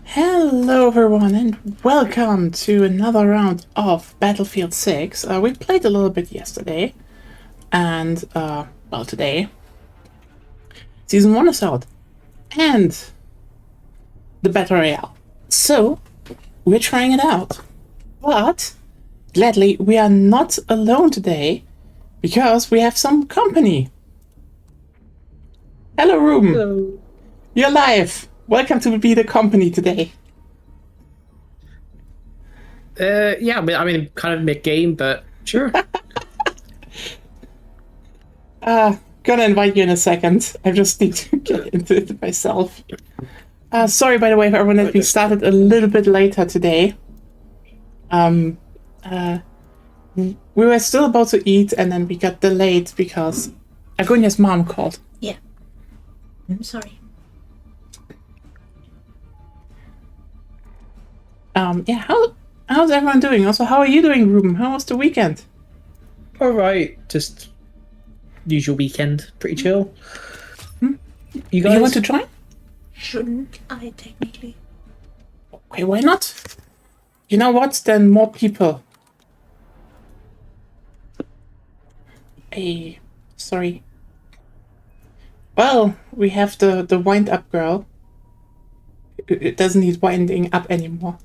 Hello everyone and welcome to another round of Battlefield 6. We played a little bit yesterday and, today. Season 1 is out and the Battle Royale. So, we're trying it out. But, gladly, we are not alone today because we have some company. Hello Ruben. Hello. You're live. Welcome to Be the Company today. Yeah, I mean, kind of mid-game, but sure. Gonna invite you in a second. I just need to get into it myself. Sorry, by the way, for everyone that we started a little bit later today. We were still about to eat and then we got delayed because Agonia's mom called. Yeah. I'm sorry. How's everyone doing? Also, how are you doing, Ruben? How was the weekend? All right, just usual weekend, pretty chill. You guys You want to join? Shouldn't I technically? Okay, why not? You know what? Then more people. Hey, sorry. Well, we have the wind up girl. It doesn't need winding up anymore.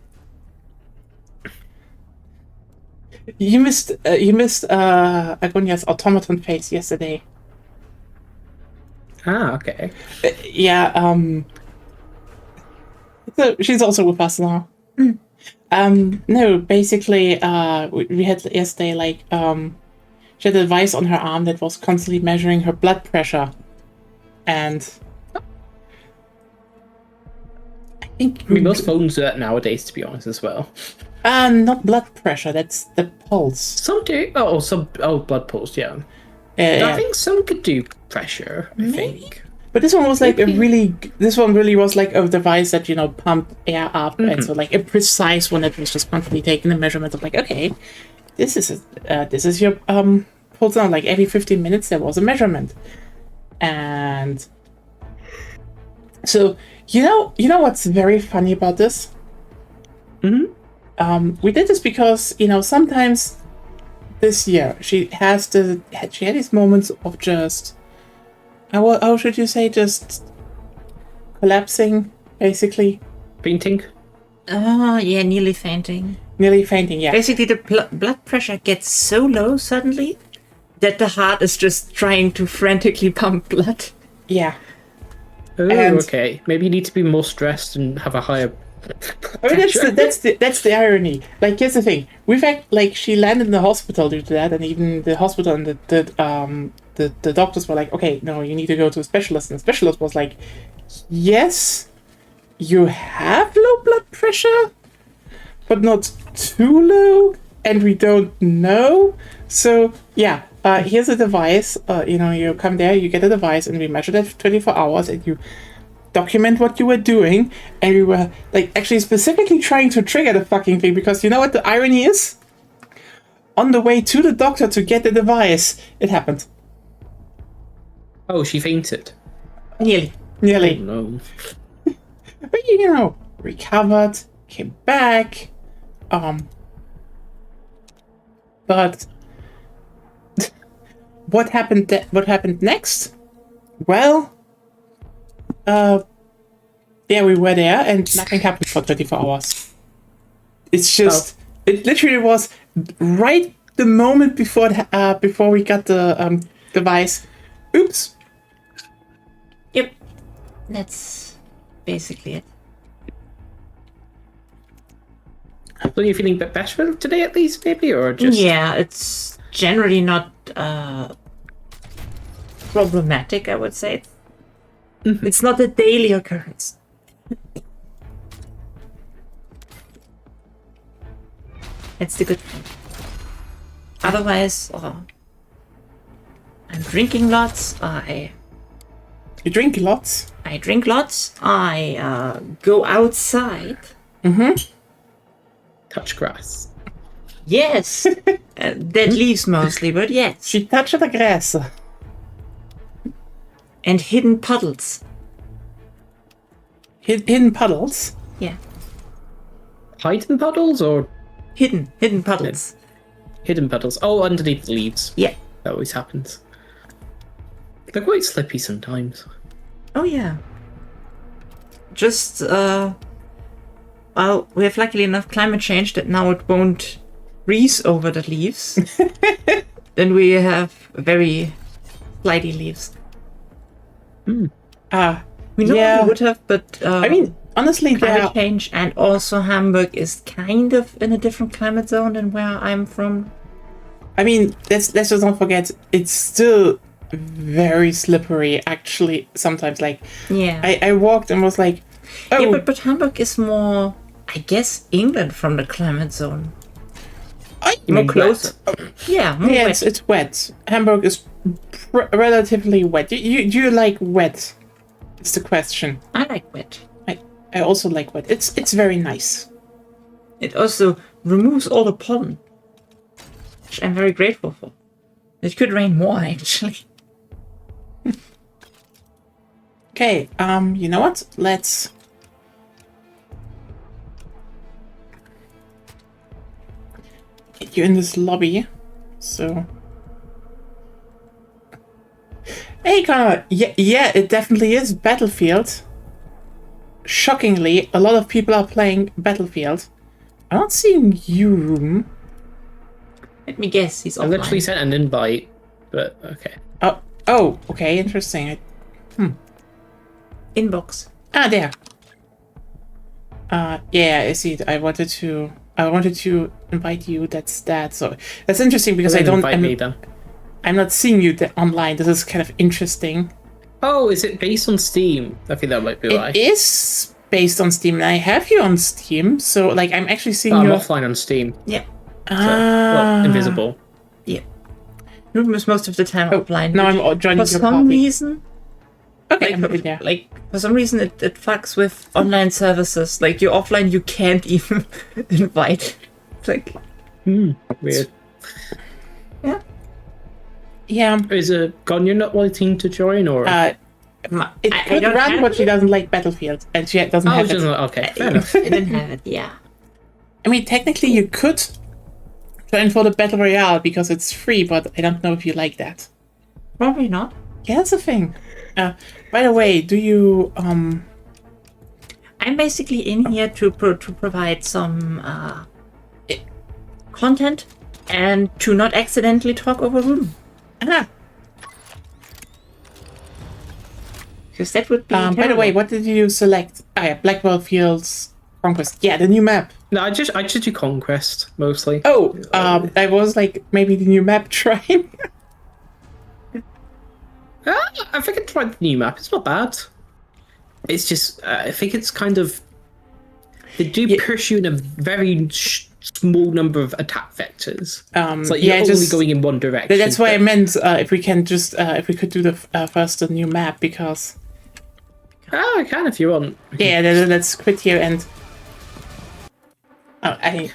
You missed Agonia's automaton face yesterday. okay. Yeah, so she's also with us now. No, basically, we had yesterday, she had a device on her arm that was constantly measuring her blood pressure. And I think... I mean, most phones do that nowadays, to be honest, as well. Not blood pressure, that's the pulse. Some do. Blood pulse, yeah. Yeah. I think some could do pressure, I think. But this one was like Maybe. this one really was like a device that, pumped air up. And so like a precise one that was just constantly taking the measurement of like, okay, this is your pulse now. Like every 15 minutes there was a measurement. And so, you know what's very funny about this? We did this because, sometimes this year she had these moments of just, how should you say, just collapsing, basically. Fainting? Oh, yeah, nearly fainting. Nearly fainting, yeah. Basically, the blood pressure gets so low suddenly that the heart is just trying to frantically pump blood. Yeah. Oh, And- okay. Maybe you need to be more stressed and have a higher I mean, that's the irony. Like, here's the thing: she landed in the hospital due to that, and even the hospital and the doctors were like, okay, no, you need to go to a specialist, and the specialist was like, yes, you have low blood pressure, but not too low, and we don't know. So yeah, here's a device. You come there, you get a device, and we measure that for 24 hours, and you document what you were doing, and we were like actually specifically trying to trigger the fucking thing because you know what the irony is? On the way to the doctor to get the device, it happened. Oh, she fainted. Nearly. No. But recovered, came back. But what happened? What happened next? Well, yeah, we were there and nothing happened for 24 hours. It's just, It literally was right the moment before we got the device. Oops. Yep. That's basically it. So you're feeling a bit better today, at least, maybe, or just... Yeah, it's generally not problematic, I would say. It's not a daily occurrence. That's the good thing. Otherwise, I'm drinking lots. You drink lots? I drink lots. I go outside. touch grass. Yes. Dead leaves mostly, but yes. She touched the grass. And hidden puddles. Hidden puddles? Yeah. hidden puddles or Hidden puddles. hidden puddles? Oh, underneath the leaves. Yeah. That always happens. They're quite slippy sometimes. Oh yeah. Just well, we have luckily enough climate change that now it won't breeze over the leaves. Then we have very slidey leaves. We normally Yeah. would have, but I mean, honestly, climate change, and also Hamburg is kind of in a different climate zone than where I'm from. I mean, let's just not forget, it's still very slippery. Actually, sometimes, like, Yeah. I walked and was like, oh, Yeah, but Hamburg is more, I guess, England from the climate zone. you More mean closer. wet? Yeah, more Yeah, wet. it's wet. Hamburg is relatively wet. Do you like wet? It's the question. I like wet. I also like wet. It's very nice. It also removes all the pollen, which I'm very grateful for. It could rain more, actually. Okay, you know what? Let's get you in this lobby. So, hey, Connor. Yeah, it definitely is Battlefield. Shockingly, a lot of people are playing Battlefield. I'm not seeing you, Room. Let me guess, he's I literally offline. sent an invite, but okay. Oh, okay, interesting. Inbox. There. Yeah, I see it. I wanted to invite you. That's that. So that's interesting because Then invite me then. I'm not seeing you online. This is kind of interesting. Oh, is it based on Steam? I think that might be why. It is based on Steam, and I have you on Steam. So like, I'm actually seeing I'm you. offline on Steam. Yeah. Well, invisible. Yeah. Room is most of the time offline. Now I'm joining For your some party. reason, Okay, I'm in there. like for some reason it fucks with online services. Like you're offline, you can't even invite. It's like, Weird. Yeah. Is Gonya not wanting to join or? It I could don't run, have but she it. doesn't like Battlefield, and she doesn't oh, have she doesn't. it. Okay, fair enough. I didn't have it. Yeah. I mean, technically, you could join for the Battle Royale because it's free, but I don't know if you like that. Probably not. Yeah, that's the thing. By the way, do you I'm basically in here to provide some content and to not accidentally talk over Room. Because that would be. by the terrible. way, what did you select? Yeah, Blackwell Fields Conquest. Yeah, the new map. No, I just do Conquest mostly. Oh, I was like maybe the new map trying. I think I tried the new map. It's not bad. It's just I think it's kind of they do push you in a very small number of attack vectors. It's like you're only going in one direction. That's why I meant if we can just if we could do the first the new map because. I can if you want. Yeah, let's quit here and. I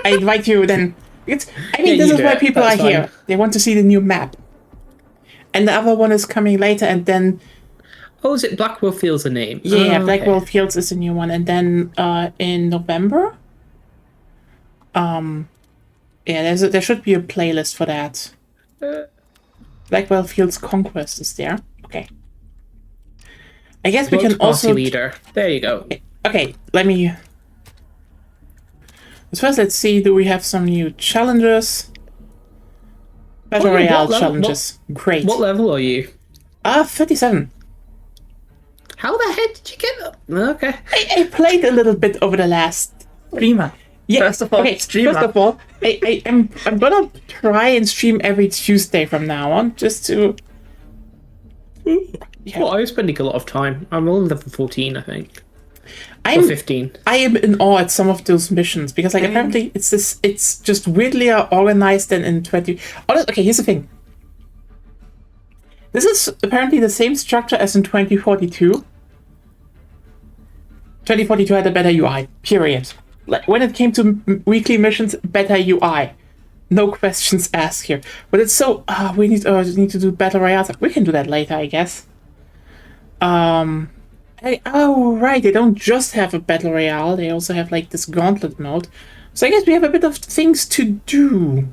invite you then. This is why people are here. They want to see the new map. And the other one is coming later, and then. Oh, is it Blackwell Fields the name? Yeah, okay. Blackwell Fields is a new one, and then in November. There should be a playlist for that. Blackwell Fields Conquest is there. Okay. I guess we can also. Leader. There you go. Okay, let me. First, let's see. Do we have some new challenges? Battle Royale challenges. Great. What level are you? 37. How the heck did you get up? Okay. I played a little bit over the last. Streamer. Yeah. First of all, streamer. First of all, I'm gonna try and stream every Tuesday from now on, just to. Yeah. Well, I was spending a lot of time. I'm only level 14, I think. Or I'm 15. I am in awe at some of those missions because, like, apparently it's just weirdly organized than in 20. Okay, here's the thing. This is apparently the same structure as in 2042. 2042 had a better UI. Period. Like when it came to weekly missions, better UI. No questions asked here. But it's so we need to do battle royale. We can do that later, I guess. Oh, right. They don't just have a battle royale. They also have like this gauntlet mode. So I guess we have a bit of things to do.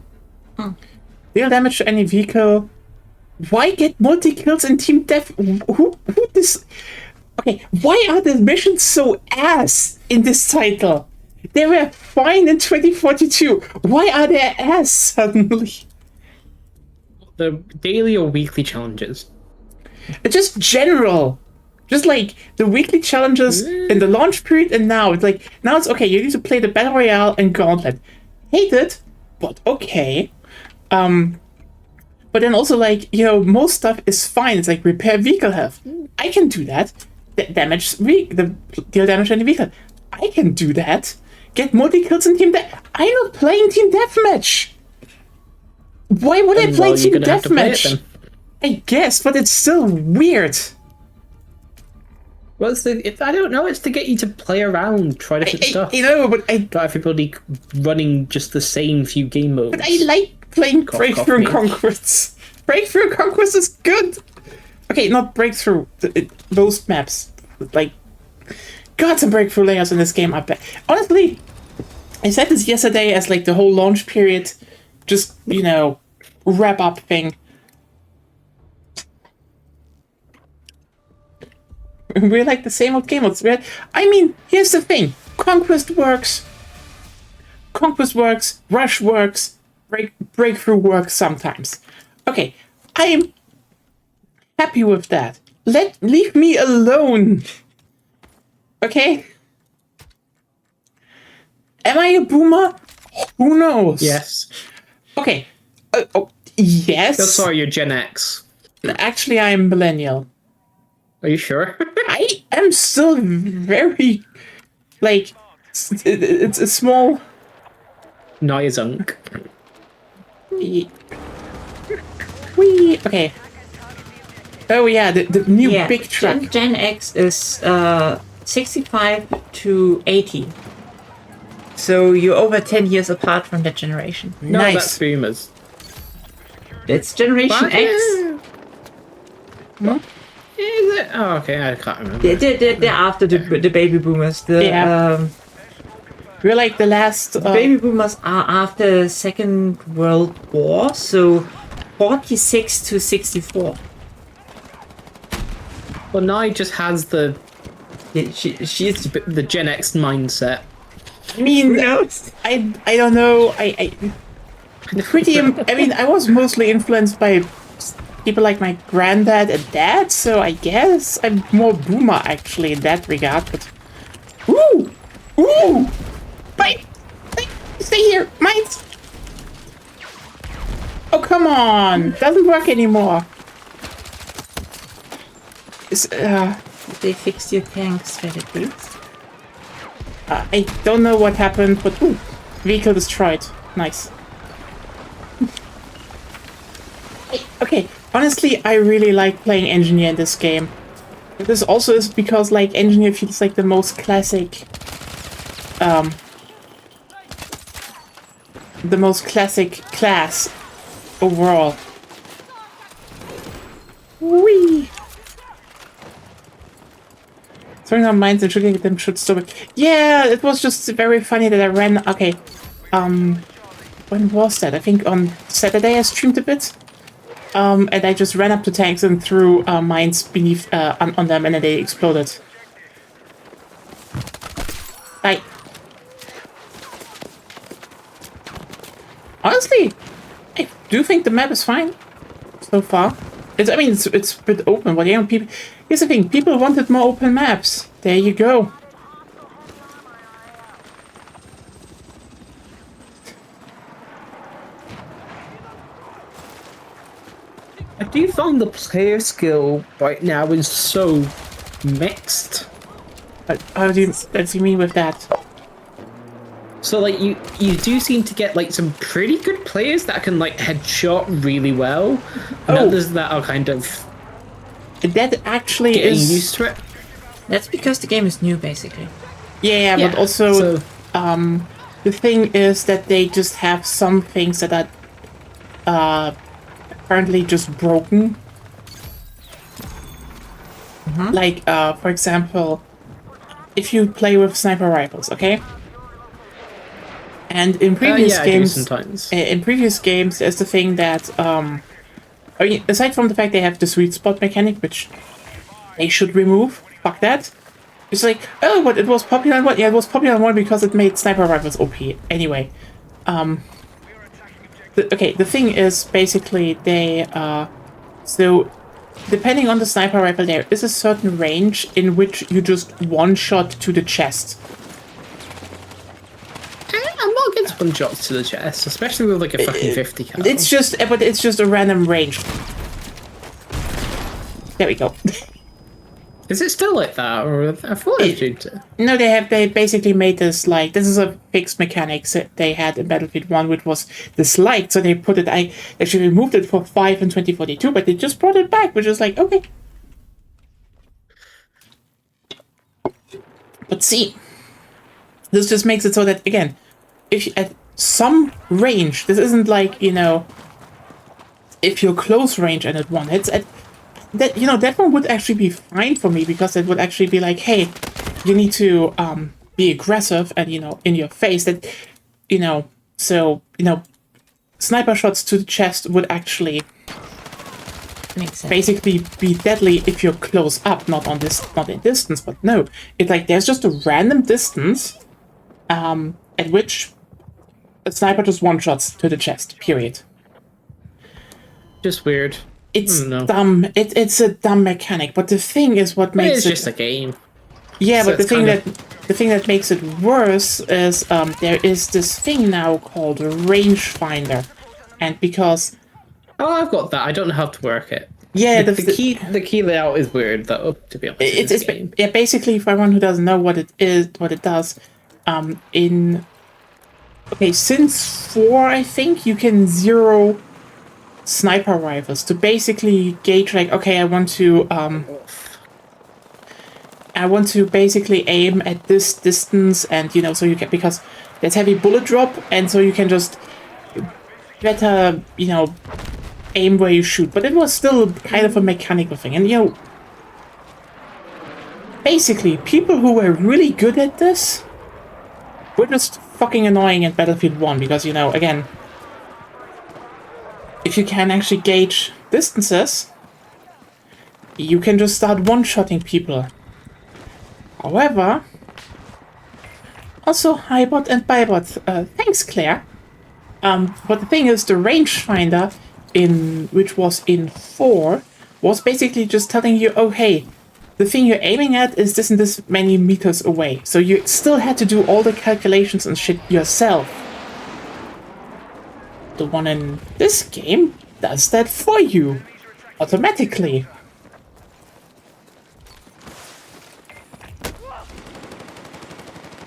Deal damage to any vehicle. Why get multi kills in team death? Who this? Okay, why are the missions so ass in this title? They were fine in 2042. Why are they ass suddenly? The daily or weekly challenges. Just general. Just like the weekly challenges in the launch period and now. It's like, now it's okay, you need to play the Battle Royale and Gauntlet. Hate it, but okay. But then also like, you know, most stuff is fine. It's like repair vehicle health. I can do that. Deal damage any vehicle. I can do that. Get multi-kills in team death. I'm not playing team deathmatch. Why would I play team deathmatch? I guess, but it's still weird. Well, I don't know. It's to get you to play around, try different stuff. You know, but Got everybody running just the same few game modes. But I like playing Breakthrough and Conquest. Breakthrough and Conquest is good. Okay, not Breakthrough. Those maps, like, got some breakthrough layers in this game. I bet. Honestly, I said this yesterday as like the whole launch period, just, you know, wrap up thing. We're like the same old game modes, right? I mean, here's the thing. Conquest works. Rush works. Breakthrough works sometimes. Okay, I am happy with that. Leave me alone. Okay? Am I a boomer? Who knows? Yes. Okay. Yes. Oh, sorry, you're Gen X. Actually, I'm millennial. Are you sure? I am still very, like, it's a small... Neuzunk. Wee. Okay. Oh yeah, the new big truck. Gen X is 65 to 80. So you're over 10 years apart from that generation. No, Nice. that's boomers. It's Generation X. Is it? Oh, okay, I can't remember. They're after the baby boomers. We're like the last... The baby boomers are after the Second World War, so 46 to 64. Well, Nye just has the She's the Gen X mindset. I mean, I don't know. I mean, I was mostly influenced by people like my granddad and dad, so I guess I'm more boomer actually in that regard. But ooh, bye, stay here, mines. Oh come on, doesn't work anymore. they fixed your tank strategy. I don't know what happened, but vehicle destroyed. Nice. Okay, honestly, I really like playing Engineer in this game. This also is because, like, Engineer feels like the most classic... the most classic class overall. Whee! Throwing on mines and shooting at them should stop it. Yeah, it was just very funny that I ran... Okay, when was that? I think on Saturday I streamed a bit. And I just ran up to tanks and threw mines beneath on them, and then they exploded. Honestly, I do think the map is fine so far. I mean, it's a bit open, but you know, people. Here's the thing: people wanted more open maps. There you go. I do find the player skill right now is so mixed. What do you mean with that? So like you do seem to get like some pretty good players that can like headshot really well, and others that are kind of that actually getting is used to it. That's because the game is new, basically. Yeah, but also the thing is that they just have some things that are apparently just broken. Like, for example, if you play with sniper rifles, okay? And in previous yeah, I do games, sometimes. in previous games, there's the thing that, I mean, aside from the fact they have the sweet spot mechanic, which they should remove, fuck that. It's like, oh, but it was popular on one. Yeah, it was popular on one because it made sniper rifles OP. Anyway, the thing is basically so depending on the sniper rifle, there is a certain range in which you just one shot to the chest. I'm not against one shots to the chest, especially with like a fucking 50 cal. It's just a random range. There we go. Is it still like that, or I thought they changed it? No, they basically made this like this is a fixed mechanic that they had in Battlefield 1, which was disliked, so they put it. I actually removed it for 5 in 2042, but they just brought it back, which is like okay. But see, this just makes it so that again, if you, at some range, this isn't like if you're close range and at one hits at. That one would actually be fine for me because it would actually be like, hey, you need to be aggressive and in your face sniper shots to the chest would actually Makes sense. basically be deadly if you're close up, not in distance, but no, it's like there's just a random distance at which a sniper just one shots to the chest. Period. Just weird. It's no. dumb. It's a dumb mechanic, but the thing is what makes It's it just a game. yeah. So But the it's thing kind the thing that makes it worse is there is this thing now called a rangefinder, and because Oh, I've got that. I don't know how to work it. yeah, The key layout is weird, though. To be honest, in this game. yeah, basically for everyone who doesn't know what it is, what it does, since 4 I think you can zero sniper rifles to basically gauge like okay I want to basically aim at this distance and so you can because there's heavy bullet drop and so you can just better aim where you shoot, but it was still kind of a mechanical thing and basically people who were really good at this were just fucking annoying at Battlefield 1 because again, if you can actually gauge distances, you can just start one-shotting people. However, also hi bot and bye bot. Thanks, Claire. But the thing is, the rangefinder which was in 4 was basically just telling you, oh hey, the thing you're aiming at is this and this many meters away. So you still had to do all the calculations and shit yourself. The one in this game does that for you automatically.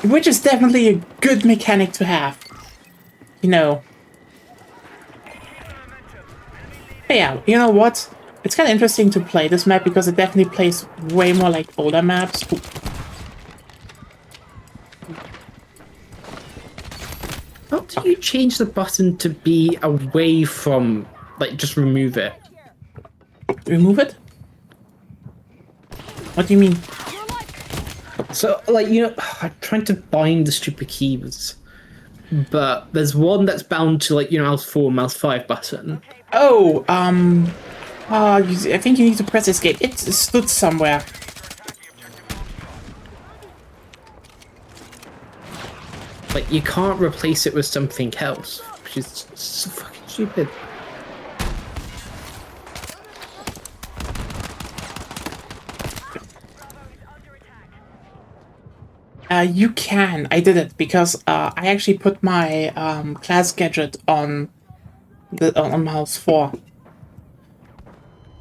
Which is definitely a good mechanic to have. But yeah, you know what? It's kind of interesting to play this map because it definitely plays way more like older maps. Ooh. How do you change the button to be away from, like, just remove it? Remove it? What do you mean? So, like, I'm trying to bind the stupid keys, but there's one that's bound to, like, mouse 4, mouse 5 button. Oh, I think you need to press escape. It stood somewhere. Like, you can't replace it with something else, which is so fucking stupid. You can. I did it because I actually put my class gadget on on mouse 4.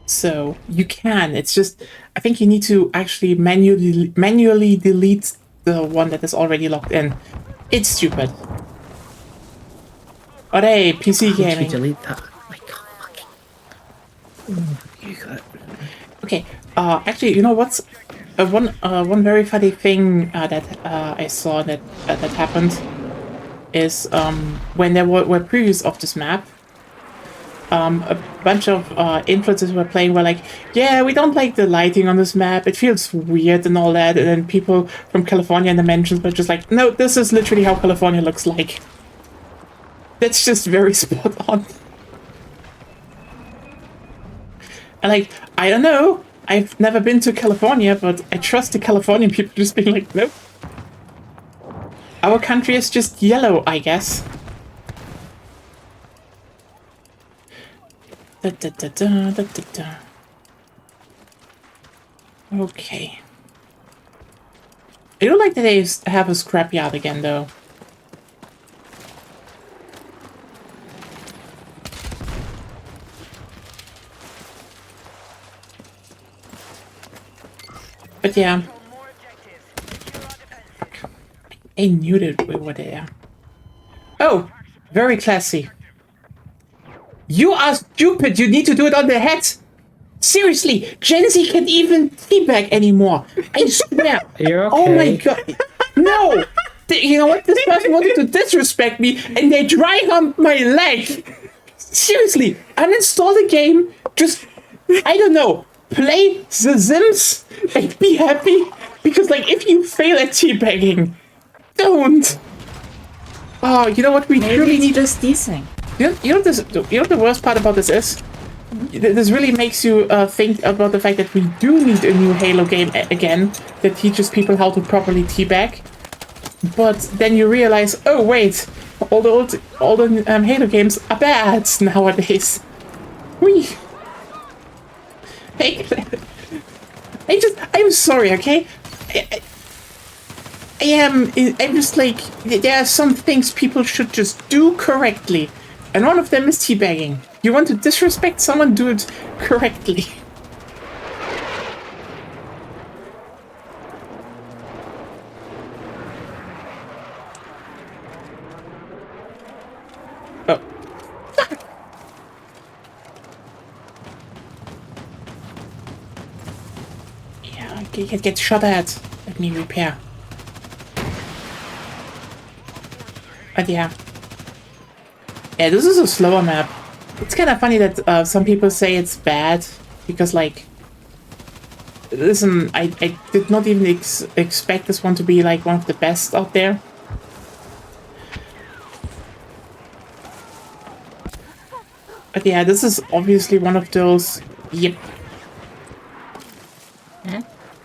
So you can. It's just I think you need to actually manually delete the one that is already logged in. It's stupid. But hey, PC How do you gaming. delete that? I can't fucking... You got it. Okay. Actually, you know what's one very funny thing that I saw that happened is when there were previews of this map. a bunch of influencers were playing were like, yeah, we don't like the lighting on this map. It feels weird and all that. And then people from California in the mentions were just like, no, this is literally how California looks like. That's just very spot on. And like, I don't know. I've never been to California, but I trust the Californian people just being like, nope. Our country is just yellow, I guess. Okay. I do like that they have a scrapyard again, though. But yeah. I knew that we were there. Oh, very classy. You are stupid. You need to do it on the head. Seriously, Gen Z can't even teabag anymore. I swear. You're okay. Oh my god. No. You know what? This person wanted to disrespect me and they dry humped my leg. Seriously, uninstall the game. Just, I don't know, play The Sims and be happy. Because, like, if you fail at teabagging, don't. Oh, you know what? We really need this thing. You know what the worst part about this is? This really makes you think about the fact that we do need a new Halo game again that teaches people how to properly teabag. But then you realize, oh wait, all the Halo games are bad nowadays. Whee! Hey, I'm sorry, okay? I'm just like, there are some things people should just do correctly. And one of them is teabagging. You want to disrespect someone, do it correctly. Oh. Yeah, get shot at. Let me repair. But yeah. Yeah, this is a slower map. It's kind of funny that some people say it's bad because, like, listen, I did not even expect this one to be like one of the best out there. But yeah, this is obviously one of those. Yep.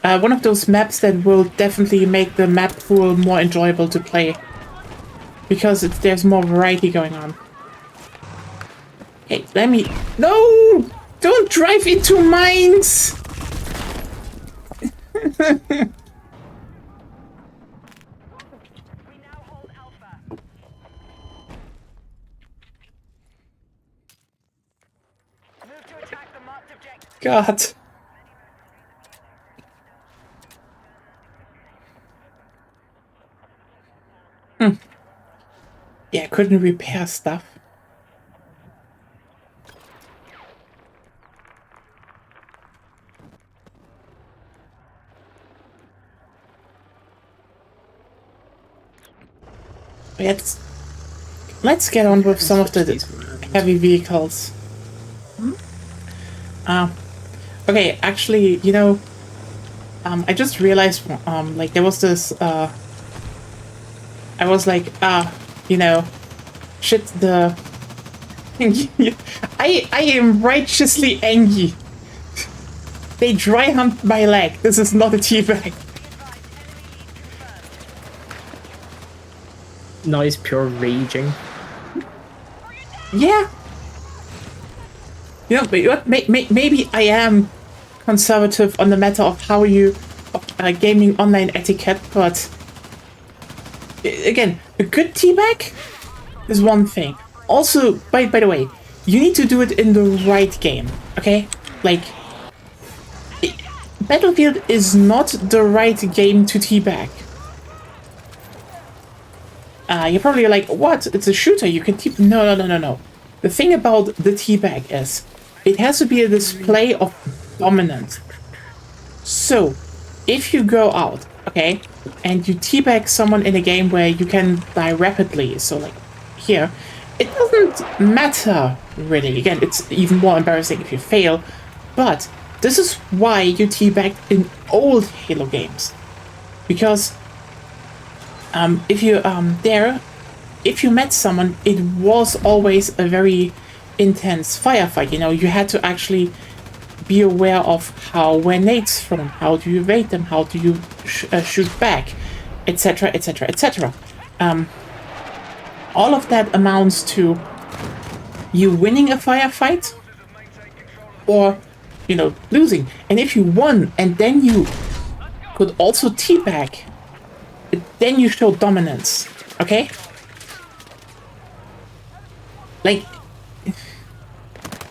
One of those maps that will definitely make the map pool more enjoyable to play because there's more variety going on. Hey, let me... No! Don't drive into mines! God. Yeah, I couldn't repair stuff. Let's get on with some of the heavy vehicles. Okay, actually, you know, I just realized, like, there was this, I was like, you know, shit, I am righteously angry. They dry humped my leg. This is not a teabag. No, it's pure raging. Yeah. You know, but maybe I am conservative on the matter of how you gaming online etiquette, but again, a good teabag is one thing. Also, by the way, you need to do it in the right game, okay? Like, Battlefield is not the right game to teabag. You're probably like, what? It's a shooter, you can teabag. No. The thing about the teabag is, it has to be a display of dominance. So, if you go out, okay, and you teabag someone in a game where you can die rapidly, so like here, it doesn't matter, really. Again, it's even more embarrassing if you fail, but this is why you teabagged in old Halo games. Because if you met someone, it was always a very intense firefight. You know, you had to actually be aware of where nades from, how do you evade them, how do you shoot back, etc., etc., etc. All of that amounts to you winning a firefight or, you know, losing. And if you won and then you could also teabag, then you show dominance, okay? Like,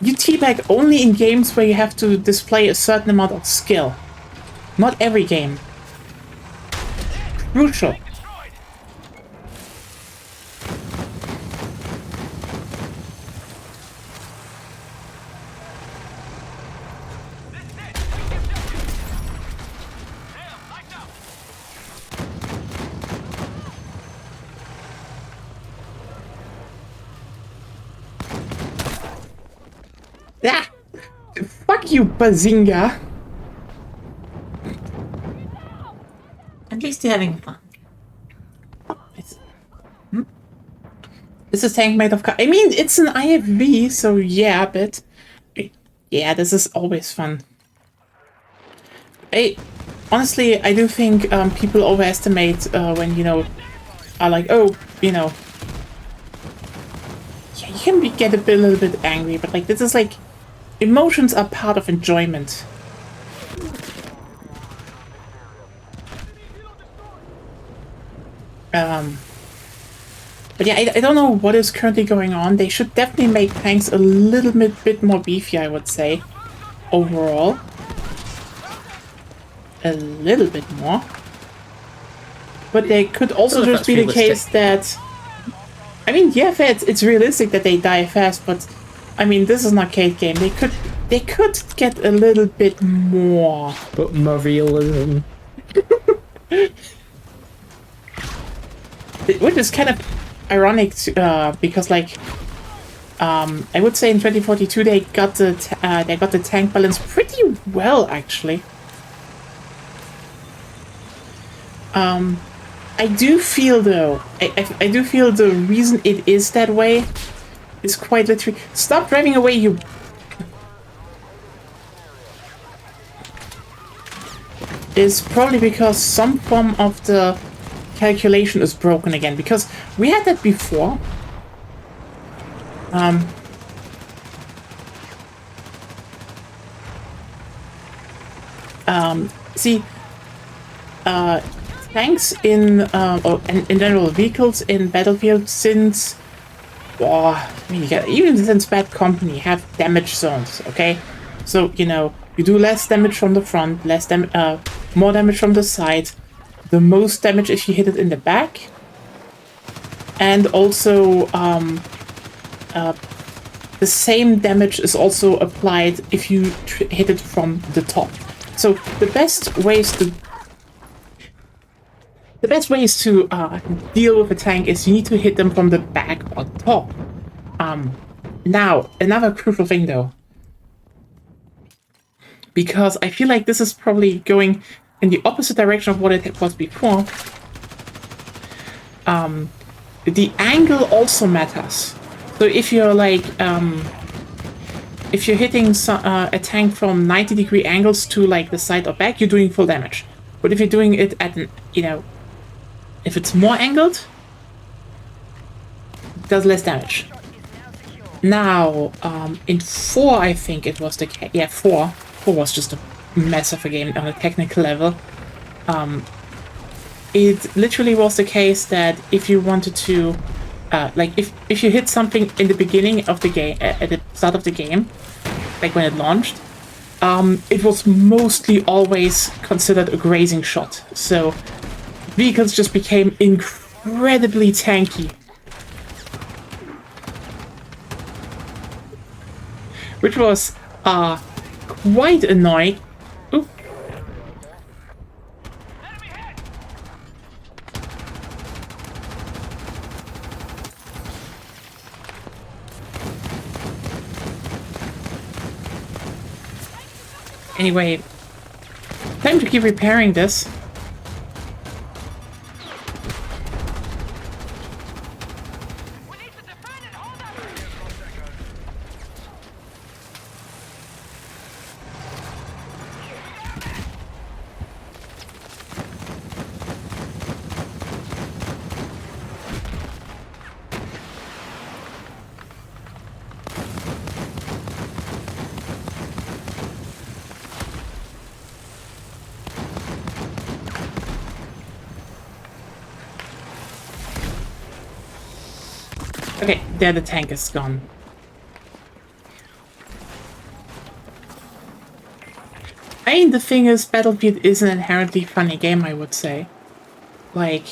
you teabag only in games where you have to display a certain amount of skill. Not every game. Crucial. Ah! Fuck you, Bazinga! At least you're having fun. This is tank made of I mean, it's an IFV, so yeah, but... Yeah, this is always fun. Honestly, I do think people overestimate when, you know, are like, oh, you know... Yeah, you can get a little bit angry, but like, this is like... Emotions are part of enjoyment. But yeah, I don't know what is currently going on. They should definitely make tanks a little bit more beefy, I would say. Overall. A little bit more. But they could also just be the case that... I mean, yeah, it's realistic that they die fast, but... I mean, this is an arcade game. They could get a little bit more. But more realism. Which is kind of ironic, because like, I would say in 2042 they got the tank balance pretty well, actually. I do feel though, I do feel the reason it is that way is quite literally. Stop driving away, you. Is probably because some form of the calculation is broken again, because we had that before. See, tanks in general vehicles in Battlefield since, I mean, even since Bad Company have damage zones. Okay, so you know you do less damage from the front, more damage from the side. The most damage if you hit it in the back, and also the same damage is also applied if you hit it from the top. So the best ways to deal with a tank is you need to hit them from the back or top. Now another crucial thing though, because I feel like this is probably going in the opposite direction of what it was before. The angle also matters. So if you're like, if you're hitting a tank from 90-degree angles to like the side or back, you're doing full damage. But if you're doing it at an, you know, if it's more angled, it does less damage. Now, in 4, I think it was the case. Yeah, 4 was just a mess of a game on a technical level. It literally was the case that if you wanted to, like if you hit something in the beginning of the game, at the start of the game, like when it launched, it was mostly always considered a grazing shot. So vehicles just became incredibly tanky. Which was quite annoying. Ooh. Anyway, time to keep repairing this. Okay, there the tank is gone. I mean, the thing is, Battlefield is an inherently funny game, I would say. Like...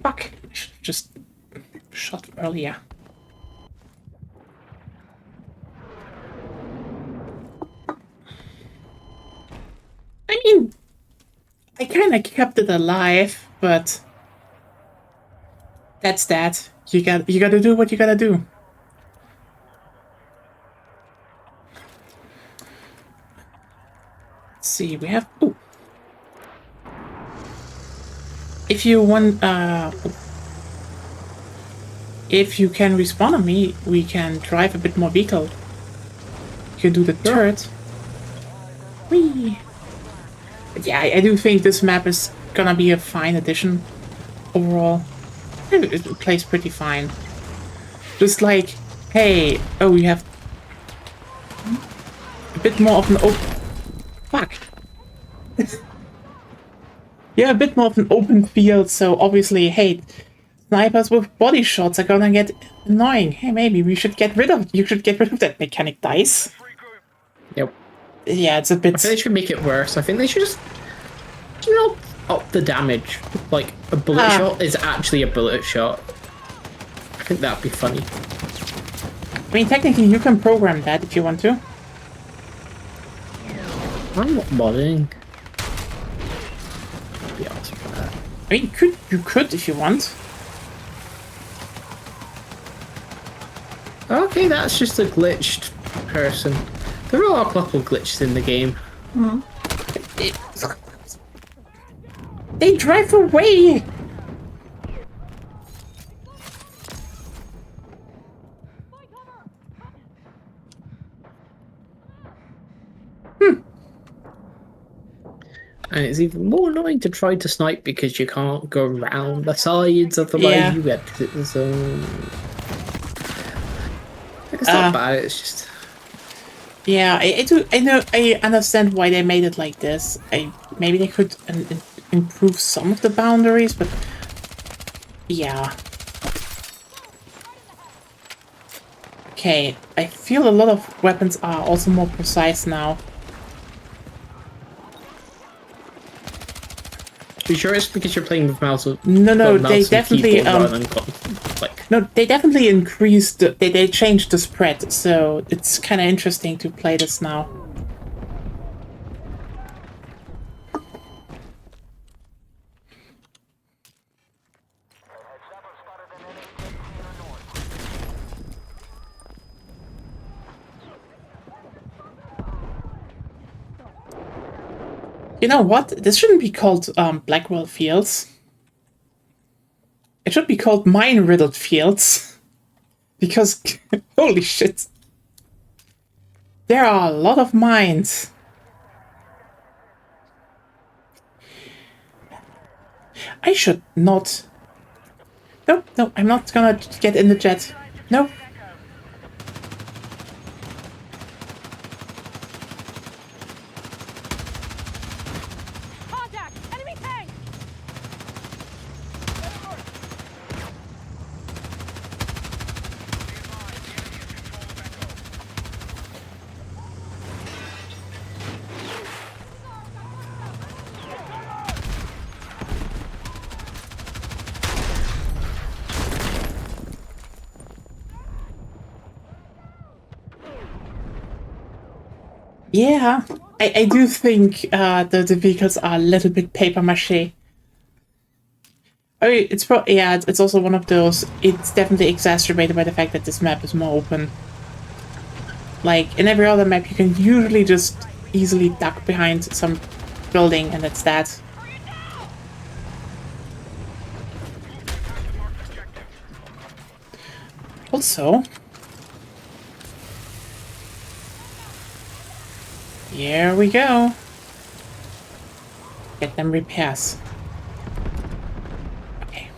Fuck! I should have just shot earlier. I mean... I kinda kept it alive, but... That's that. You gotta do what you gotta do. Let's see, we have... Ooh. If you want, if you can respawn on me, we can drive a bit more vehicle. You can do the turret. Whee! But yeah, I do think this map is gonna be a fine addition overall. It plays pretty fine. Just like, hey, oh, you have a bit more of an open... Fuck. Yeah, a bit more of an open field, so obviously, hey, snipers with body shots are gonna get annoying. Hey, maybe we should get rid of... You should get rid of that mechanic dice. Yep. Yeah, it's a bit... I think they should make it worse. I think they should just, you know, up the damage. Like, a bullet shot is actually a bullet shot. I think that'd be funny. I mean, technically, you can program that if you want to. I'm not modding. Be honest with that. I mean, you could if you want. Okay, that's just a glitched person. There are a couple glitches in the game. They drive away! And it's even more annoying to try to snipe because you can't go around the sides, otherwise you exit the zone. It's not bad, it's just... Yeah, I understand why they made it like this. Maybe they could improve some of the boundaries, but yeah. Okay, I feel a lot of weapons are also more precise now. Are you sure it's because you're playing with mouse? No, they mouse definitely like... No, they definitely increased. They changed the spread, so it's kind of interesting to play this now. You know what? This shouldn't be called Blackwell Fields. It should be called Mine-Riddled Fields. Because, holy shit. There are a lot of mines. I should not... No, I'm not gonna get in the jet. No. Yeah, I do think the vehicles are a little bit paper mache. I mean, it's also one of those. It's definitely exacerbated by the fact that this map is more open. Like, in every other map, you can usually just easily duck behind some building, and that's that. Also, here we go. Get them repairs. Okay.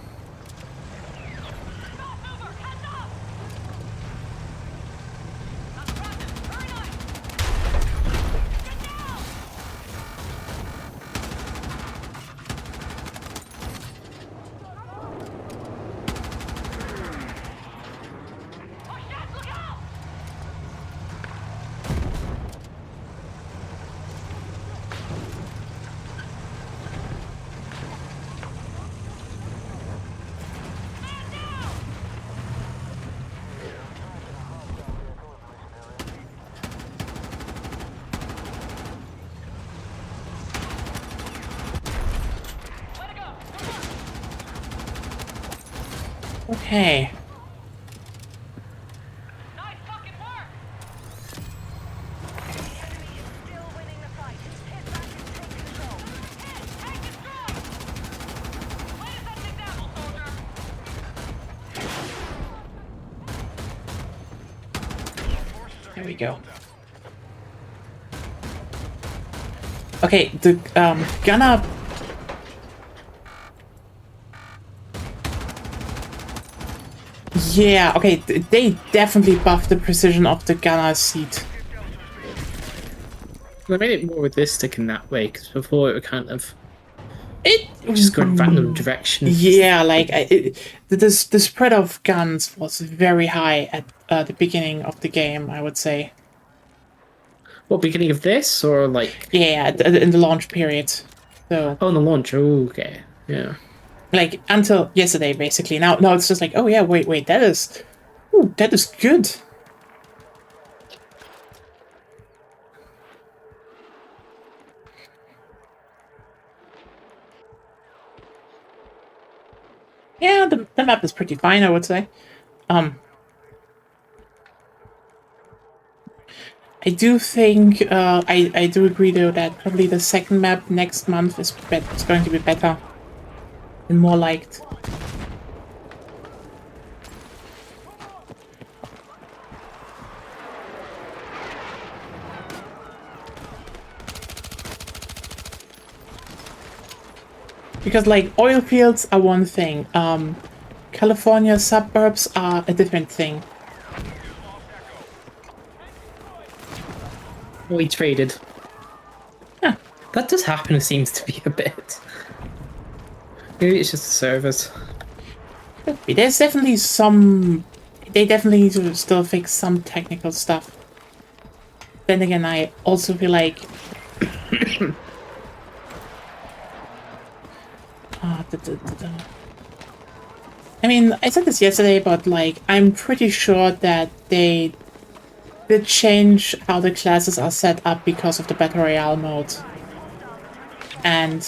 Okay. Nice fucking work! Enemy is still winning the fight. Hit back and take control. Hit! Take control! Where's that example, soldier? There we go. Okay, the gunner. Yeah, okay, they definitely buffed the precision of the gunner's seat. They made it more realistic in that way, because before it would kind of It just go in random directions. Yeah, like the spread of guns was very high at the beginning of the game, I would say. What, beginning of this, or like... Yeah, in the launch period. So, Oh, in the launch, oh, okay, yeah. like, until yesterday, basically. Now it's just like, oh yeah, wait, that is good. Yeah, the map is pretty fine, I would say. I do think I do agree though that probably the second map next month is going to be better and more liked. Because like oil fields are one thing, California suburbs are a different thing. We traded. Huh. That does happen, it seems to be a bit. Maybe it's just the servers. There's definitely some... They definitely need to still fix some technical stuff. Then again, I also feel like... I mean, I said this yesterday, but like, I'm pretty sure that they did change how the classes are set up because of the Battle Royale mode. And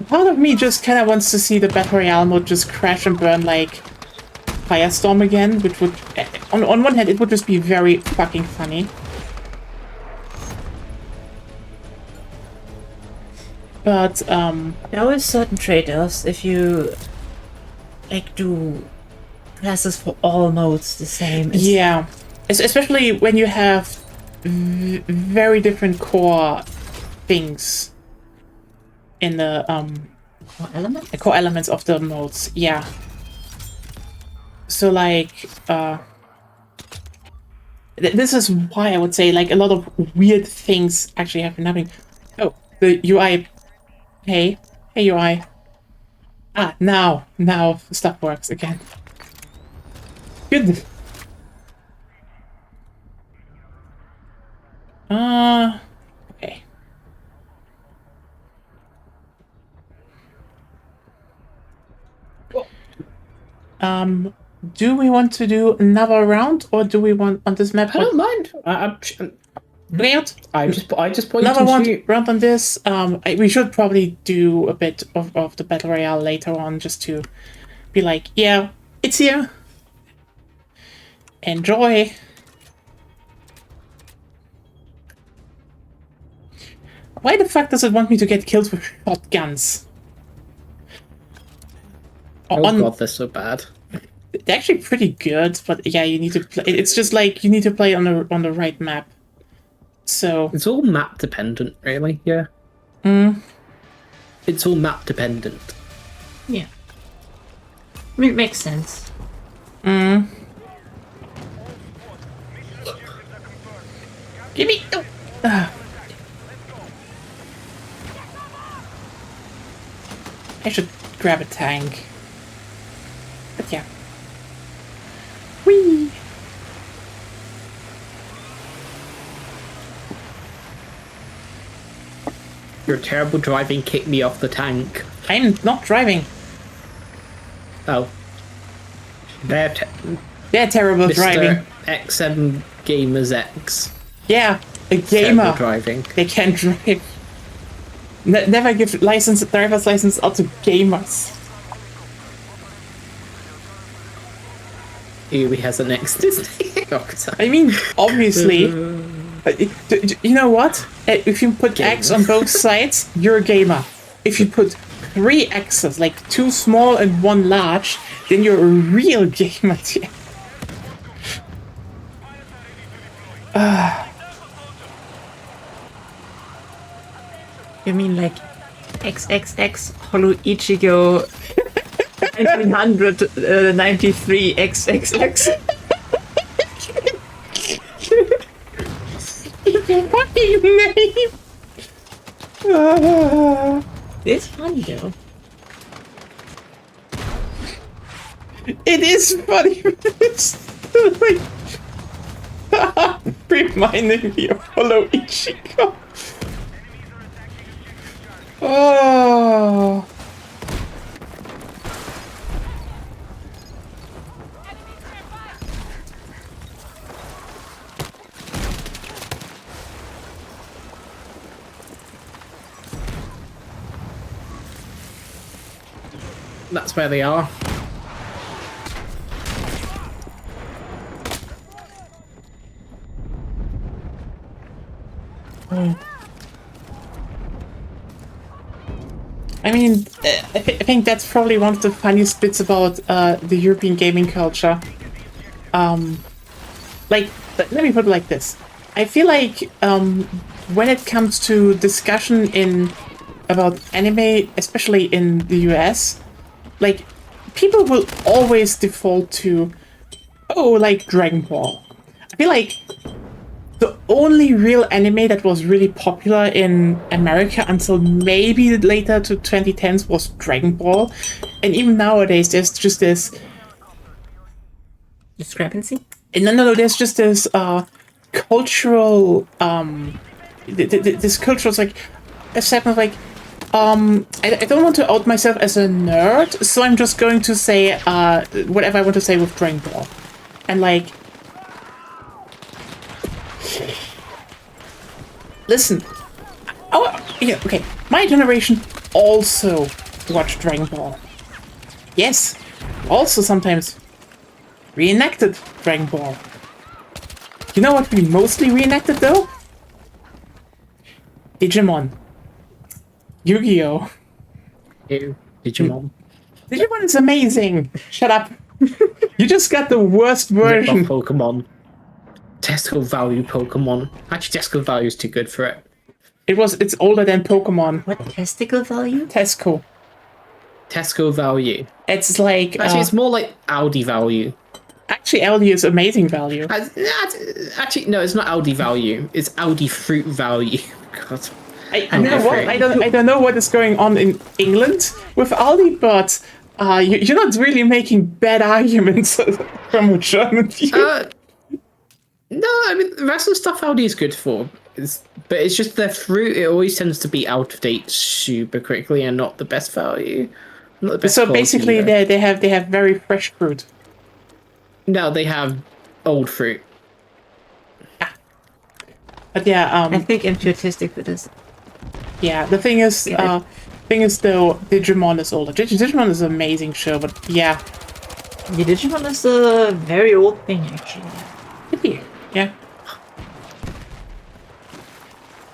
part of me just kind of wants to see the Battle Royale mode just crash and burn like Firestorm again, which would, on one hand, it would just be very fucking funny. But, There are certain trade-offs if you like do classes for all modes the same. yeah. Especially when you have very different core things in the, Element? the core elements of the modes, yeah. So, like, this is why I would say, like, a lot of weird things actually have been happening. Oh, the UI. Hey UI. Ah, now stuff works again. Good. Okay. Do we want to do another round, or do we want on this map? I don't mind. Round? I just put Another you one to... round on this. We should probably do a bit of the Battle Royale later on, just to be like, yeah, it's here. Enjoy. Why the fuck does it want me to get killed with shotguns? Oh god, they're so bad. They're actually pretty good, but yeah, you need to play. It's just like you need to play on the right map. So It's all map dependent, really. Yeah. It's all map dependent. Yeah. I mean, it makes sense. give me. Oh. I should grab a tank. But yeah. Whee! Your terrible driving kicked me off the tank. I'm not driving. Oh. They're They're terrible Mr. driving. XM Gamers X. Yeah, a Terrible gamer. driving. They can't drive. Never give driver's license out to gamers. He has an X Disney. I mean, obviously. You know what? If you put X on both sides, you're a gamer. If you put 3 X's, like 2 small and 1 large, then you're a real gamer. You mean like XXX Hollow Ichigo 1993 XXX? Fucking name! It's funny though. It is funny, but it's like reminding me of Hollow Ichigo. Oh. That's where they are. I mean, I think that's probably one of the funniest bits about the European gaming culture. Like, let me put it like this. I feel like when it comes to discussion about anime, especially in the US, like, people will always default to, oh, like Dragon Ball. I feel like the only real anime that was really popular in America until maybe later to 2010s was Dragon Ball. And even nowadays, there's just this... Discrepancy? No, there's just this cultural... this cultural, like, acceptance of, like, I don't want to out myself as a nerd, so I'm just going to say whatever I want to say with Dragon Ball. And, like... Listen. Yeah, okay. My generation also watched Dragon Ball. Yes. Also sometimes reenacted Dragon Ball. You know what we mostly reenacted though? Digimon. Yu-Gi-Oh! Ew, Digimon. Digimon is amazing! Shut up. You just got the worst version. Rip-off Pokemon. Tesco value Pokemon. Actually, Tesco value is too good for it. It's older than Pokemon. What testicle value? Tesco. Tesco value. It's like... Actually, it's more like Aldi value. Actually, Aldi is amazing value. Actually, no, it's not Aldi value. It's Aldi fruit value. God. You know what? I don't know what is going on in England with Aldi, but you're not really making bad arguments from a German view. No, I mean, the rest of the stuff Aldi is good for. But it's just their fruit, it always tends to be out of date super quickly and not the best value. Not the best So quality basically, either. they have very fresh fruit. No, they have old fruit. But yeah, I think intuitistic for this. yeah. The thing is, Yeah. though, Digimon is older. Digimon is an amazing show, but yeah, The Digimon is a very old thing, actually. yeah.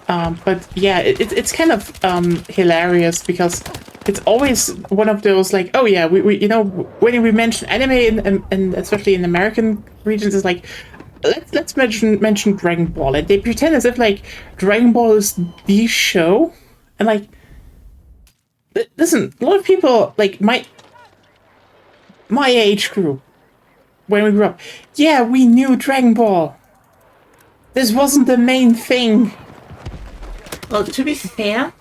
But yeah, it's kind of hilarious because it's always one of those like, oh yeah, we you know, when we mention anime and especially in American regions, it's like, let's mention Dragon Ball, and they pretend as if like Dragon Ball is the show, and like, listen, a lot of people like my age group when we grew up, yeah, we knew Dragon Ball. This wasn't the main thing. Well, to be fair,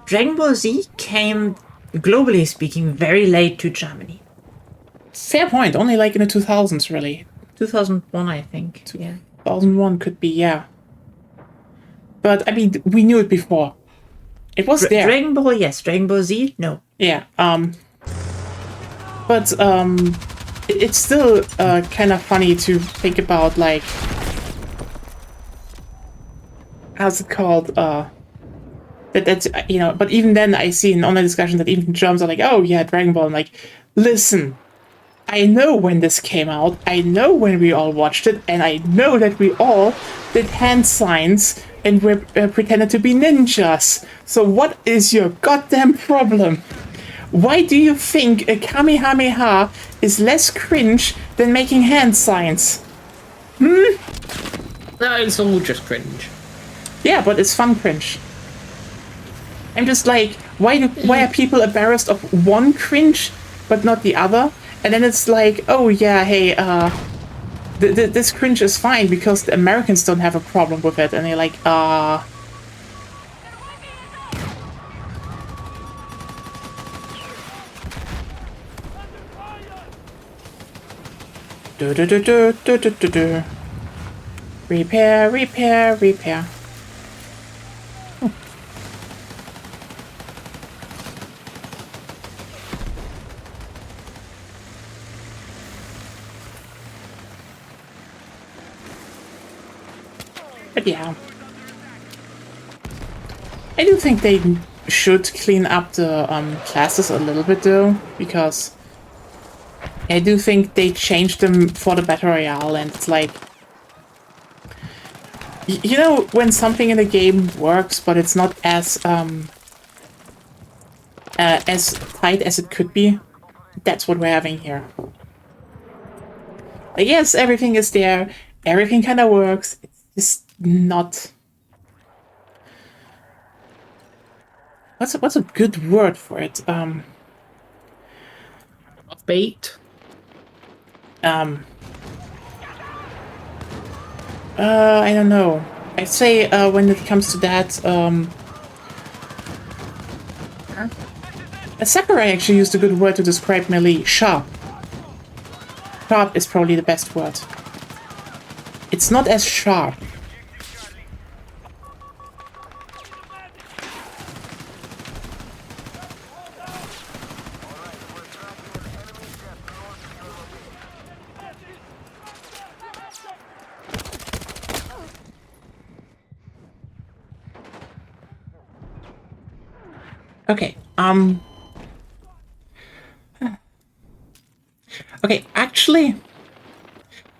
Dragon Ball Z came, globally speaking, very late to Germany. Fair point. Only like in the 2000s, really. 2001, I think. Yeah. 2001 could be, yeah. But I mean, we knew it before. It was there. Dragon Ball, yes. Dragon Ball Z, no. Yeah. But it's still kind of funny to think about, like, how's it called? That's, you know, but even then I see in online discussion that even Germans are like, oh yeah, Dragon Ball. I'm like, listen, I know when this came out, I know when we all watched it, and I know that we all did hand signs and we pretended to be ninjas. So what is your goddamn problem? Why do you think a Kamehameha is less cringe than making hand signs? No, it's all just cringe. Yeah, but it's fun cringe. I'm just like, why are people embarrassed of one cringe but not the other? And then it's like, oh yeah, hey, this cringe is fine because the Americans don't have a problem with it, and they're like, Repair. But yeah, I do think they should clean up the classes a little bit though, because I do think they changed them for the Battle Royale, and it's like, you know, when something in a game works but it's not as tight as it could be, that's what we're having here. Like, yes, everything is there, everything kind of works, it's just not... What's a good word for it? Offbeat. I don't know. I'd say when it comes to that, Sakurai actually used a good word to describe melee. Sharp. Sharp is probably the best word. It's not as sharp. Okay, okay, actually,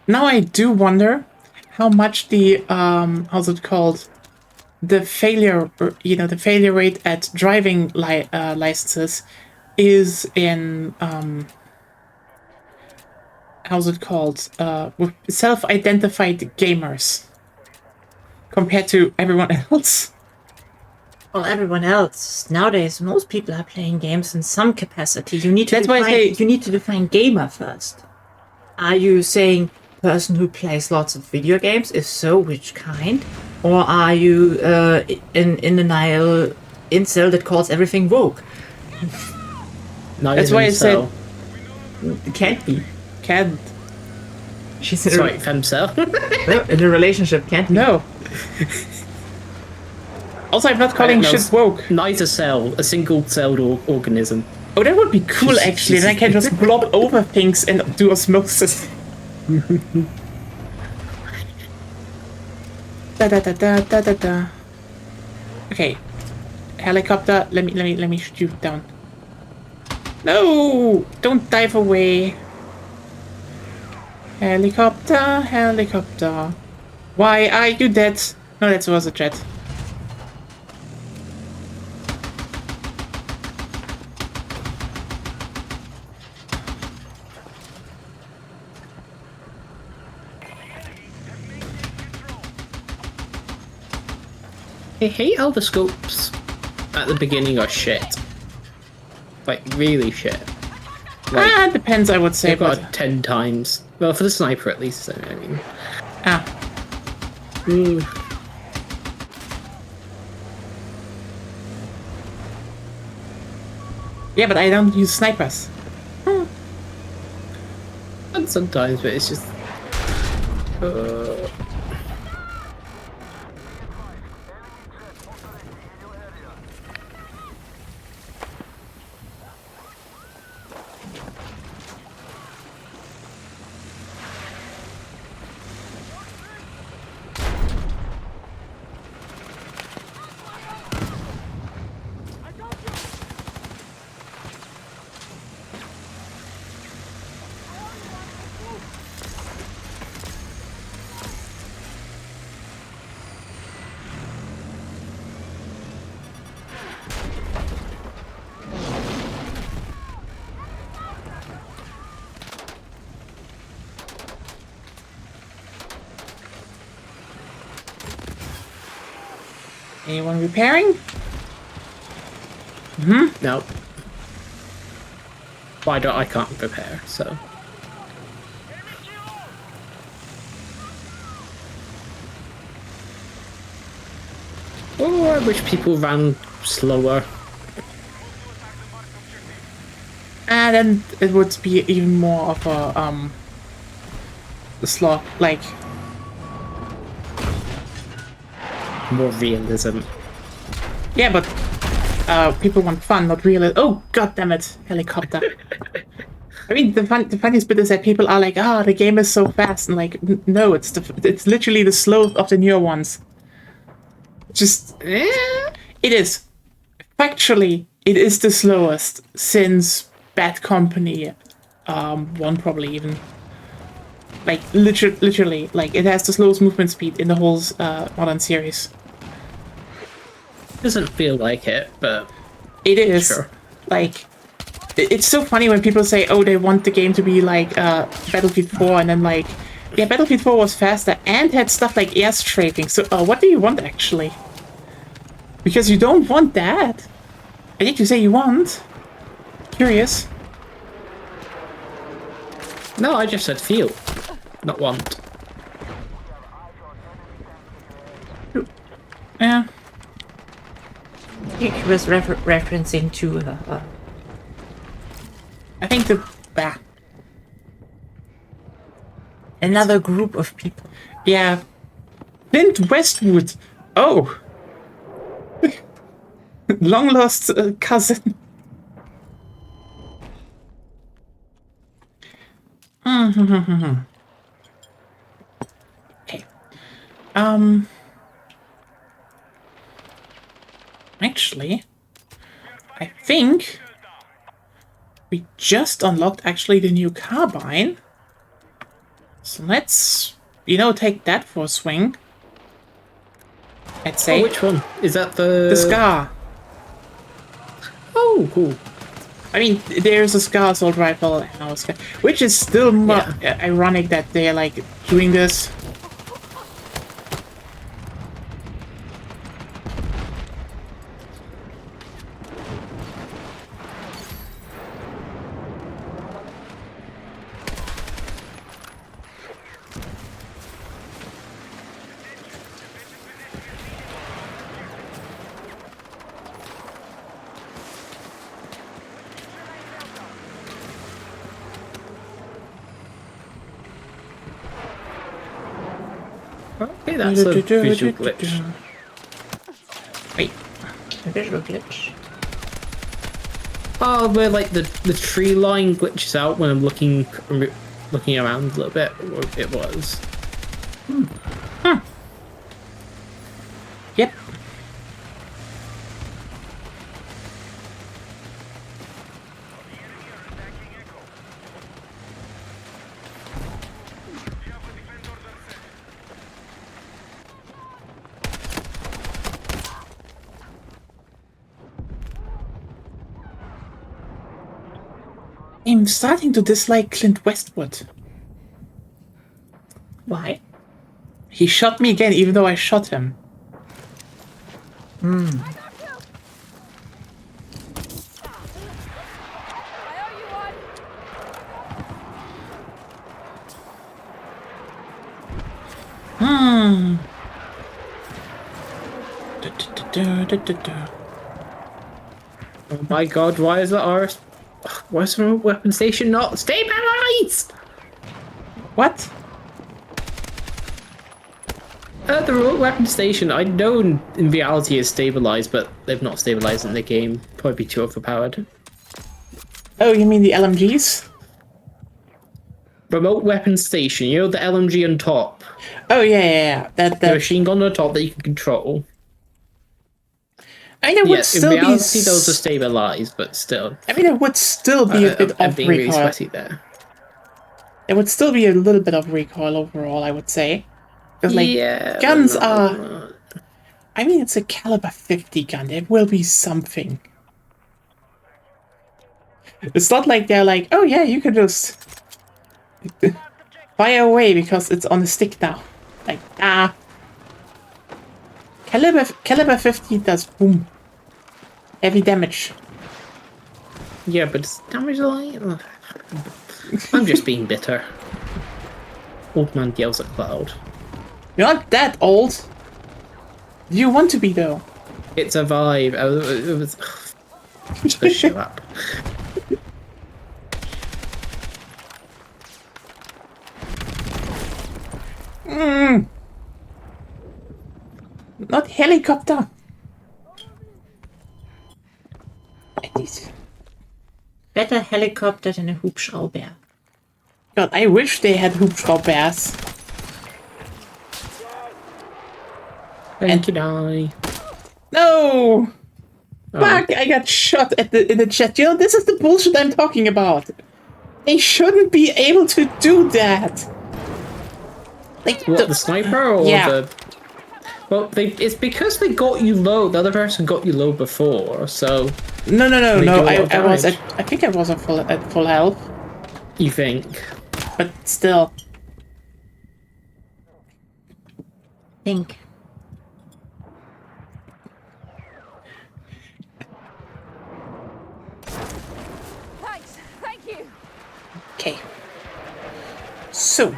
now I do wonder how much the, how's it called? The failure, the failure rate at driving licenses is in, how's it called? With self-identified gamers compared to everyone else. Well, everyone else nowadays, most people are playing games in some capacity. You need to That's why I say you need to define gamer first. Are you saying person who plays lots of video games? If so, which kind? Or are you in denial incel that calls everything woke? That's why I said It can't be. can't. She's in, Sorry, femcel. in a relationship, can't be. No. Also, I'm not calling shit woke. Neither cell, a single-celled organism. Oh, that would be cool, actually. Then I can just blob over things and do osmosis. Da. Okay, helicopter. Let me shoot you down. No, don't dive away. Helicopter. Why are you dead? No, that was a jet. I hate how the scopes at the beginning are shit. Like, really shit. Like, It depends, I would say, they've got but... it 10 times. Well, for the sniper at least, I mean. Ah. Yeah, but I don't use snipers. And sometimes, but it's just... Anyone repairing? No. Why don't I can't prepare, so... Oh, I wish people ran slower. And then it would be even more of a slog, like... More realism. Yeah, but people want fun, not real. Oh, god damn it, helicopter. I mean, the funniest bit is that people are like, "Ah, the game is so fast," and like, no, it's literally the slowest of the newer ones. Just, it is. Factually, it is the slowest since Bad Company 1, probably even. Like, literally, like, it has the slowest movement speed in the whole modern series. Doesn't feel like it, but... It is. Sure. Like, it's so funny when people say, oh, they want the game to be like Battlefield 4, and then like, yeah, Battlefield 4 was faster and had stuff like air strafing, so what do you want actually? Because you don't want that. I think you say you want. Curious. No, I just said feel, not want. Yeah. I think he was referencing to I think another group of people. yeah. Clint Westwood. Oh. Long lost cousin. Okay. Actually, I think we just unlocked actually the new carbine. So let's, take that for a swing. I'd say. Oh, which one? Is that the... The Scar. Oh, cool. I mean, there's a Scar assault rifle and now a Scar, which is still more ironic that they're like doing this. Okay, that's a visual glitch. Wait. A visual glitch. Oh, where like the tree line glitches out when I'm looking around a little bit. It was. Yep. I'm starting to dislike Clint Westwood. Why? He shot me again, even though I shot him. I owe you one. Oh my god, why is the remote weapon station not stabilized? What? The remote weapon station, I know in reality is stabilized, but they've not stabilized in the game. Probably too overpowered. Oh, you mean the LMGs? Remote weapon station, you know the LMG on top? Oh yeah. The That machine gun on top that you can control. I mean, it would Yes, in still be. reality those are stabilized, but still. I mean, it would still be a bit I'm of being really recoil. sweaty there. It would still be a little bit of recoil overall, I would say. Because, like, Yeah, but guns not are. as much. I mean, it's a caliber 50 gun. There will be something. It's not like they're like, oh yeah, you can just fire away because it's on the stick now. Like, Caliber 50 does boom. Heavy damage. Yeah, but it's damage light. I'm just being bitter. Old man yells at cloud. You're not that old. Do you want to be, though? It's a vibe. It was. Just shut up. Not helicopter. Jeez. Better helicopter than a Hubschrauber. God, I wish they had Hubschraubers. Thank you, die. No! Oh. Fuck, I got shot in the chat. You know, this is the bullshit I'm talking about. They shouldn't be able to do that. Like, What, the sniper or Yeah. the? Well, it's because they got you low. The other person got you low before, so No. They do a lot of I was damage. I think I was at full health, you think. but still. Think. Thanks. Thank you. Okay. So.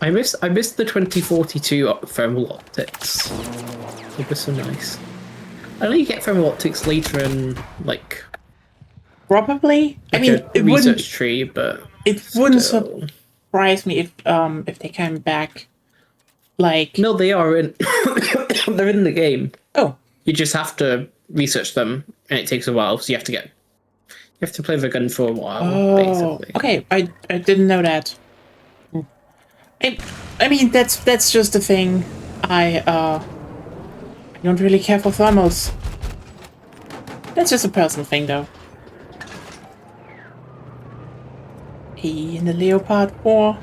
I missed the 2042 thermal optics. It was so nice. I know you get thermal optics later in like Probably. I mean, a it research wouldn't. tree, but It wouldn't still. surprise me if they came back. Like. No, they are in. They're in the game. Oh. You just have to research them, and it takes a while. So you have to play the gun for a while, Oh. basically. Okay. I didn't know that. I mean, that's just the thing. I don't really care for thermals. That's just a personal thing, though. He in the Leopard 4.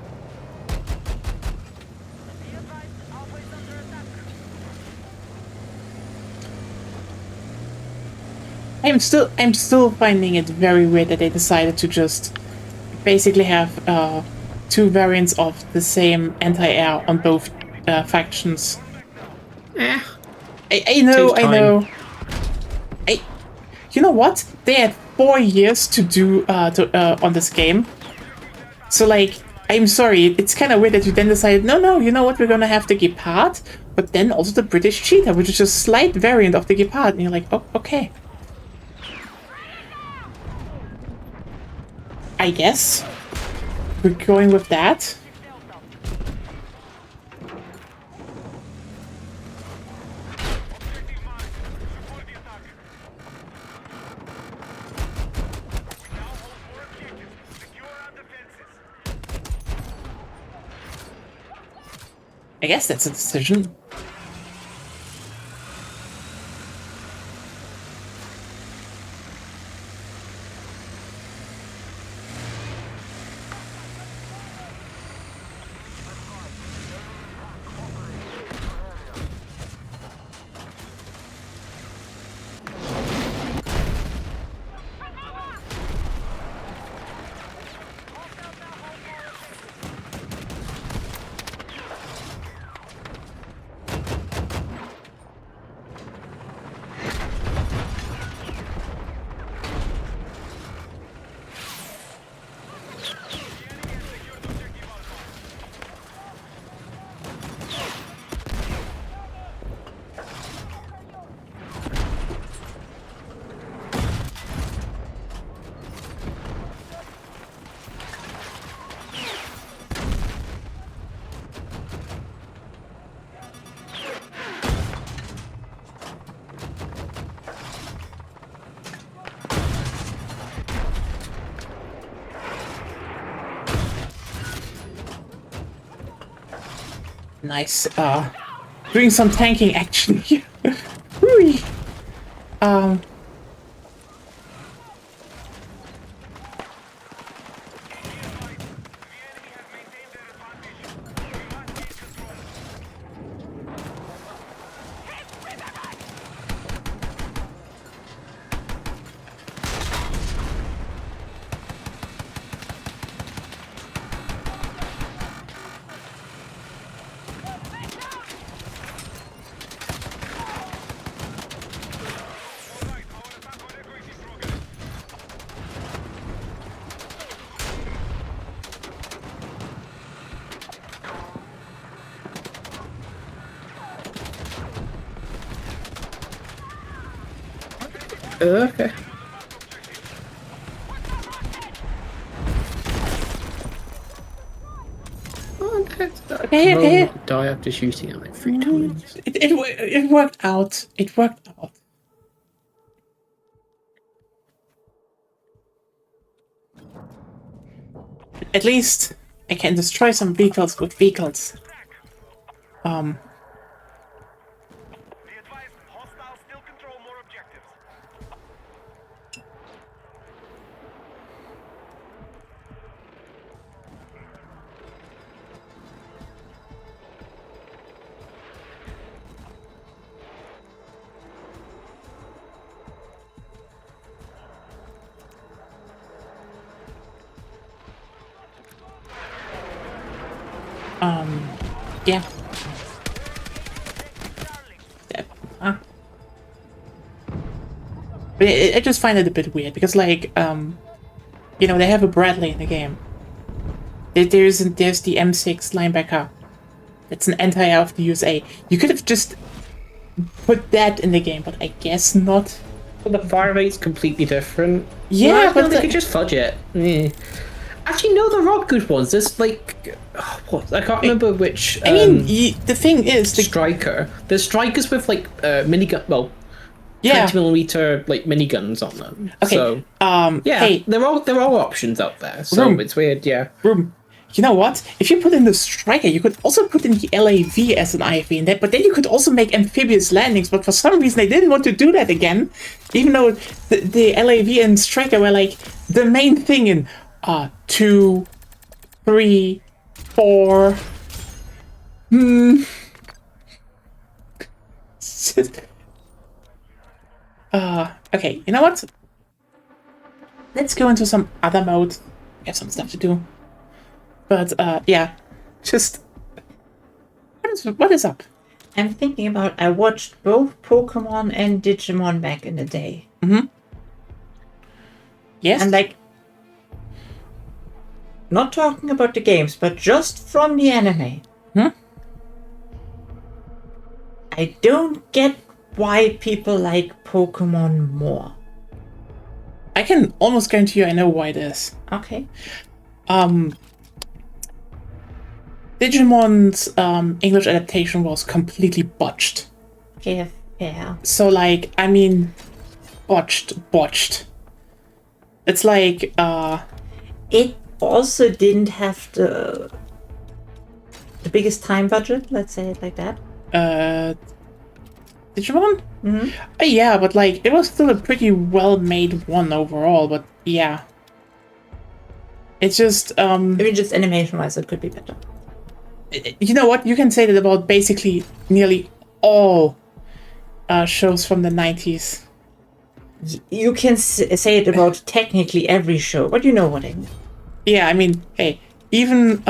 I'm still finding it very weird that they decided to just basically have two variants of the same anti-air on both factions. Eh. I know, Takes I time. know. You know what? They had 4 years to do on this game. So like, I'm sorry, it's kind of weird that you then decided, no, you know what? We're gonna have the Gepard, but then also the British Cheetah, which is just a slight variant of the Gepard, and you're like, oh, okay. I guess we're going with that. I guess that's a decision. Nice. Doing some tanking action here. Whee. Okay. Oh, Okay. Die after shooting at like 3 times. It worked out. It worked out. At least I can destroy some vehicles with vehicles. Be advised, hostiles still control more objectives. Yeah. But I just find it a bit weird because, like, you know, they have a Bradley in the game. There's the M6 linebacker. It's an anti-air of the USA. You could have just put that in the game, but I guess not. Well, the fire rate's completely different. Yeah, but but they could just fudge it. Actually, no, there are good ones. There's like, what? I can't remember which. I mean, the thing is, striker. There's strikers with like minigun. Well, yeah. 20mm like miniguns on them. Okay. So, yeah, hey, there are options out there. So it's weird. Yeah. You know what? If you put in the striker, you could also put in the LAV as an IFV in that, but then you could also make amphibious landings, but for some reason they didn't want to do that again, even though the LAV and striker were like the main thing in 2, 3, 4. Okay, you know what? Let's go into some other mode. We have some stuff to do. But, yeah. Just... What is up? I'm thinking about, I watched both Pokemon and Digimon back in the day. Mm-hmm. Yes? And, like, not talking about the games, but just from the anime. I don't get why people like Pokemon more. I can almost guarantee you I know why it is. Okay. Digimon's English adaptation was completely botched. Okay, yeah. So, like, I mean, botched. It's like, It also didn't have the biggest time budget, let's say it like that. Digimon? Mm-hmm. Yeah, but, like, it was still a pretty well-made one overall, but yeah. It's just, I mean, just animation-wise, it could be better. You know what? You can say that about basically nearly all shows from the 90s. You can say it about technically every show, but you know what I mean. Yeah, I mean, hey, even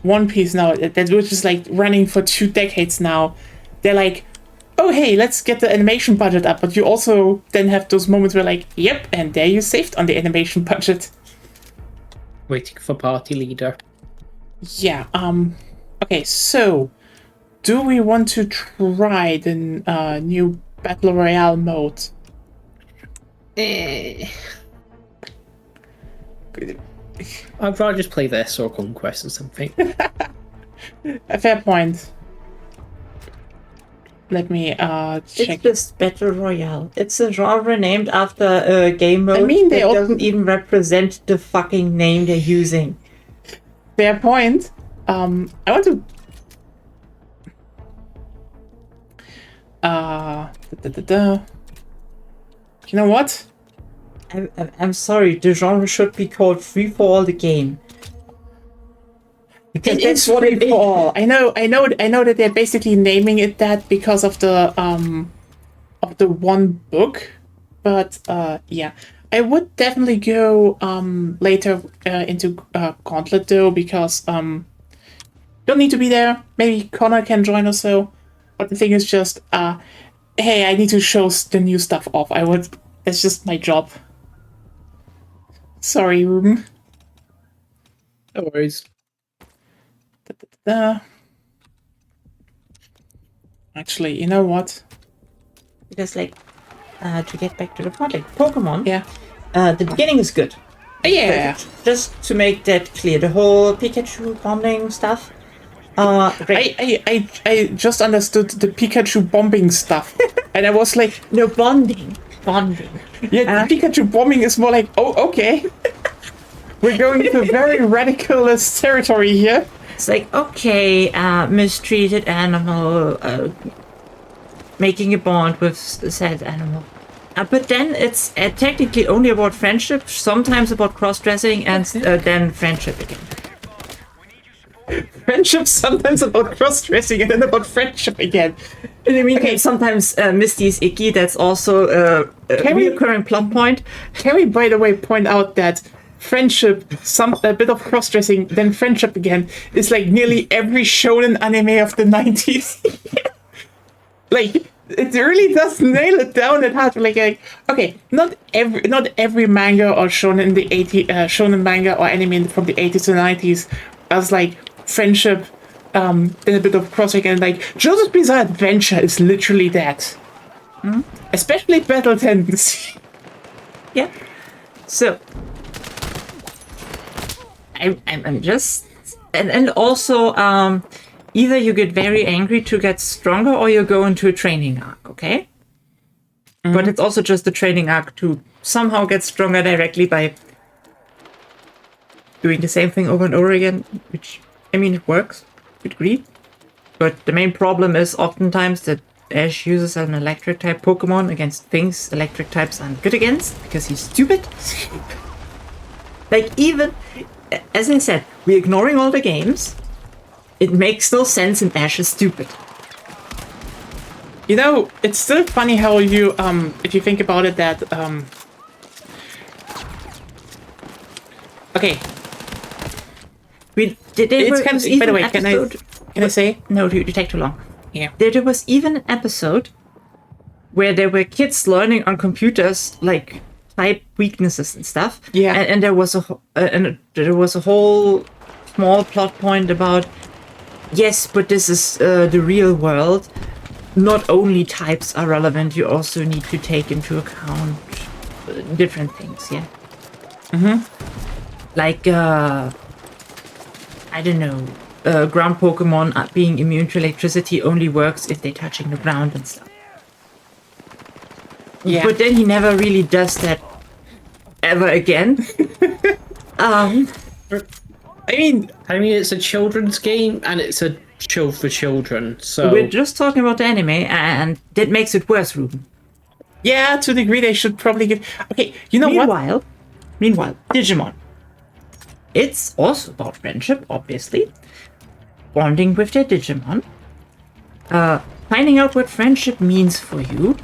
One Piece now, which is like running for 2 decades now, they're like, oh hey, let's get the animation budget up, but you also then have those moments where like, yep, and there you saved on the animation budget. Waiting for party leader. Yeah, okay, so, do we want to try the new Battle Royale mode? I'd rather just play this or Conquest or something. A fair point. Let me check. It's just Battle Royale. It's a genre named after a game mode they that doesn't even represent the fucking name they're using. Fair point. I want to... Da, da, da. You know what? I'm sorry, the genre should be called Free for All the Game. Because It's free for all. I know that they're basically naming it that because of the one book, but yeah, I would definitely go later into Gauntlet though, because don't need to be there. Maybe Connor can join us. So, but the thing is just hey, I need to show the new stuff off. I would. It's just my job. Sorry, Ruben. No worries. Actually, you know what? Because, like, to get back to the point, like Pokemon, Yeah. the beginning is good. Yeah. Just to make that clear, the whole Pikachu bonding stuff. Great. I just understood the Pikachu bombing stuff, and I was like, No, bonding. yeah, Pikachu bombing is more like, oh, okay. We're going to very radicalist territory here. It's like, okay, mistreated animal, making a bond with said animal. But then it's technically only about friendship, sometimes about cross-dressing, and then friendship again. Friendship sometimes about cross-dressing and then about friendship again. And I mean, Okay. sometimes Misty is icky, that's also a recurring plot point. Can we, by the way, point out that friendship, a bit of cross-dressing, then friendship again, is like nearly every shonen anime of the 90s. Like, it really does nail it down at heart. Like, okay, not every manga or shonen in the 80s, shonen manga or anime from the 80s to 90s as like friendship, then a bit of cross-dressing, and like JoJo's Bizarre Adventure is literally that. Especially Battle Tendency. Yeah. So I'm just and also either you get very angry to get stronger or you go into a training arc, okay? But it's also just a training arc to somehow get stronger directly by doing the same thing over and over again, which I mean it works, I agree. But the main problem is oftentimes that Ash uses an electric type Pokemon against things electric types aren't good against because he's stupid. Like, even as I said, we're ignoring all the games. It makes no sense and Ash is stupid. You know, it's still funny how you, if you think about it, that, okay. It's kind of, by the way, can I say? No, you take too long. Yeah. There was even an episode where there were kids learning on computers, like, type weaknesses and stuff. Yeah. And there was a whole small plot point about, yes, but this is the real world. Not only types are relevant, you also need to take into account different things, yeah? Like, I don't know, ground Pokemon being immune to electricity only works if they're touching the ground and stuff. Yeah. But then he never really does that ever again. I mean, it's a children's game and it's a show for children. So We're just talking about the anime, and that makes it worse, Ruben. yeah, to a degree they should probably give... Okay, you know what? Meanwhile, Digimon. It's also about friendship, obviously. Bonding with their Digimon. Finding out what friendship means for you.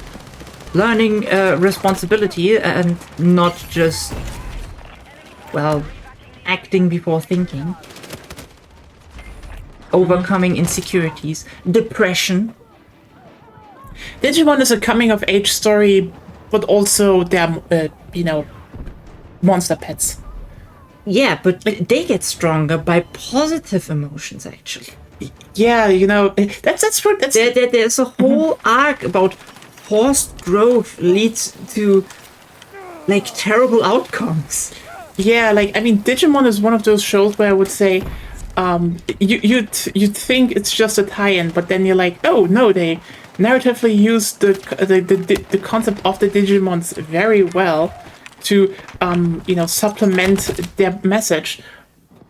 Learning responsibility and not just, well, acting before thinking. Overcoming insecurities. Depression. Digimon is a coming-of-age story, but also they're, monster pets. Yeah, but they get stronger by positive emotions, actually. Yeah, that's what... There's a whole arc about forced growth leads to, like, terrible outcomes. Yeah, like, I mean, Digimon is one of those shows where I would say, you'd think it's just a tie-in, but then you're like, oh no, they narratively use the concept of the Digimons very well to supplement their message.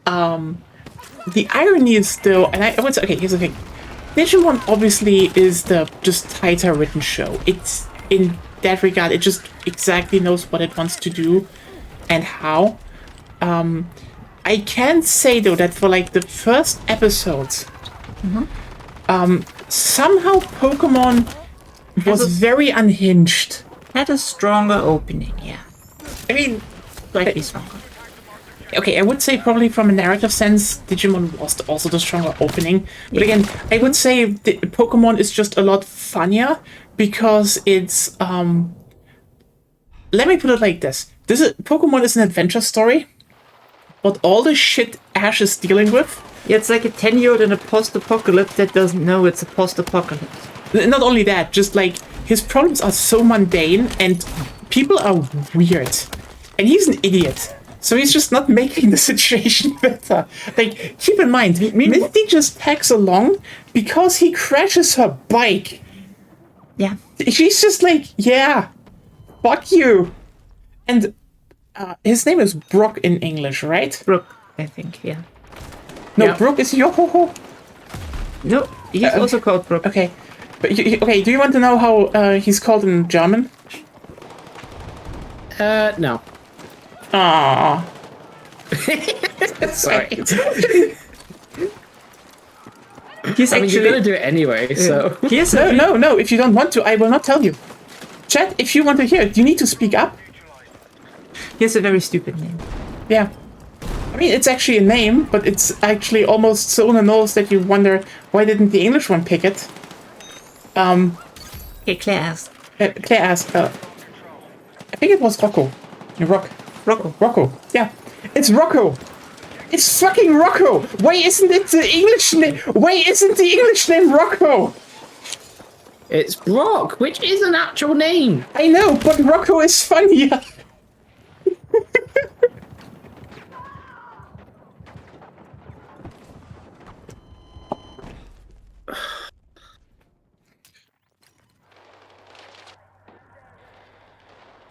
The irony is still, and I would say, okay, here's the thing. Digimon obviously is the just tighter written show. It's in that regard, it just exactly knows what it wants to do and how. I can say though that for like the first episodes, somehow Pokemon was very unhinged. Had a stronger opening, yeah. I mean, Slightly stronger. okay, I would say probably from a narrative sense, Digimon was also the stronger opening. But again, I would say Pokemon is just a lot funnier because it's let me put it like this. Pokemon is an adventure story, but all the shit Ash is dealing with. Yeah, it's like a 10-year-old in a post-apocalypse that doesn't know it's a post-apocalypse. Not only that, just like his problems are so mundane and people are weird. And he's an idiot. So he's just not making the situation better. Like, keep in mind, Misty just tags along because he crashes her bike. Yeah. She's just like, yeah, fuck you. And his name is Brock in English, right? Brooke, I think, yeah. No, Yeah. Brock is Yohoho. No, he's also called Brooke. Okay. But okay, do you want to know how he's called in German? No. Aww. Sorry. He's I mean, you're actually... gonna do it anyway, so. Here's No, if you don't want to, I will not tell you. Chat, if you want to hear it, you need to speak up. Here's a very stupid name. Yeah. I mean, it's actually a name, but it's actually almost so on the nose that you wonder, why didn't the English one pick it? Okay, Claire asked. Claire asked, I think it was Rocco. Rocco. Yeah. It's Rocco. It's fucking Rocco. Why isn't it the English name? Why isn't the English name Rocco? It's Brock, which is an actual name. I know, but Rocco is funnier.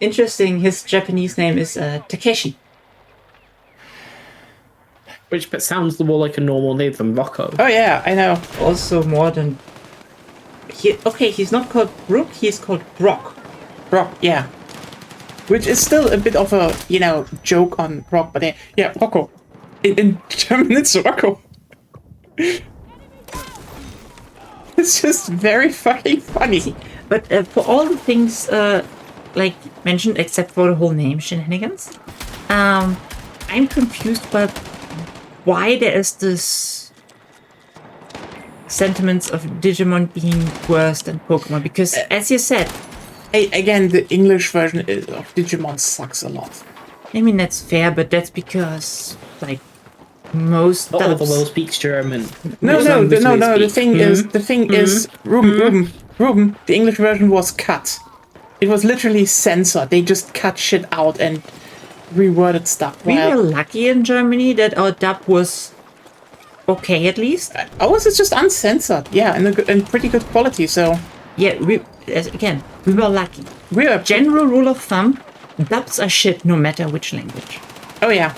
Interesting, his Japanese name is Takeshi. Which but sounds more like a normal name than Rocco. Oh yeah, I know. Also more than... he's not called Brooke, he's called Brock. Brock, yeah. Which is still a bit of a, joke on Brock, but yeah, Rocco. In German, it's Rocco. It's just very fucking funny. But for all the things like mentioned, except for the whole name shenanigans, I'm confused by why there is this sentiments of Digimon being worse than Pokemon. Because as you said, Again, the English version of Digimon sucks a lot. I mean that's fair, but that's because like most Not all the dubs- world speaks German. No. Most languages The speak. thing is, Ruben. The English version was cut. It was literally censored. They just cut shit out and reworded stuff. We While were lucky in Germany that our dub was okay at least. ours is just uncensored. Yeah, and pretty good quality. So Yeah, we were lucky. we're General rule of thumb: dubs are shit no matter which language. Oh yeah.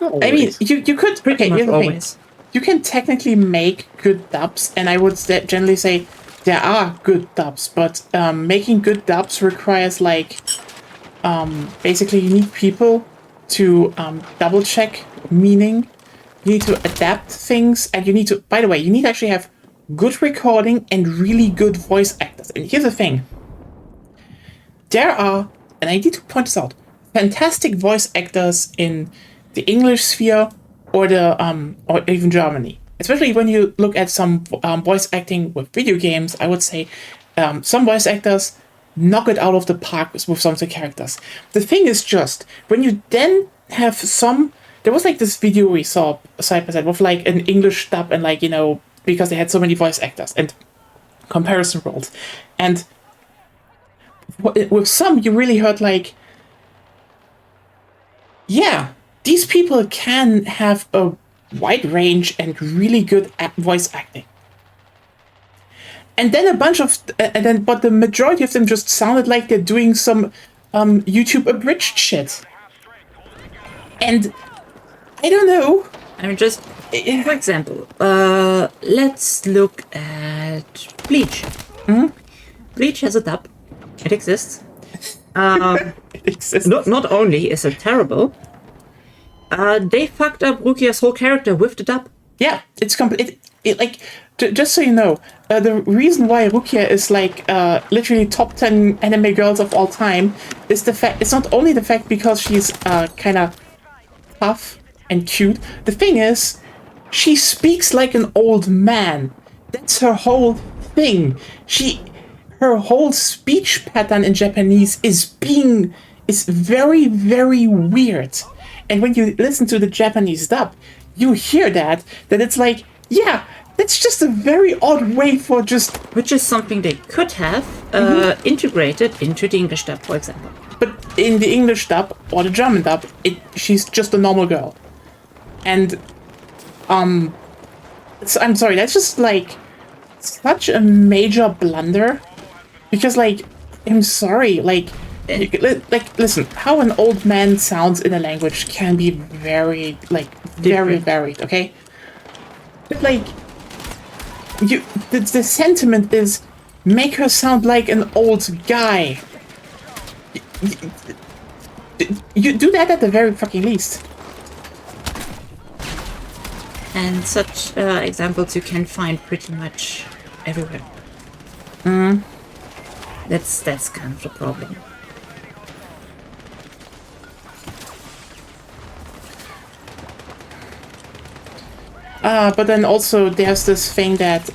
Not I mean, always. you could. Pretty Okay, much here's the thing. always. You can technically make good dubs, and I would generally say there are good dubs, but making good dubs requires basically you need people to double check meaning, you need to adapt things, and you need to, by the way, you need to actually have good recording and really good voice actors. And here's the thing. There are, and I need to point this out, fantastic voice actors in the English sphere or or even Germany. Especially when you look at some voice acting with video games, I would say some voice actors knock it out of the park with some of the characters. The thing is just, when you then have there was this video we saw side by side with an English dub and because they had so many voice actors and comparison roles. And with some, you really heard yeah, these people can have a wide range and really good voice acting. And then but the majority of them just sounded like they're doing some YouTube abridged shit. And I don't know. I mean, just For example, let's look at Bleach. Bleach has a dub. It exists. It exists. Not only is it terrible, they fucked up Rukia's whole character with the dub. Yeah, it's complete. Like, just so you know, the reason why Rukia is like literally top 10 anime girls of all time is the fact. It's not only the fact because she's kind of tough and cute. The thing is, she speaks like an old man. That's her whole thing. Her whole speech pattern in Japanese is very, very weird. And when you listen to the Japanese dub, you hear that it's like, yeah, that's just a very odd way for just... Which is something they could have integrated into the English dub, for example. But in the English dub or the German dub, she's just a normal girl. And, I'm sorry, that's just like such a major blunder. Because, like, I'm sorry, like, listen, how an old man sounds in a language can be very, like, very varied, okay? But, like, the sentiment is make her sound like an old guy. You do that at the very fucking least. And such examples you can find pretty much everywhere. That's kind of the problem. But then also there's this thing that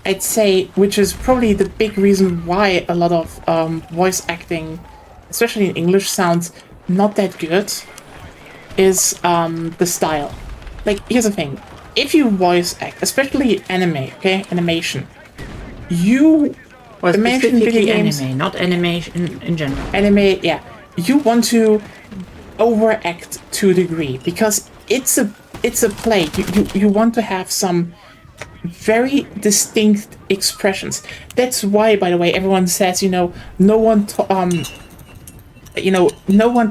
I'd say, which is probably the big reason why a lot of voice acting, especially in English, sounds not that good, is the style. Like, here's the thing. If you voice act, especially anime, okay, animation, you imagine video games, anime, not animation in general. anime, yeah, you want to overact to a degree because it's a play. You want to have some very distinct expressions. That's why, by the way, everyone says, no one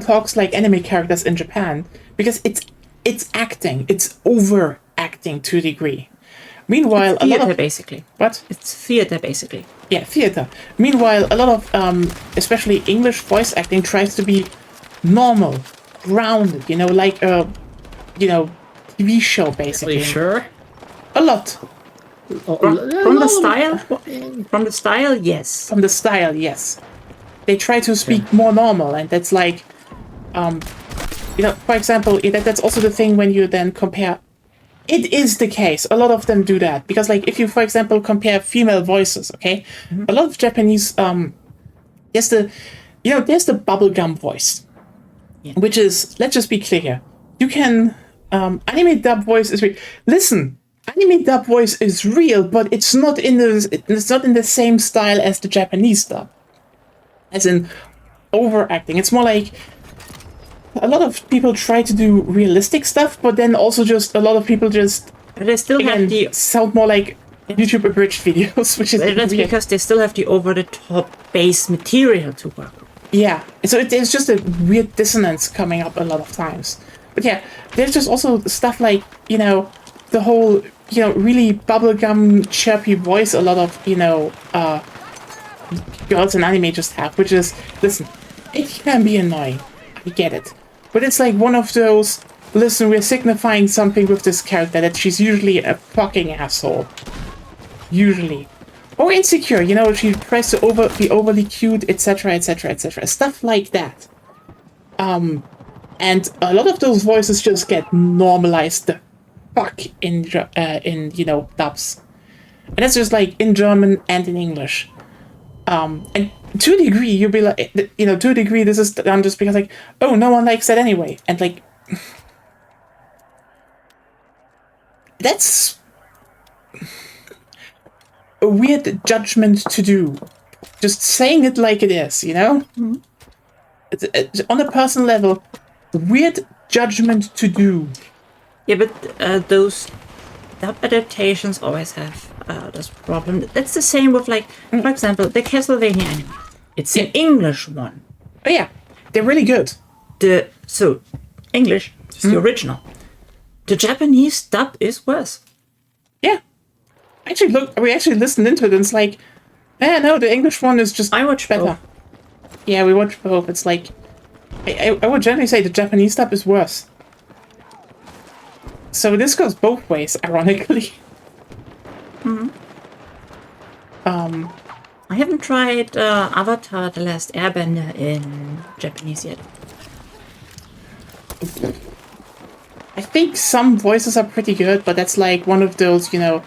talks like anime characters in Japan because it's acting. It's overacting to a degree. Meanwhile, It's theater, basically. What? It's theater, basically. Yeah, theater. Meanwhile, a lot of especially English voice acting tries to be normal, grounded. Like a TV show, basically. Are you sure? A lot. From the style? From the style, yes. From the style, yes. They try to speak more normal, and that's like, for example, that's also the thing when you then compare. It is the case. A lot of them do that because, like, if you, for example, compare female voices, okay, a lot of Japanese, there's the bubblegum voice, which is, let's just be clear here. You can anime dub voice is real. Listen. Anime dub voice is real, but it's not in the same style as the Japanese dub. As in overacting. It's more like a lot of people try to do realistic stuff, but then also just a lot of people just They still have the sound more like YouTube abridged videos, which is that's weird. because they still have the over-the-top base material to work with. Yeah, so there's just a weird dissonance coming up a lot of times. But yeah, there's just also stuff like, the whole, really bubblegum chirpy voice a lot of, girls in anime just have, which is, listen, it can be annoying. I get it. But it's like one of those, listen, we're signifying something with this character that she's usually a fucking asshole. Usually. Or insecure, she tries to be overly cute, etc., etc., etc. Stuff like that. And a lot of those voices just get normalized the fuck in dubs. And that's just like in German and in English. And to a degree, you'll be like, to a degree, this is done just because, like, oh, no one likes that anyway. And, like, that's a weird judgment to do. Just saying it like it is, Mm-hmm. It's, on a personal level, weird judgment to do. Yeah, but those dub adaptations always have this problem. That's the same with, like, for example, the Castlevania anime. It's an English one. Oh yeah, they're really good. So English is the original. The Japanese dub is worse. Yeah. Actually, look, we actually listened into it, and it's like, no, the English one is just I watch better. both. Yeah, we watch both. It's like, I would generally say the Japanese stuff is worse. So this goes both ways, ironically. I haven't tried Avatar: The Last Airbender in Japanese yet. I think some voices are pretty good, but that's like one of those, let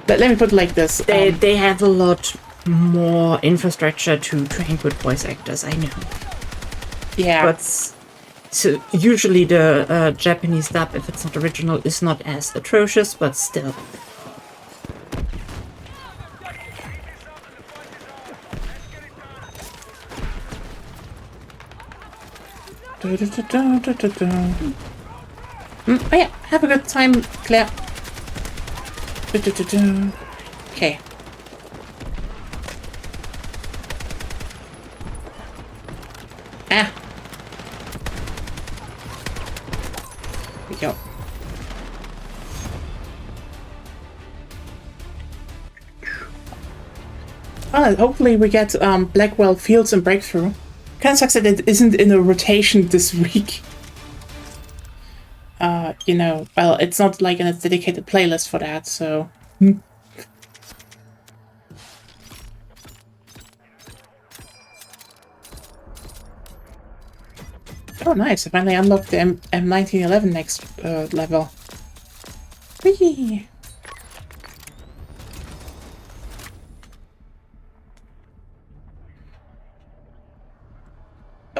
me put it like this. They have a lot more infrastructure to train good voice actors, I know. Yeah. But so usually the Japanese dub, if it's not original, is not as atrocious, but still. Oh yeah, have a good time, Claire. Okay. Ah. There we go. Well, hopefully we get Blackwell Fields and Breakthrough. Kind of sucks that it isn't in a rotation this week. Well, it's not like in a dedicated playlist for that, so... Oh, nice. I finally unlocked the M1911 next level. Whee!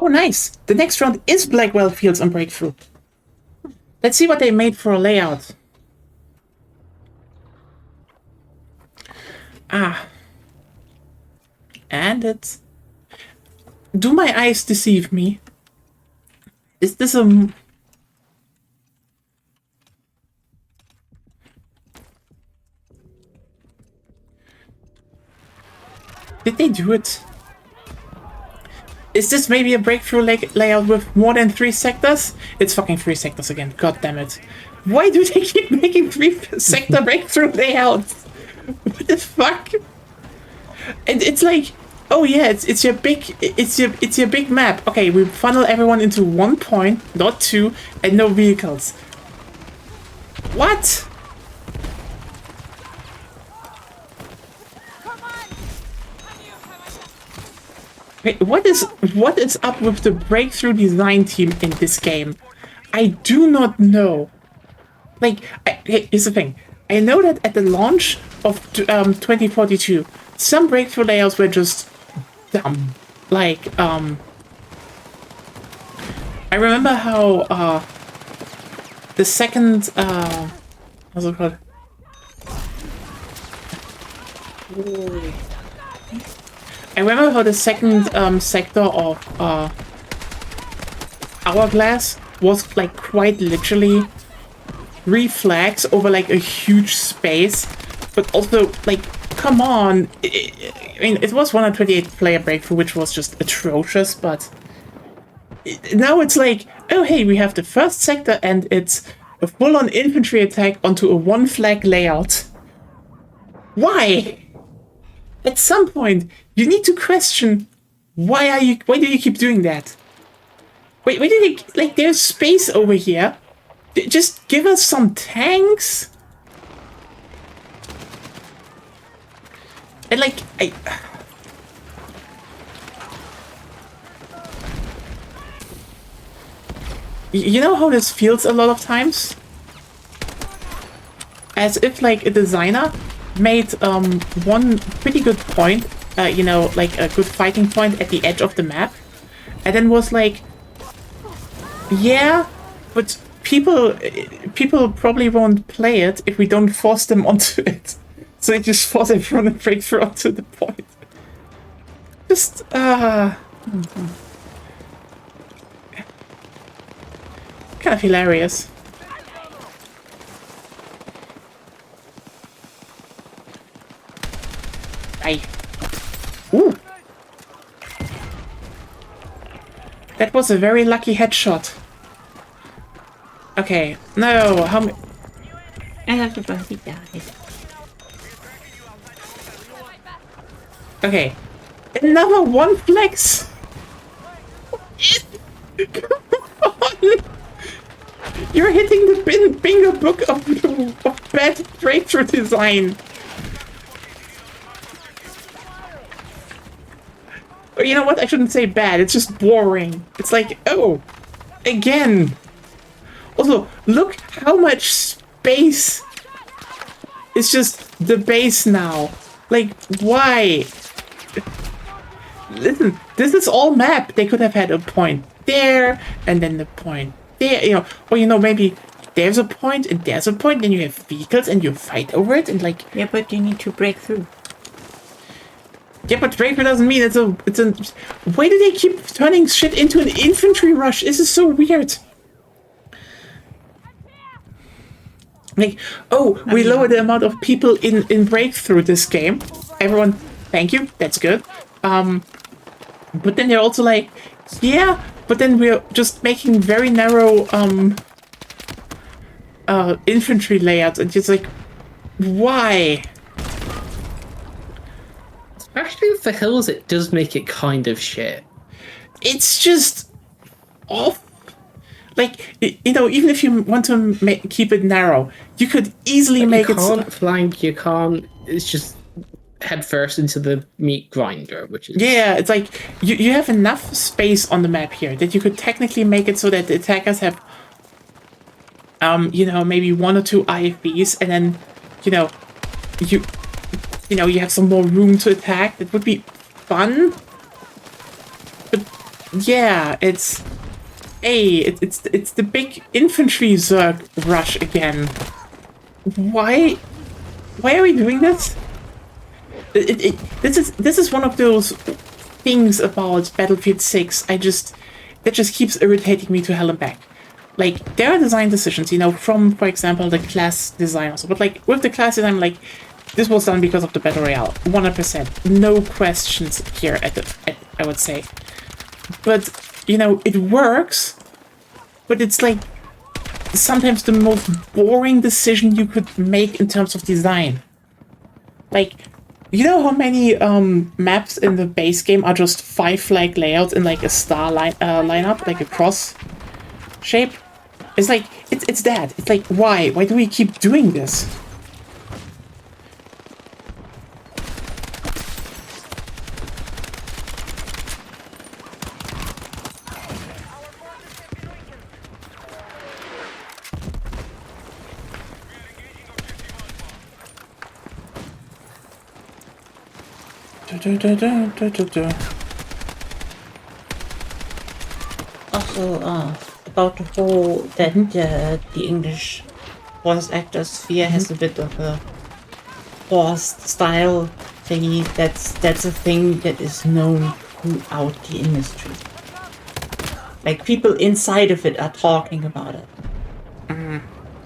Oh, nice. The next round is Blackwell Fields on Breakthrough. Let's see what they made for a layout. Ah. And it's... Do my eyes deceive me? Is this a... Did they do it? Is this maybe a breakthrough layout with more than 3 sectors? It's fucking 3 sectors again, god damn it. Why do they keep making 3 sector breakthrough layouts? What the fuck? And it's like, oh yeah, it's your big map. Okay, we funnel everyone into 1 point, not 2, and no vehicles. What? Wait, what is up with the breakthrough design team in this game? I do not know. Like, here's the thing. I know that at the launch of 2042, some breakthrough layouts were just dumb. Like, I remember how the second what's it called? I remember how the second sector of Hourglass was like quite literally 3 flags over like a huge space, but also like, come on. I mean, it was 128 player breakthrough, which was just atrocious, but now it's like, oh hey, we have the first sector and it's a full-on infantry attack onto a 1 flag layout. Why? At some point, you need to question why do you keep doing that? Wait, do you like there's space over here? Just give us some tanks? And like you know how this feels a lot of times? As if like a designer made one pretty good point, like a good fighting point at the edge of the map, and then was like, yeah, but people probably won't play it if we don't force them onto it. So they just force everyone to break through onto the point. Just kind of hilarious. Ooh. That was a very lucky headshot. Okay, no, how many... Everybody died. Okay. Another one flex. Come on. You're hitting the bingo book of bad breakthrough design. Or you know what? I shouldn't say bad. It's just boring. It's like, oh, again. Also, look how much space. It's just the base now. Like, why? Listen, this is all map. They could have had a point there, and then the point there, you know. Or, you know, maybe there's a point, and there's a point, then you have vehicles, and you fight over it, and like... Yeah, but you need to break through. Yeah, but breakthrough doesn't mean it's a... Why do they keep turning shit into an infantry rush? This is so weird. Like, oh, we lowered the amount of people in breakthrough this game. Everyone, thank you, that's good. But then they're also like, yeah, but then we're just making very narrow infantry layouts, and it's like, why? Especially with the hills, it does make it kind of shit. It's just off. Like, you know, even if you want to keep it narrow, you could easily make it... You can't flank, you can't... It's just head first into the meat grinder, which is... Yeah, it's like, you have enough space on the map here that you could technically make it so that the attackers have, you know, maybe 1 or 2 IFBs, and then, you know, you have some more room to attack. That would be fun. But, yeah, it's... It's the big infantry Zerg rush again. Why are we doing this? This is one of those things about Battlefield 6. That just keeps irritating me to hell and back. Like, there are design decisions, you know, from, for example, the class design also. But like with the class design, like, this was done because of the Battle Royale, 100%, no questions here I would say. But you know, it works, but it's like sometimes the most boring decision you could make in terms of design. Like, you know how many maps in the base game are just 5 flag layouts in like a star lineup, like a cross shape? It's like, it's that. It's like, why? Why do we keep doing this? Also, about the whole that the English voice actor sphere has a bit of a forced style thingy. That's a thing that is known throughout the industry. Like, people inside of it are talking about it.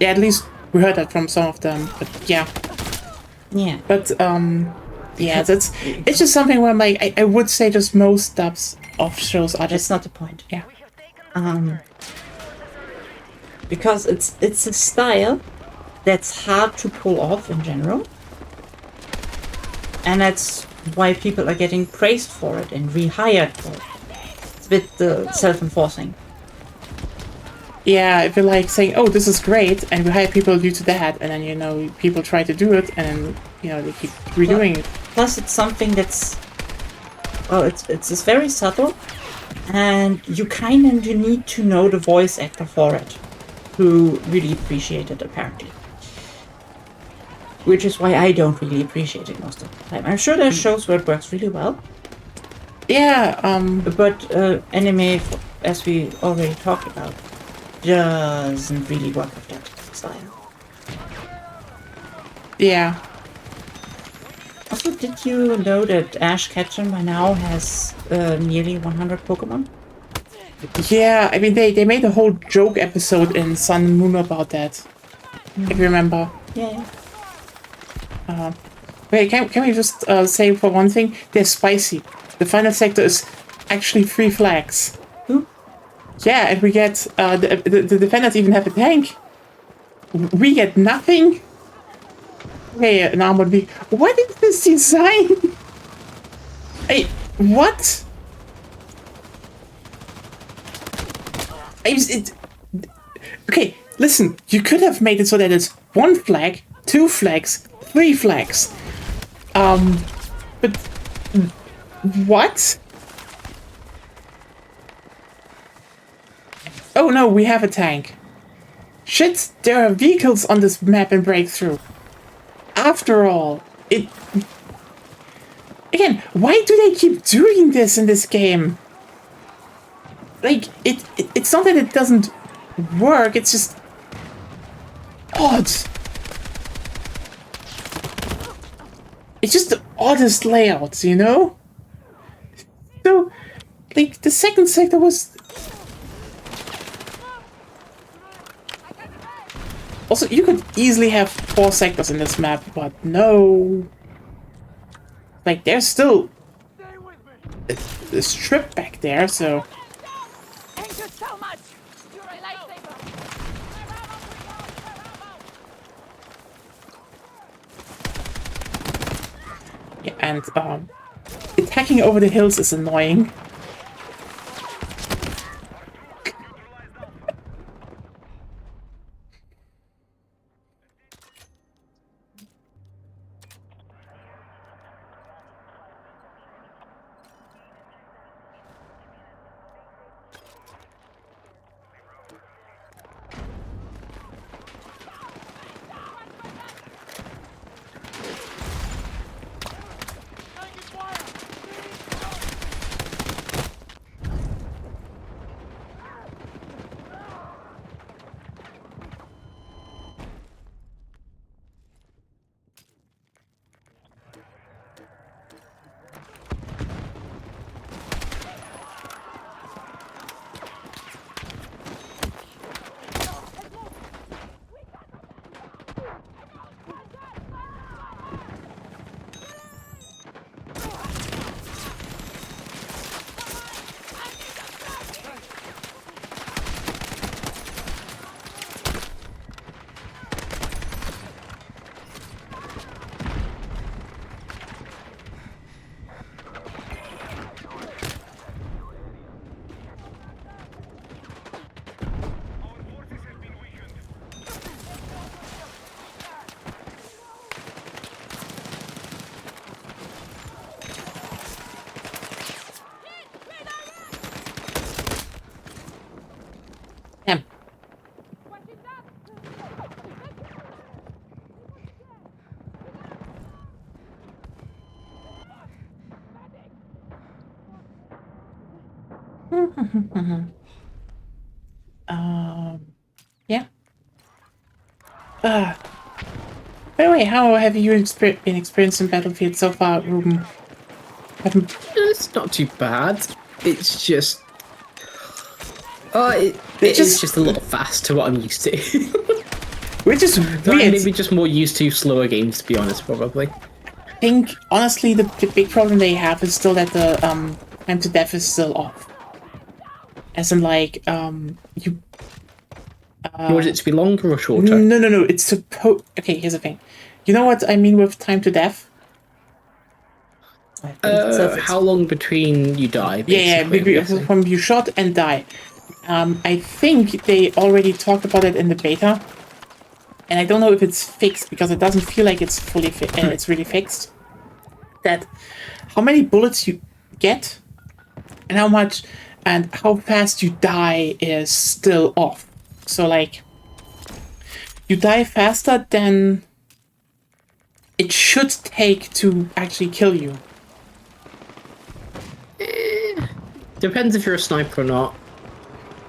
Yeah, at least we heard that from some of them. But yeah. Yeah. But yeah, it's just something where I'm like, I would say just most dubs of shows are just... That's not the point. Yeah. Because it's a style that's hard to pull off in general. And that's why people are getting praised for it and rehired for it. It's a bit self-enforcing. Yeah, if you're like saying, oh, this is great, and we hire people due to that, and then, you know, people try to do it, and then, you know, they keep redoing it. Plus, it's something that's... Well, it's very subtle, and you kind of need to know the voice actor for it, who really appreciate it, apparently. Which is why I don't really appreciate it most of the time. I'm sure there's shows where it works really well. Yeah, But anime, as we already talked about, doesn't really work with that style. yeah. Also, did you know that Ash Ketchum by now has nearly 100 Pokemon? Yeah, I mean, they made a whole joke episode in Sun and Moon about that. If you remember. Yeah. Wait, can we just say for one thing, they're spicy. The final sector is actually 3 flags. Who? Yeah, and we get the defenders even have a tank. We get nothing. Okay, an armored vehicle. What is this design? Hey, what? Okay, listen. You could have made it so that it's 1 flag, 2 flags, 3 flags. But what? Oh no, we have a tank. Shit, there are vehicles on this map in Breakthrough. After all, again, why do they keep doing this in this game? Like, it's not that it doesn't work, it's just odd. It's just the oddest layout, you know? So, like, the second sector was... Also, you could easily have 4 sectors in this map, but no. Like, there's still a strip back there, so... Thank you so much. You're a lifesaver. Yeah, and, attacking over the hills is annoying. Our forces have been weakened. Damn. Yeah. By the way, how have you been experiencing Battlefield so far, Ruben? Haven't... It's not too bad. It's just. It just- is just a little fast to what I'm used to. Which is I'm weird. maybe just more used to slower games, to be honest, probably. I think, honestly, the big problem they have is still that the time to death is still off. As in, like, you... You want it to be longer or shorter? No, it's supposed... Okay, here's the thing. You know what I mean with time to death? I think it's- How long between you die? Yeah, Basically, I'm guessing. from you shot and die. I think they already talked about it in the beta, and I don't know if it's fixed because it doesn't feel like it's fully it's really fixed. That how many bullets you get, and how fast you die is still off. So like, you die faster than it should take to actually kill you. Depends if you're a sniper or not.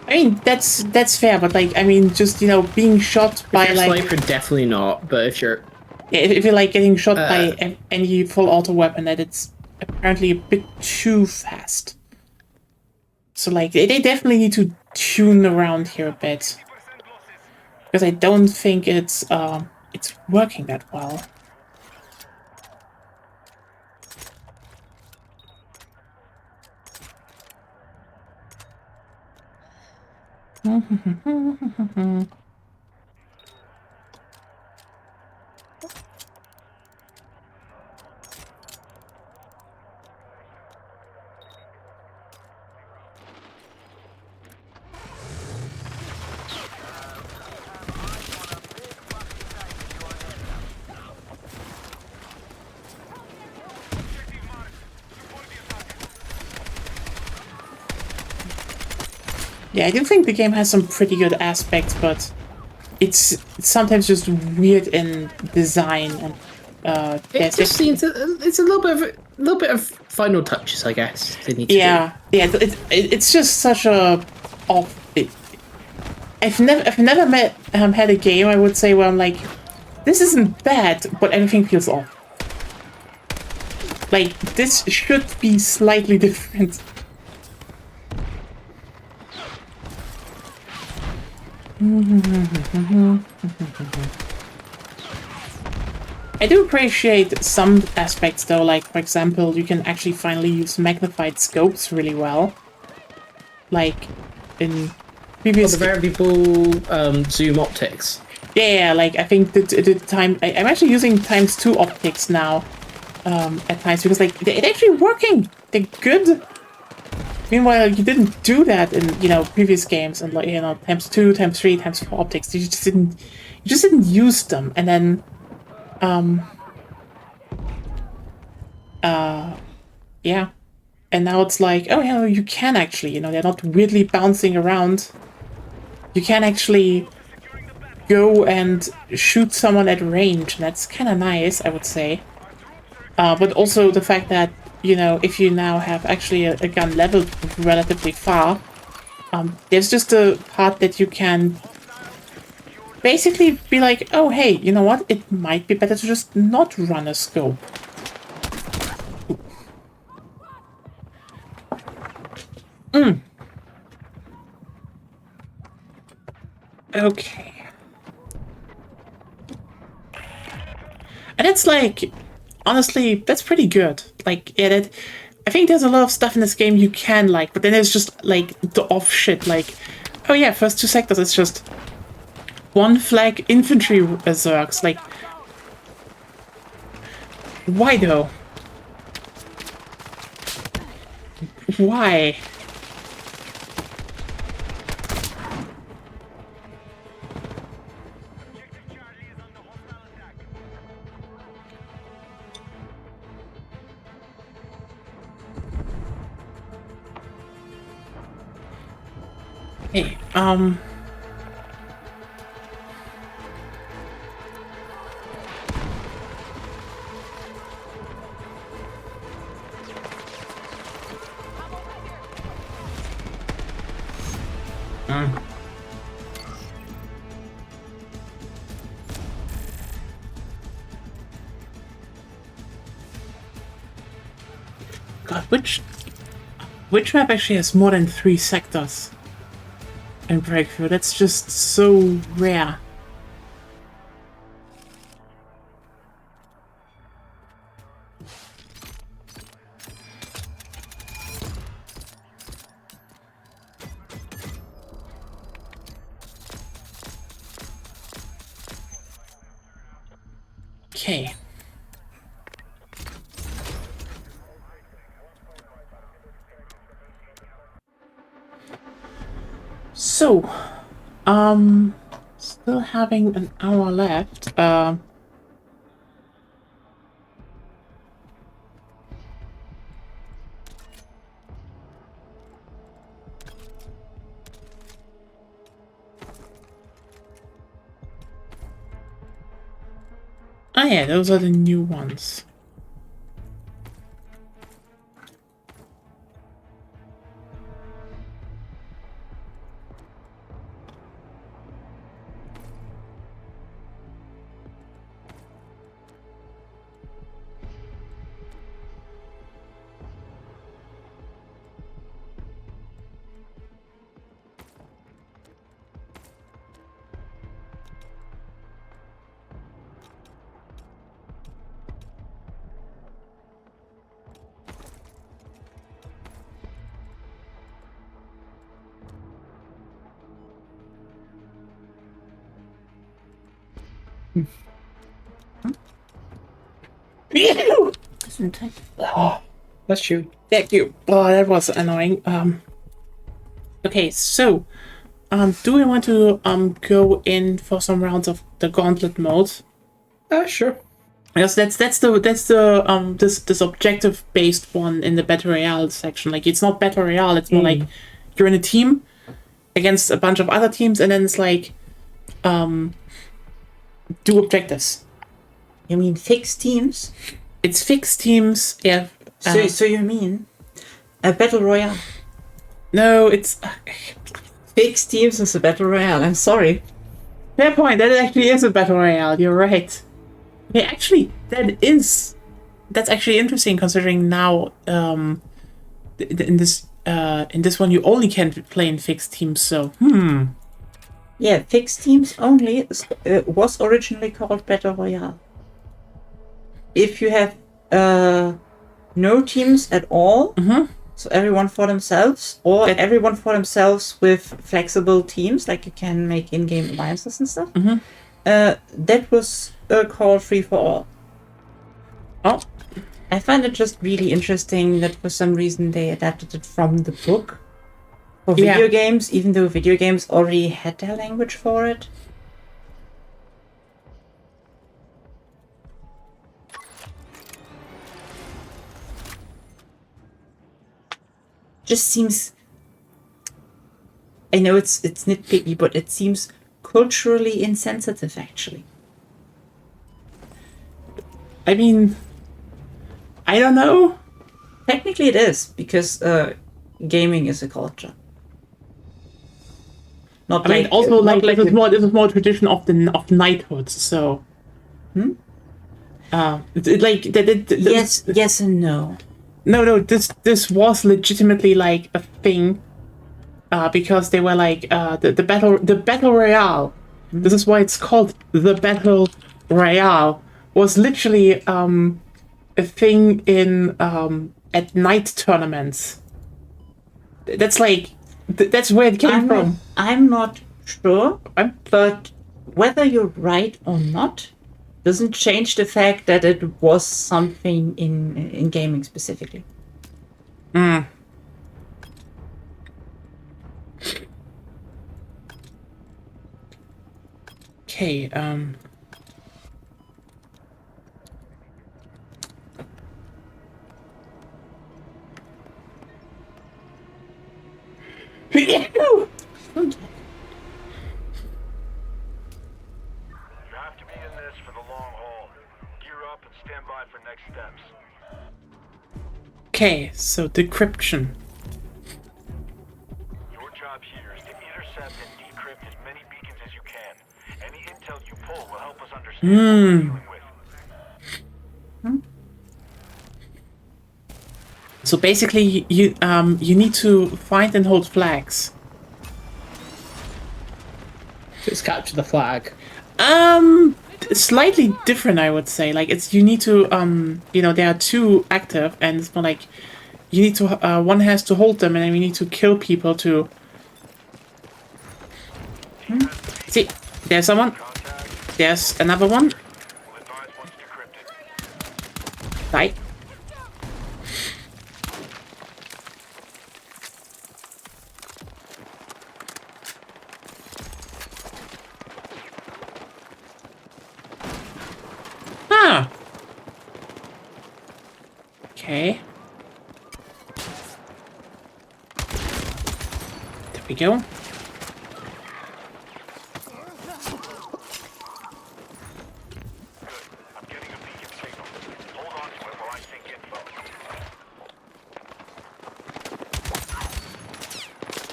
I mean, that's fair, but like, I mean, just, you know, being shot by If you're a like, sniper, definitely not. But if you're yeah, if you're like getting shot by any full auto weapon, that it's apparently a bit too fast. So like, they definitely need to tune around here a bit, because I don't think it's working that well. Yeah, I do think the game has some pretty good aspects, but it's sometimes just weird in design and It just seems it's a little bit of final touches, I guess. They need to yeah, it's just such a off. I've never had a game I would say where I'm like, this isn't bad, but everything feels off. Like this should be slightly different. I do appreciate some aspects though, like for example, you can actually finally use magnified scopes really well. Like in previous the variable zoom optics. yeah, like I think the time I'm actually using ×2 optics now at times because like they're actually working. They're good. Meanwhile, you didn't do that in previous games and like ×2, ×3, ×4 optics. You just didn't use them, and then yeah, and now it's like, oh yeah, you can actually they're not weirdly bouncing around. You can actually go and shoot someone at range, and that's kind of nice, I would say. But also the fact that if you now have actually a gun leveled relatively far, there's just a part that you can basically be like, oh hey, you know what? It might be better to just not run a scope. Okay. And it's like, honestly, that's pretty good. Like, I think there's a lot of stuff in this game you can like, but then there's just like the off shit. Like, oh yeah, first 2 sectors, it's just one flag infantry zergs. Like, why though? Why? Hey, God, which map actually has more than 3 sectors in Breakthrough? That's just so rare. Okay. So, still having an hour left. Oh yeah, those are the new ones. That's true. Thank you. Oh, that was annoying. Okay, so, do we want to go in for some rounds of the gauntlet mode? Sure. Because that's the this objective based one in the Battle Royale section. Like, it's not Battle Royale, it's more like you're in a team against a bunch of other teams, and then it's like, do objectives. You mean fixed teams? It's fixed teams. Yeah. So you mean a battle royale? No, it's Fixed teams is a battle royale. I'm sorry. fair point. That actually is a battle royale. You're right. Yeah, actually, that's actually interesting considering now in this one you only can play in fixed teams. So Yeah, fixed teams only was originally called battle royale. If you have no teams at all, so everyone for themselves, or everyone for themselves with flexible teams, like you can make in-game alliances and stuff, that was called free for all. oh I find it just really interesting that for some reason they adapted it from the book for video games, even though video games already had their language for it. Just seems, I know it's nitpicky, but it seems culturally insensitive actually. I mean, I don't know. Technically it is, because gaming is a culture. Not I mean, like, also not like this is more tradition of knighthood. So, it's like yes and no. No, this was legitimately like a thing, because they were like the battle royale. This is why it's called the battle royale. Was literally a thing in at night tournaments. That's like that's where it came from. I'm not sure, but whether you're right or not doesn't change the fact that it was something in gaming specifically. Okay, You have to be in this for the long haul. Gear up and stand by for next steps. Okay, so decryption. Your job here is to intercept and decrypt as many beacons as you can. Any intel you pull will help us understand what we're dealing with. So basically, you need to find and hold flags. Just capture the flag. Slightly different, I would say. Like it's you need to there are two active, and it's more like you need to one has to hold them, and then we need to kill people to. See, there's someone. There's another one. We'll advise once decrypted. Die. Ah. Okay. There we go. I'm getting a beacon signal. Hold on to it while I sync info.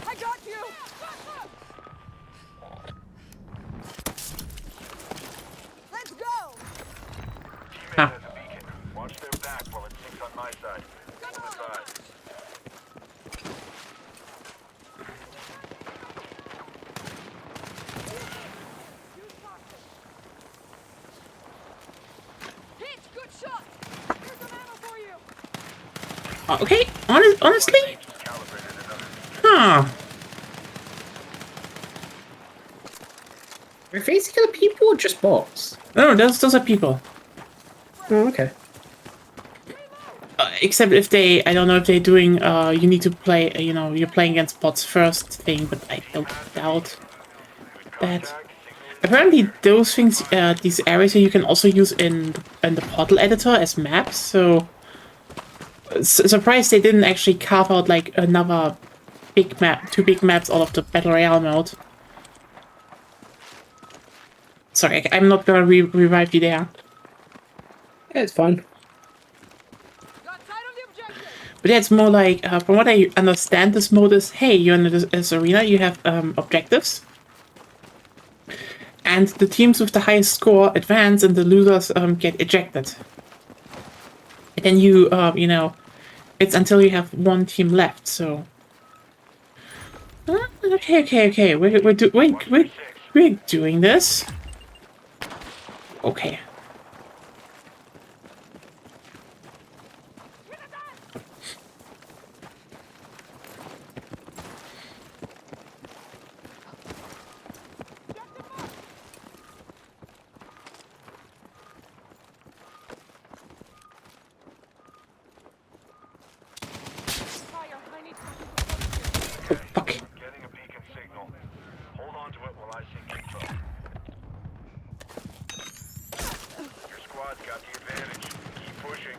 I got you! Let's go! Teammate Ah. has a beacon. Watch their back while it syncs on my side. We'll advise. Hit! Good shot! Here's some ammo for you! Okay. Honestly, Calibrated another beacon. huh? Are we facing other people or just bots? No, those are people. Oh, okay. Except if they, I don't know if they're doing, you need to play, you're playing against bots first thing, but I don't doubt that. Apparently those things, these areas here you can also use in the portal editor as maps, so surprised they didn't actually carve out like another two big maps out of the Battle Royale mode. Sorry, I'm not gonna revive you there. Yeah, it's fine. Got sight of the objective. But yeah, it's more like, from what I understand, this mode is, hey, you're in this arena, you have objectives. And the teams with the highest score advance and the losers get ejected. And then you, it's until you have one team left, so... Okay. We're doing this. Okay. Fire. I need Oh, fuck. Getting a beacon signal. Hold on to it while I seek info. Your squad's got the advantage. Keep pushing.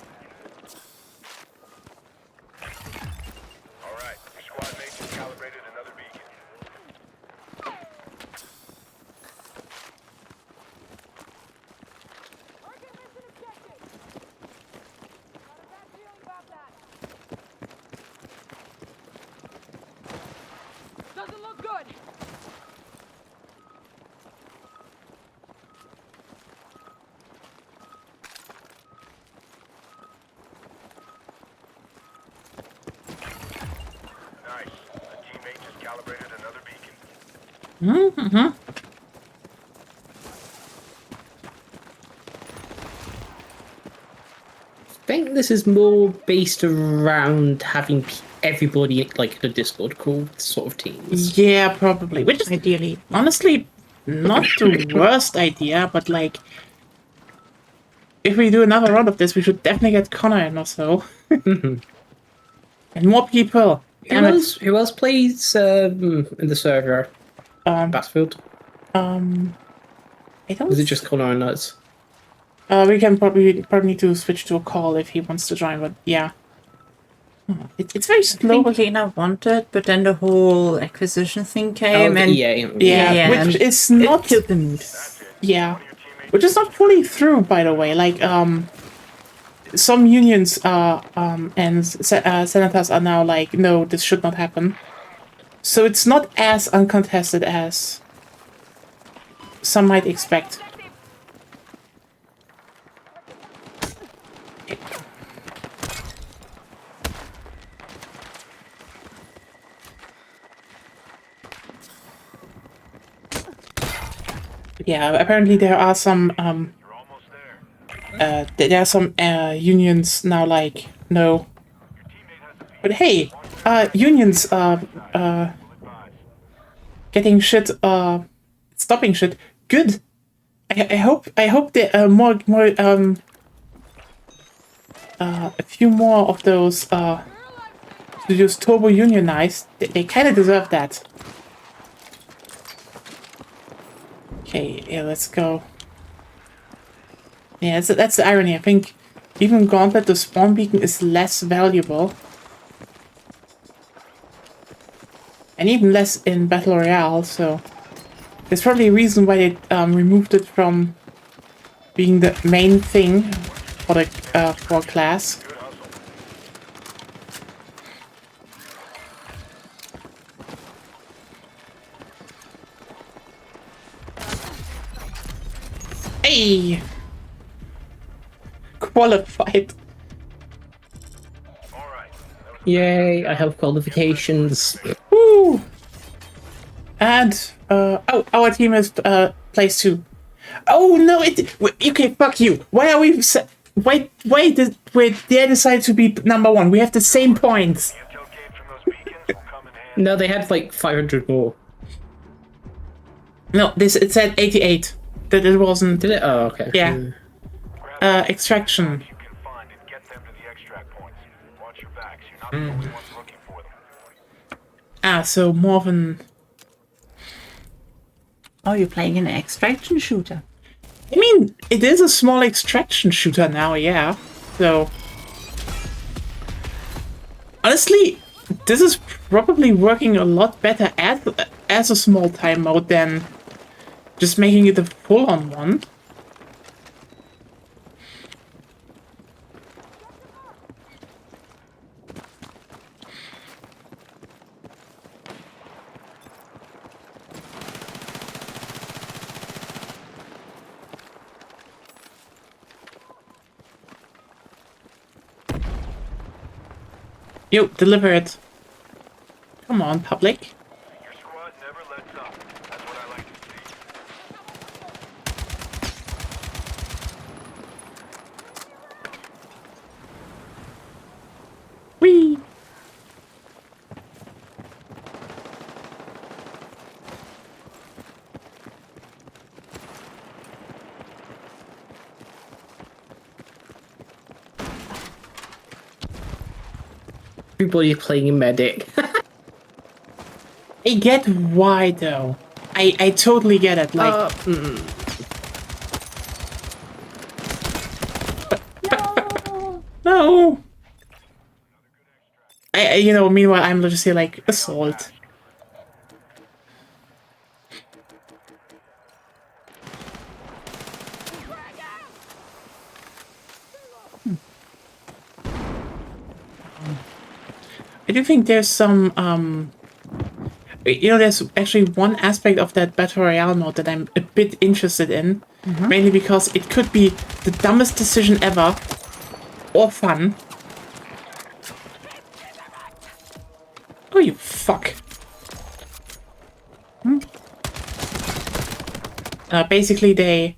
Alright, your squad mates have calibrated another beacon. Target mission objective. Got a bad feeling about that. Doesn't look good. Nice. A teammate just calibrated another beacon. I think this is more based around having everybody like in a Discord call sort of teams. Yeah, probably. Which is Ideally. honestly not the worst idea, but like... If we do another round of this, we should definitely get Connor in or so. And more people. Damn it. Who else plays in the server? Battlefield? I don't... Is it just Connor and us? we can probably need to switch to a call if he wants to join, but yeah. It's very I slow. think Lena wanted, but then the whole acquisition thing came and EA. Yeah, and which is it not... killed the mood. Yeah. Which is not fully through, by the way. Like, some unions and senators are now like, no, this should not happen. So it's not as uncontested as some might expect. Yeah, apparently there are some You're almost there. there are some unions now like, no. But hey, unions getting shit, stopping shit. Good. I hope there are more a few more of those studios turbo unionized. They kind of deserve that. Okay, yeah, let's go. Yeah, that's the irony. I think even Gauntlet, the spawn beacon, is less valuable. And even less in Battle Royale, so... There's probably a reason why they removed it from being the main thing for the for class. Hey! Qualified. Alright. Yay, I have qualifications. Woo! And oh, our team is place 2. Oh no! Okay, fuck you. Why are we? Why did they decide to be number 1? We have the same points. Intel gained from those beacons will come in handy. No, they had like 500 more. No, it said 88. That it wasn't. Did it? Oh, okay. Yeah. Extraction. You can find and get them to the extract points. Watch your backs. You're not the only ones looking for them. So more of an. Oh, you're playing an extraction shooter. I mean, it is a small extraction shooter now, yeah. So honestly, this is probably working a lot better as a small time mode than just making it a full-on one. Yo, deliver it. Come on, public. Your squad never lets up. That's what I like to see. Whee! Everybody playing medic. I get why though. I totally get it. Like, no. You know, meanwhile I'm just here like assault. I do think there's some you know, there's actually one aspect of that Battle Royale mode that I'm a bit interested in. Mainly because it could be the dumbest decision ever, or fun. Oh, you fuck. Basically,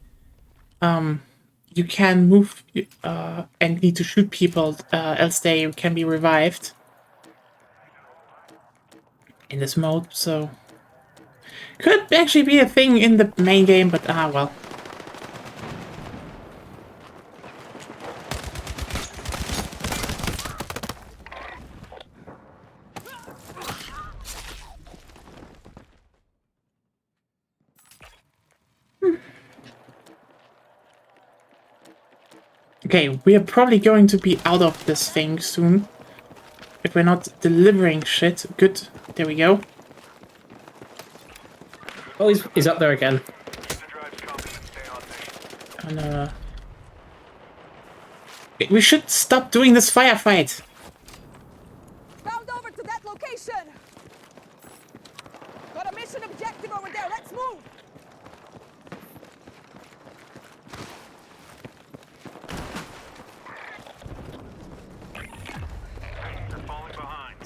you can move and need to shoot people, else they can be revived in this mode. So could actually be a thing in the main game, but well. Okay, we are probably going to be out of this thing soon. If we're not delivering shit. Good. There we go. Oh, he's up there again. Keep the drives coming and stay on mission. Oh, no. We should stop doing this firefight. Bound over to that location! Got a mission objective over there, let's move! You're falling behind.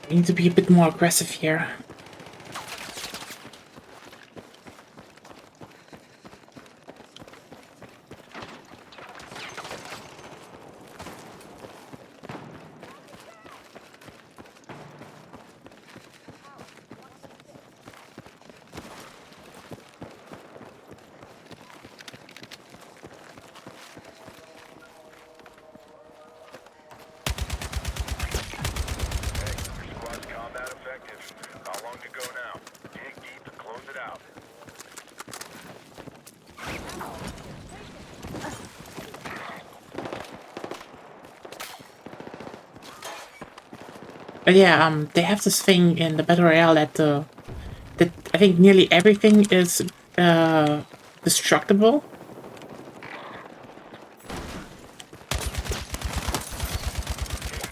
We need to be a bit more aggressive here. Your squad's combat effective. But yeah, they have this thing in the Battle Royale that I think nearly everything is destructible.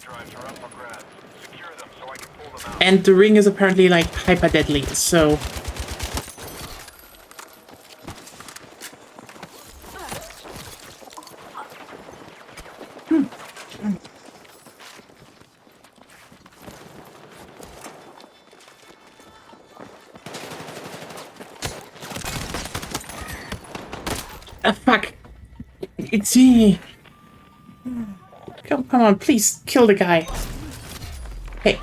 Drives are up for grabs. Secure them so I can pull them out. And the ring is apparently like hyper deadly, so fuck. It's come on, please kill the guy. Hey.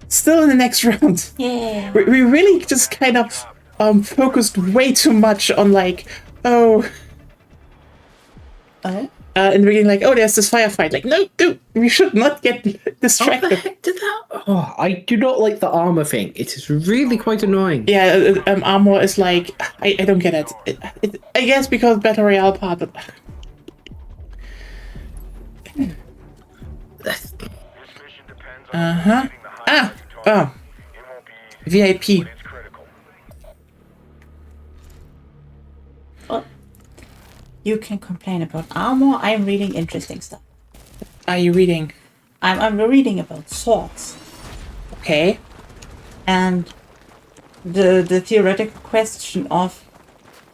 Still in the next round. Yeah. We really just kind of focused way too much on like, oh. In the beginning, like, oh, there's this firefight. Like, no, dude, we should not get What the distracted. heck did that? Oh, I do not like the armor thing. It is really quite annoying. Yeah, armor is like, I don't get it. I guess because Battle Royale part, but This mission depends on getting the high ah, value target. oh, It won't be easy, VIP. but it's critical. You can complain about armor. I'm reading interesting stuff. Are you reading? I'm reading about swords. Okay. And the theoretical question of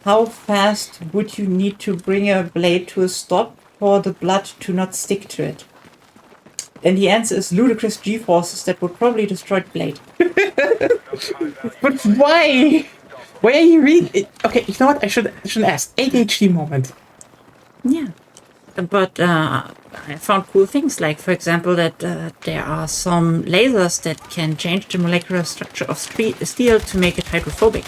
how fast would you need to bring a blade to a stop for the blood to not stick to it? And the answer is ludicrous G-forces that would probably destroy the blade. But why? Why are you reading? Okay, you know what? I shouldn't ask. ADHD moment. Yeah. But I found cool things, like, for example, that there are some lasers that can change the molecular structure of steel to make it hydrophobic.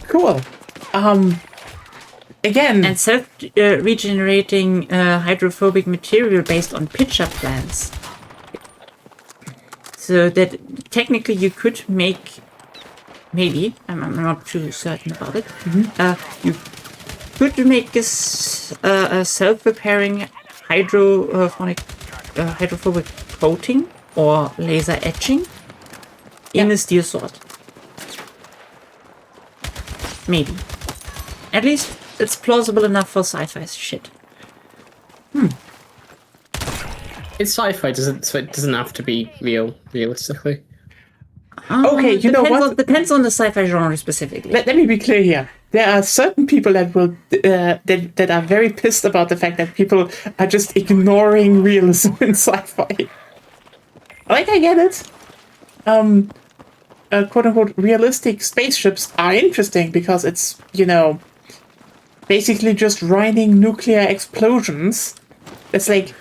Cool. Again. And self-regenerating hydrophobic material based on pitcher plants. So that technically you could make, maybe, I'm not too certain about it, you could make this a self-repairing hydrophobic coating or laser etching in a steel sword. Maybe. At least it's plausible enough for sci-fi shit. It's sci-fi, so it doesn't have to be realistically. Okay, you know what? Depends on the sci-fi genre specifically. Let me be clear here. There are certain people that will that are very pissed about the fact that people are just ignoring realism in sci-fi. Like, I get it. Quote unquote realistic spaceships are interesting because it's, you know, basically just running nuclear explosions. It's like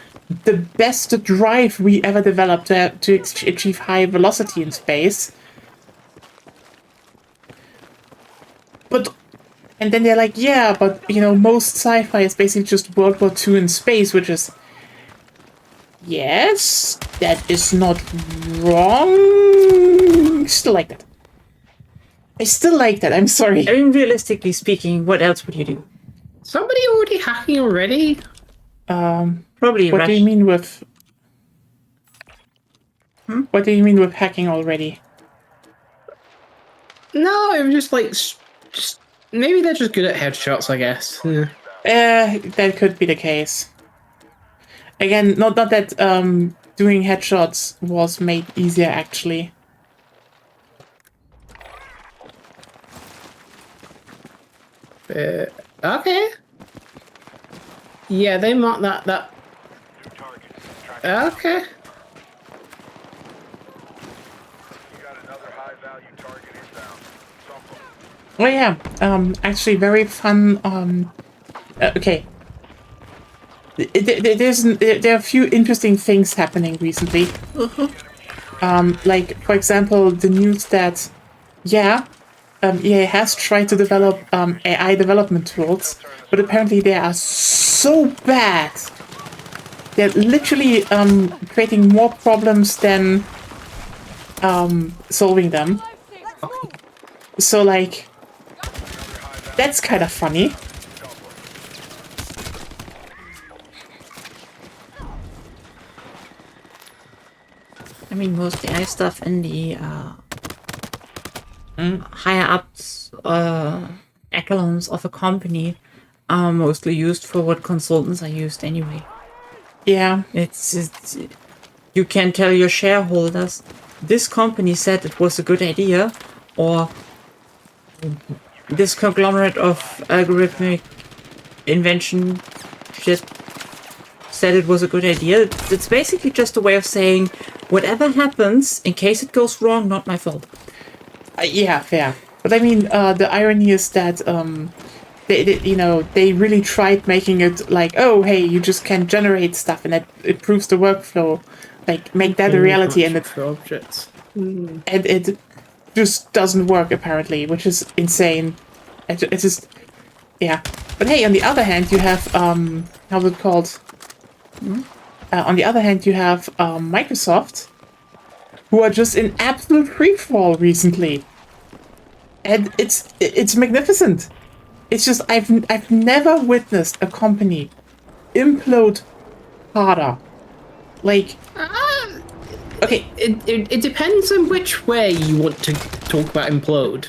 the best drive we ever developed to achieve high velocity in space. But, and then they're like, yeah, but, you know, most sci-fi is basically just World War II in space, which is, yes, that is not wrong. Still like that. I still like that, I'm sorry. I mean, realistically speaking, what else would you do? Somebody already hacking already? Probably What do you mean with... What do you mean with hacking already? No, it was just like, just maybe they're just good at headshots, I guess. Yeah. That could be the case. Again, not that doing headshots was made easier, actually. Okay. Yeah, they mark that. New target. Track. Okay. You got another high value target inbound. Something. Oh yeah, actually very fun, okay. There are a few interesting things happening recently. Like, for example, the news that, yeah, EA has tried to develop AI development tools, but apparently they are so bad. They're literally creating more problems than solving them. So, like, that's kind of funny. mean, most AI stuff in the higher ups echelons of a company are mostly used for what consultants are used anyway. Yeah. It's you can tell your shareholders this company said it was a good idea, or this conglomerate of algorithmic invention shit said it was a good idea. It's basically just a way of saying whatever happens, in case it goes wrong, not my fault. Yeah, fair. But I mean, the irony is that they really tried making it like, oh, hey, you just can generate stuff, and that it proves the workflow, like make that a reality, and for objects. it just doesn't work apparently, which is insane. It's just, yeah. But hey, on the other hand, you have how's it called? On the other hand, you have Microsoft, who are just in absolute freefall recently, and it's magnificent. It's just I've never witnessed a company implode harder. Like, okay, It depends on which way you want to talk about implode.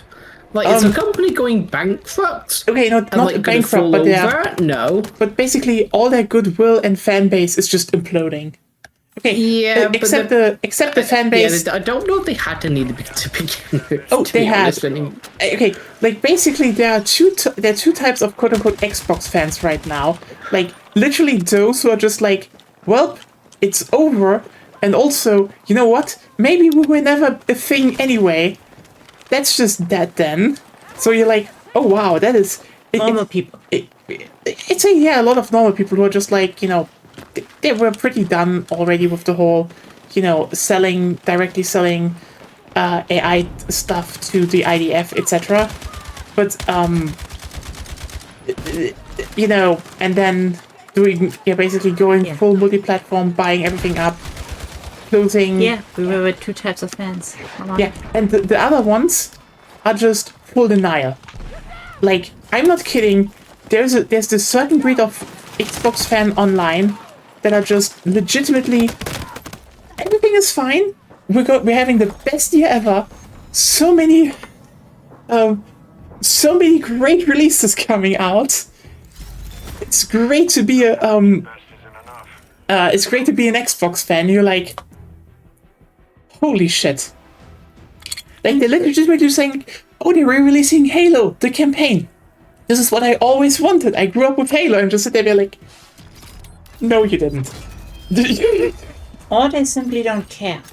Like, is a company going bankrupt? okay, not And, like, gonna bankrupt, fall but they are. over? No. But basically, all their goodwill and fan base is just imploding. Okay, Yeah, but except the fan base. Yeah, I don't know if they had any to begin with. Oh, to they be had. honest, when you- Okay, like basically there are two types of quote unquote Xbox fans right now. Like literally those who are just like, well, it's over, and also, you know what? Maybe we were never a thing anyway. That's just that then. So you're like, oh wow, that is Normal people. It's a lot of normal people who are just like, they were pretty done already with the whole, directly selling AI stuff to the IDF, etc. But and then basically going full multi-platform, buying everything up, closing. Yeah, we were with two types of fans. Yeah, and the other ones are just full denial. Like, I'm not kidding. There's this certain breed of Xbox fan online that are just legitimately everything is fine. We're having the best year ever. So many great releases coming out. It's great to be Best isn't enough. it's great to be an Xbox fan. You're like, holy shit. Like, they're legitimately saying, oh, they're re-releasing Halo, the campaign. This is what I always wanted. I grew up with Halo, and just sit there, like, no, you didn't. Or they simply don't care.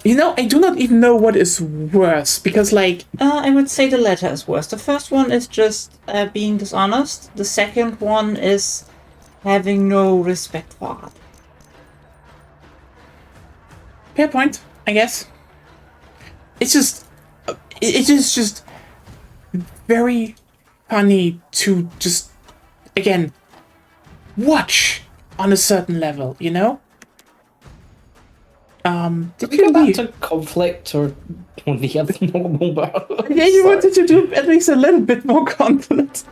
I do not even know what is worse, because, like, I would say the latter is worse. The first one is just being dishonest. The second one is having no respect for art. fair point, I guess. It's just, it is just very funny to just, again, watch on a certain level, Did We go you back leave? to conflict or the other normal. Yeah, you wanted to do at least a little bit more conflict.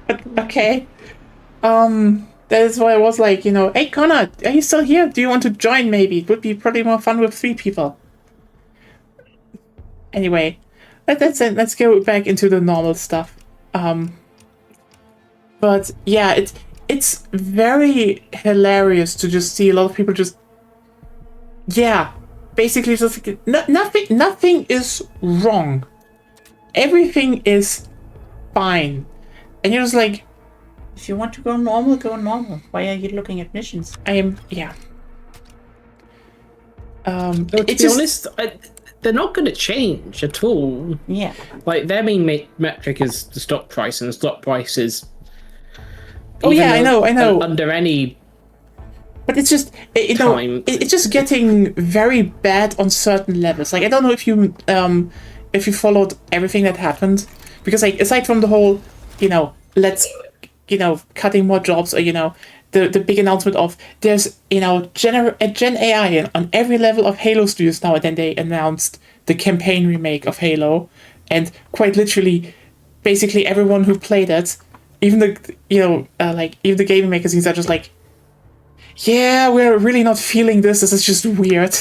But, okay. That is why I was like, hey Connor, are you still here? Do you want to join maybe? It would be probably more fun with 3 people. Anyway, let's go back into the normal stuff. But yeah, it's very hilarious to just see a lot of people just basically just like, nothing is wrong. Everything is fine. And you're just like, If you want to go normal, go normal. Why are you looking at missions? To be honest, they're not going to change at all. Yeah. Like, their main metric is the stock price, and the stock price is. Oh, yeah, I know. Under any. But it's just, Time. it's just getting very bad on certain levels. Like, I don't know if you followed everything that happened, because like aside from the whole, let's, cutting more jobs, or the big announcement of there's Gen AI on every level of Halo studios now, and then they announced the campaign remake of Halo, and quite literally, basically everyone who played it, even the even the gaming magazines are just like, yeah, we're really not feeling this. This is just weird.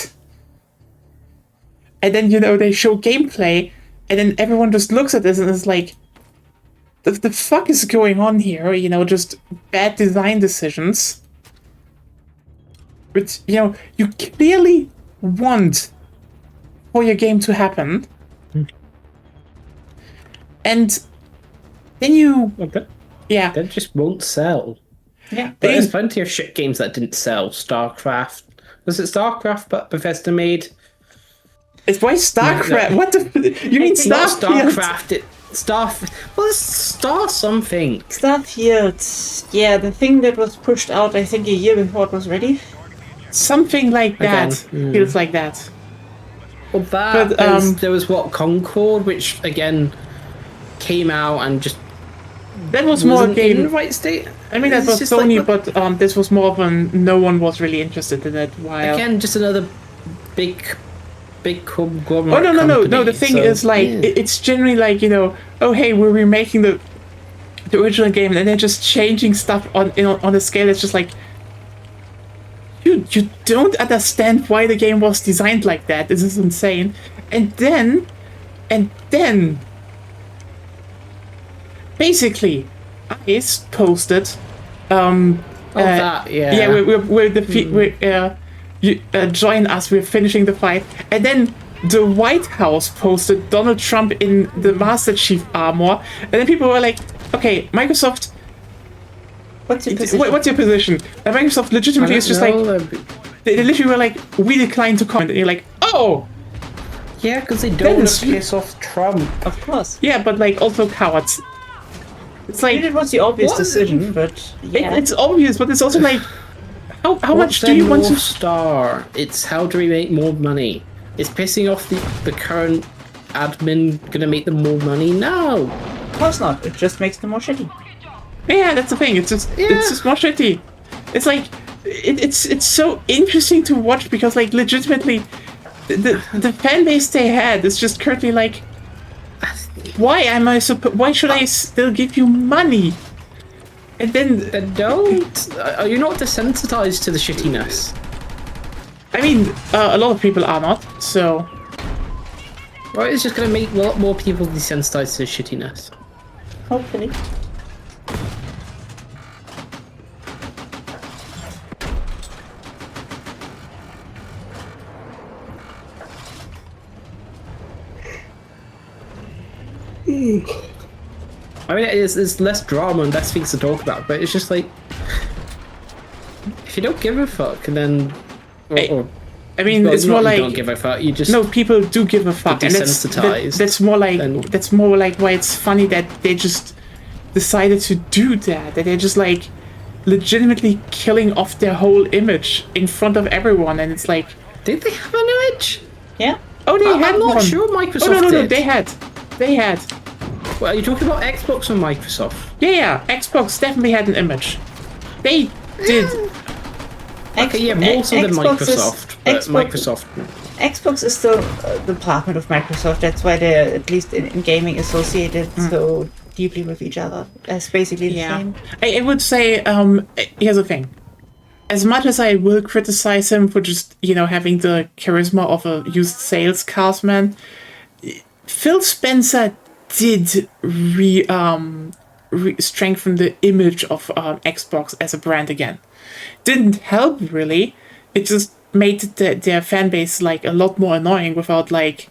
And then, they show gameplay, and then everyone just looks at this and is like, the fuck is going on here? Just bad design decisions. But, you clearly want for your game to happen. And then you... Okay. Yeah. That just won't sell. Yeah. There's plenty of shit games that didn't sell. StarCraft. Was it StarCraft, but Bethesda made? It's why StarCraft. No. What the? You mean Not Starfield? StarCraft. Well, it's Star something. Starfield. Yeah, the thing that was pushed out, I think, a year before it was ready. Something like that. Again, Feels like that. Well, that But, there was Concord, which again came out and just That was more wasn't in the game. right state. I mean, that It's was just Sony, like, but this was more of no one was really interested in it. While again, just another big conglomerate. oh no. The company, thing so, is like yeah. it's generally like oh hey, we're remaking the original game, and they're just changing stuff on a scale that's just like you don't understand why the game was designed like that. This is insane. And then basically ICE posted that, yeah. yeah, join us, we're finishing the fight. And then the White House posted Donald Trump in the Master Chief armor, and then people were like, okay, Microsoft, What's your position? what's your position? And Microsoft legitimately is just like, they literally were like, we decline to comment. And you're like, oh, yeah, because they That don't want is- to piss off Trump. Of course. yeah, but like also cowards. It's like, It was the obvious What? decision, but yeah. it's obvious, but it's also like, how much What's do their you want North to... Star? It's how do we make more money? Is pissing off the current admin gonna make them more money? No. Of course not. It just makes them more shitty. Yeah, that's the thing. It's just more shitty. It's like it's so interesting to watch because like legitimately, the fan base they had is just currently like, why am I why should I still give you money? And then Then don't. Are you not desensitized to the shittiness? I mean, a lot of people are not. So Right, it's just gonna make a lot more people desensitized to the shittiness. Hopefully. I mean, there's less drama and less things to talk about, but it's just like if you don't give a fuck, then or I mean, well, it's not more you like don't give a fuck. You just no, people do give a fuck, and desensitized, that's more like and- that's more like why it's funny that they just decided to do that. That they're just like legitimately killing off their whole image in front of everyone, and it's like, did they have an image? Yeah. oh, they had I'm not one. sure Microsoft Oh no, did. they had. Well, are you talking about Xbox or Microsoft? Yeah, Xbox definitely had an image. They did. Okay, yeah, more so than Xbox is- Microsoft, but Microsoft. Xbox is still the department of Microsoft. That's why they're at least in gaming associated so deeply with each other. That's basically the Yeah, same. I would say. Here's the thing. As much as I will criticize him for just having the charisma of a used sales salesman, Phil Spencer did strengthen the image of Xbox as a brand again. Didn't help really. It just made their fan base like a lot more annoying without like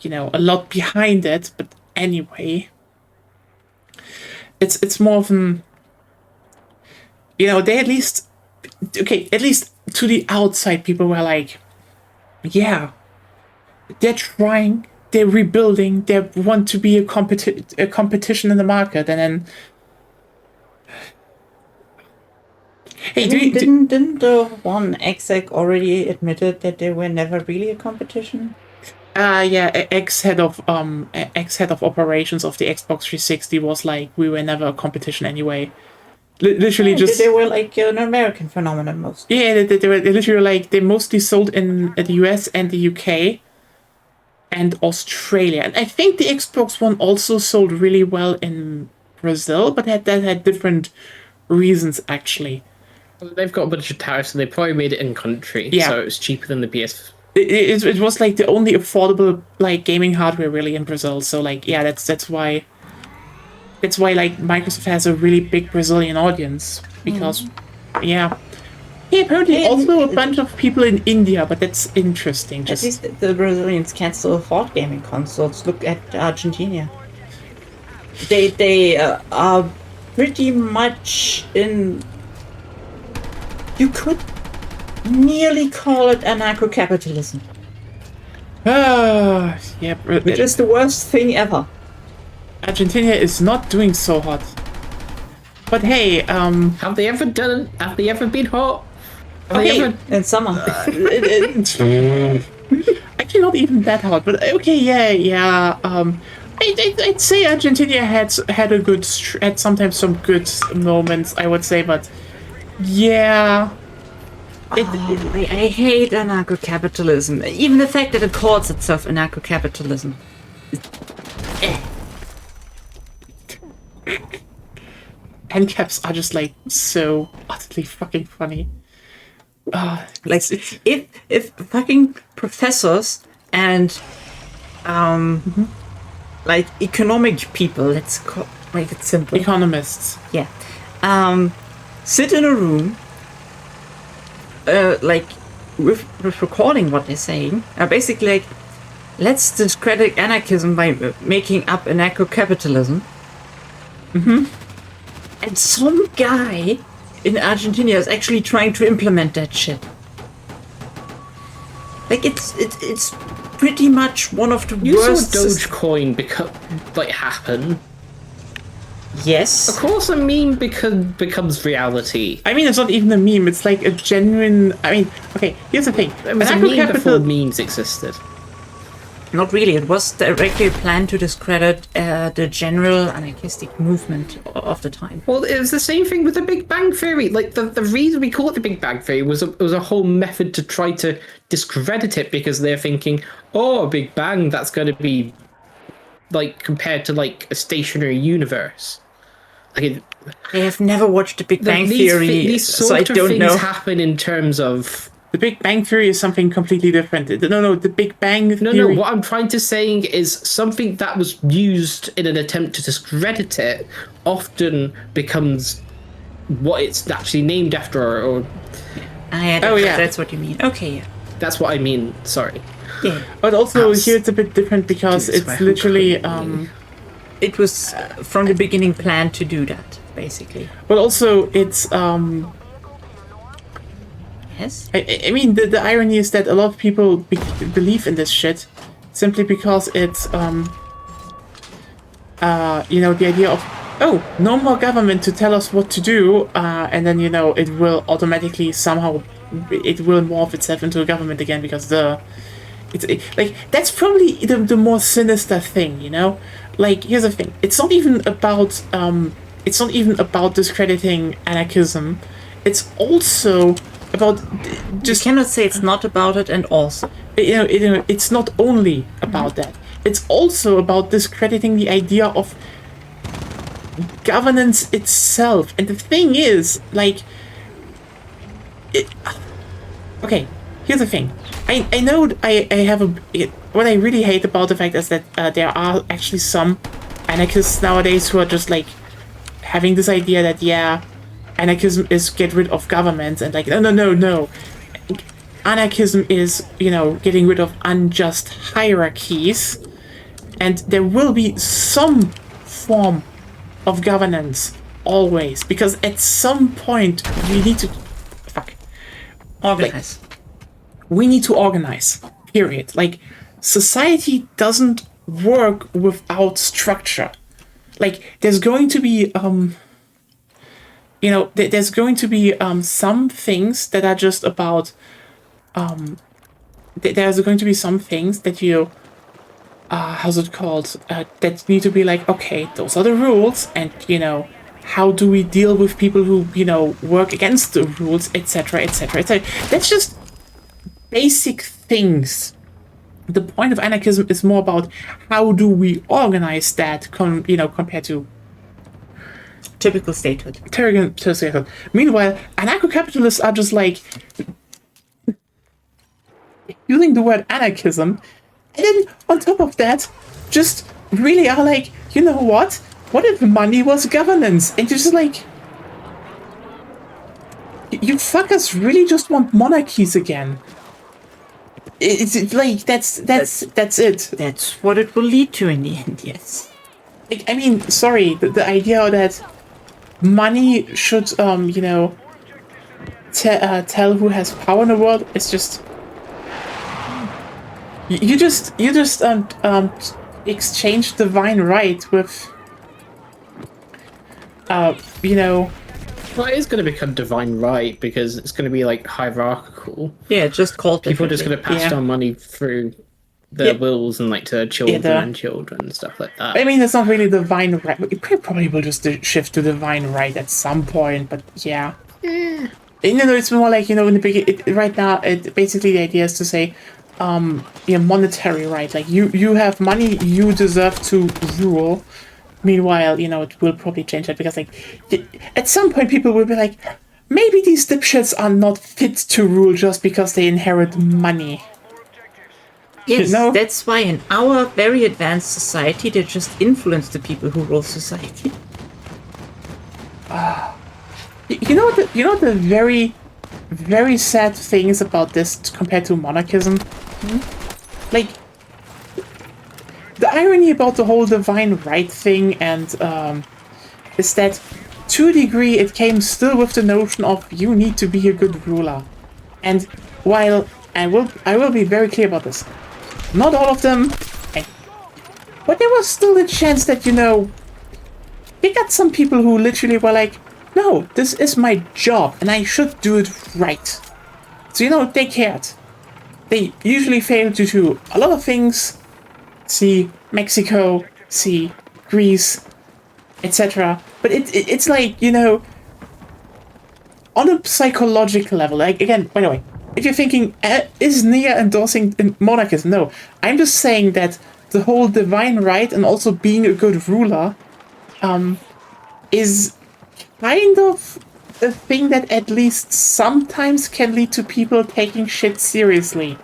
a lot behind it. But anyway, it's more of an they at least to the outside people were like, yeah, they're trying. They're rebuilding. They want to be a competition in the market, and then. Hey, Didn't the one exec already admitted that they were never really a competition? Yeah, ex-head of operations of the Xbox 360 was like, we were never a competition anyway. Literally Yeah, just they were like an American phenomenon most. yeah, they were literally like they mostly sold in the US and the UK and Australia, and I think the Xbox One also sold really well in Brazil, but that had different reasons actually. They've got a bunch of tariffs, so they probably made it in country. Yeah. So it was cheaper than the PS. It was like the only affordable like gaming hardware really in Brazil. So like yeah, that's why like Microsoft has a really big Brazilian audience because yeah. Yeah, apparently Yeah, also a bunch of people in India, but that's interesting. At Just least the Brazilians can still afford gaming consoles. Look at Argentina. They are pretty much in. You could nearly call it anarcho-capitalism, yeah, which is the worst thing ever. Argentina is not doing so hot. But hey, Have they ever done? Have they ever been hot? Have Okay. they ever? In summer. actually not even that hot. But okay, yeah. I'd say Argentina had a good had sometimes some good moments. I would say, but yeah. I hate anarcho-capitalism. Even the fact that it calls itself anarcho-capitalism. End caps are just like so utterly fucking funny. Like if fucking professors and like economic people, make it simple. Economists. Yeah. Sit in a room, like with recording what they're saying, are basically like, let's discredit anarchism by making up anarcho-capitalism. And some guy in Argentina is actually trying to implement that shit. Like it's pretty much one of the You worst. saw Dogecoin happen. Yes. Of course, a meme becomes reality. I mean, it's not even a meme. It's like a genuine. I mean, okay. Here's the thing. It was a meme before Anarcho-capital. memes existed. Not really. It was directly planned to discredit the general anarchistic movement of the time. Well, it was the same thing with the Big Bang Theory. Like the reason we call it the Big Bang Theory was a whole method to try to discredit it because they're thinking, oh, Big Bang, that's going to be like compared to like a stationary universe. Like I have never watched The Big Bang these Theory, these so sort I of don't things know. happen in terms of. The Big Bang Theory is something completely different. No. The Big Bang No, Theory. what I'm trying to saying is something that was used in an attempt to discredit it often becomes what it's actually named after, or Oh, yeah. That's what you mean. Okay, yeah. that's what I mean. Sorry. Yeah. But also Us. here it's a bit different because Jesus, it's my literally hook. It was from the beginning planned to do that, basically. but also it's Yes? I mean the irony is that a lot of people believe in this shit simply because it's you know, the idea of no more government to tell us what to do, and then you know it will automatically somehow it will morph itself into a government again because like that's probably the more sinister thing, you know. Like here's the thing: it's not even about discrediting anarchism. It's also about Just cannot say it's not about it, and also. it's not only about that. It's also about discrediting the idea of governance itself. And the thing is, like, okay, here's the thing. I know I have what I really hate about the fact is that there are actually some anarchists nowadays who are just like having this idea that anarchism is get rid of governments, and like no. Anarchism is, you know, getting rid of unjust hierarchies, and there will be some form of governance always, because at some point we need to Organize. we need to organize, period. Like, society doesn't work without structure. Like, there's going to be you know, there's going to be some things that are just about there's going to be some things that you how's it called, that need to be like, okay, those are the rules, and you know, how do we deal with people who, you know, work against the rules, etc., etc., etc. That's just basic things. The point of anarchism is more about how do we organize that, compared to typical statehood. Meanwhile, anarcho-capitalists are just like using the word anarchism, and then on top of that, just really are like, you know what? What if money was governance? And you're just like, you fuckers really just want monarchies again. It's like that's it. That's what it will lead to in the end, yes. Like, I mean, sorry, the idea that money should, you know, tell who has power in the world is just. You just exchange divine right with, you know. Well, it is going to become divine right because it's going to be like hierarchical. Yeah, just called People are just going to pass down money through their wills and like to their children and children and stuff like that. I mean, it's not really divine right. It probably will just shift to divine right at some point, but yeah. You know, it's more like, you know, in the beginning, right now, basically the idea is to say, yeah, monetary right. Like, you have money, you deserve to rule. Meanwhile, you know, it will probably change that because, like, at some point people will be like, maybe these dipshits are not fit to rule just because they inherit money. Yes, You know? that's why in our very advanced society, they just influence the people who rule society. You know the very, very sad things about this compared to monarchism? Like, the irony about the whole divine right thing and is that to a degree it came still with the notion of you need to be a good ruler. And while I will be very clear about this, not all of them, but there was still a chance that, you know, you got some people who literally were like, no, this is my job and I should do it right. So, you know, they cared. They usually failed due to a lot of things. See Mexico, see Greece, etc. But it's like, you know, on a psychological level, like, again, by the way, if you're thinking, is Nia endorsing monarchism? No, I'm just saying that the whole divine right and also being a good ruler is kind of a thing that at least sometimes can lead to people taking shit seriously.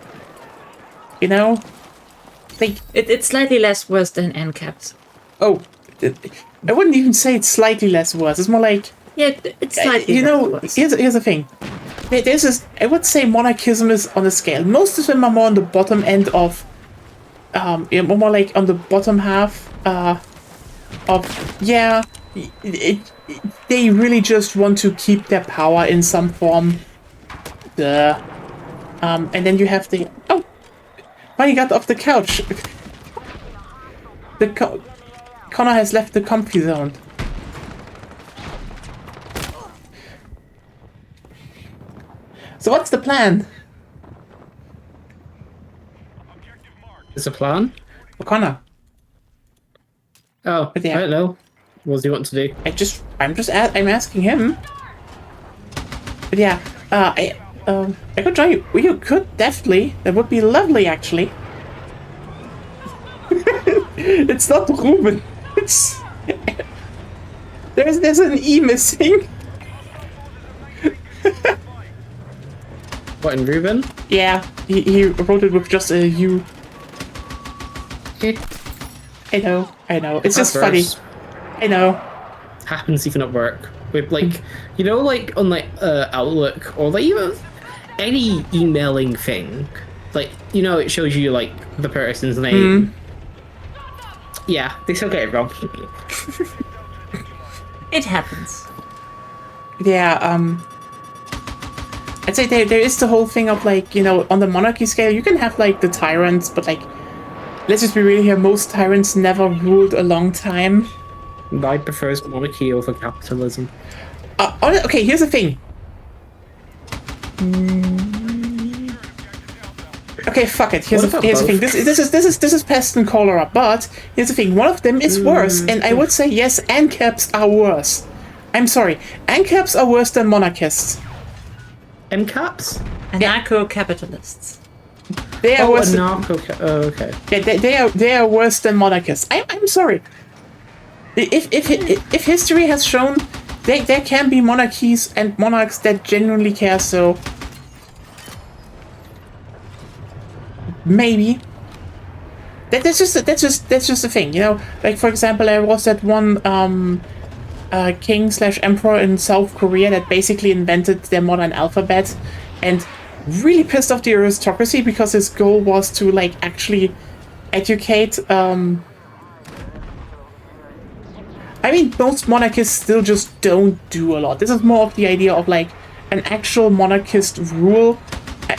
You know? Like, It's slightly less worse than NCAPs. oh, I wouldn't even say it's slightly less worse. It's more like, Yeah, it's slightly you know, less worse. here's the thing. There's this, I would say monarchism is on a scale. Most of them are more on the bottom end of, more like on the bottom half, of, yeah, they really just want to keep their power in some form. Duh. And then you have the, oh, Bunny got off the couch. Connor has left the comfy zone. So what's the plan? Is a plan? For Connor? Oh, yeah. I don't know. What does he want to do? I'm asking him. But yeah, I could join you. You could definitely. That would be lovely, actually. It's not Ruben. It's there's an E missing. What, in Ruben? Yeah, he wrote it with just a U. I know. It's just funny. Adverse. I know. Happens even at work. With like, you know, like on like Outlook or like even any emailing thing. Like, you know, it shows you like the person's name. Yeah, they still get it wrong. It happens. Yeah, I'd say there is the whole thing of, like, you know, on the monarchy scale, you can have, like, the tyrants, but, like, let's just be real here, most tyrants never ruled a long time. I prefer monarchy over capitalism. Okay, here's the thing. Okay, fuck it. Here's the thing. This is pest and cholera, but here's the thing. One of them is worse, and I would say yes, ANCAPs are worse. I'm sorry, ANCAPs are worse than monarchists. MCAPs? Anarcho-capitalists. They are worse. Okay. Yeah, they are worse than monarchists. I'm sorry. If history has shown there can be monarchies and monarchs that genuinely care, so maybe that's just a thing, you know. Like for example, there was that one king slash emperor in South Korea that basically invented their modern alphabet and really pissed off the aristocracy because his goal was to like actually educate. I mean, most monarchists still just don't do a lot. This is more of the idea of like an actual monarchist rule,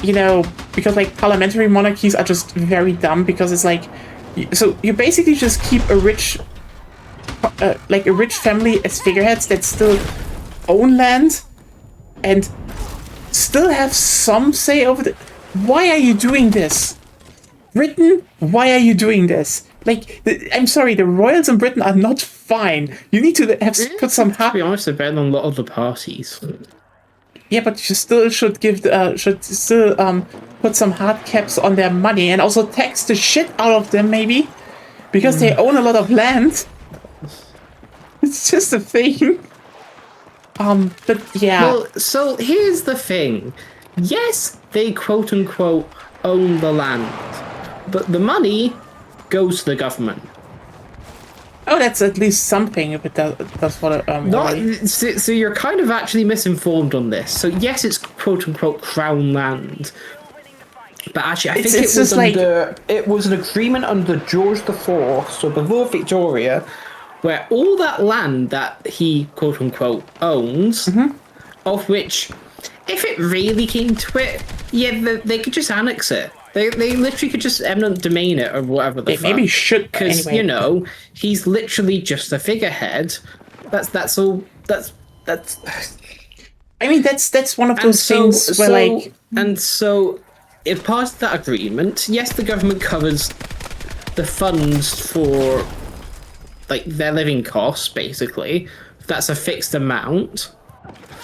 you know, because like parliamentary monarchies are just very dumb because it's like, so you basically just keep a rich, like a rich family as figureheads that still own land and still have some say over the. Why are you doing this? Britain, why are you doing this? Like, I'm sorry, the royals in Britain are not fine. You need to have put some To be honest, they're better than a lot of the parties. Yeah, but you still should give put some hard caps on their money and also tax the shit out of them, maybe, because they own a lot of land. It's just a thing. But yeah. Well, so here's the thing. Yes, they quote unquote own the land, but the money goes to the government. Oh, that's at least something. But that's what So you're kind of actually misinformed on this. So yes, it's quote unquote crown land, but actually I think it was an agreement under George IV, so before Victoria, where all that land that he quote unquote owns, of which, if it really came to it, yeah, they could just annex it. They literally could just eminent domain it or whatever the fuck. Maybe should, because anyway. You know, he's literally just a figurehead. That's all. That's. I mean, that's one of those things where like. And so, if part of that agreement, yes, the government covers the funds for like their living costs, basically. That's a fixed amount.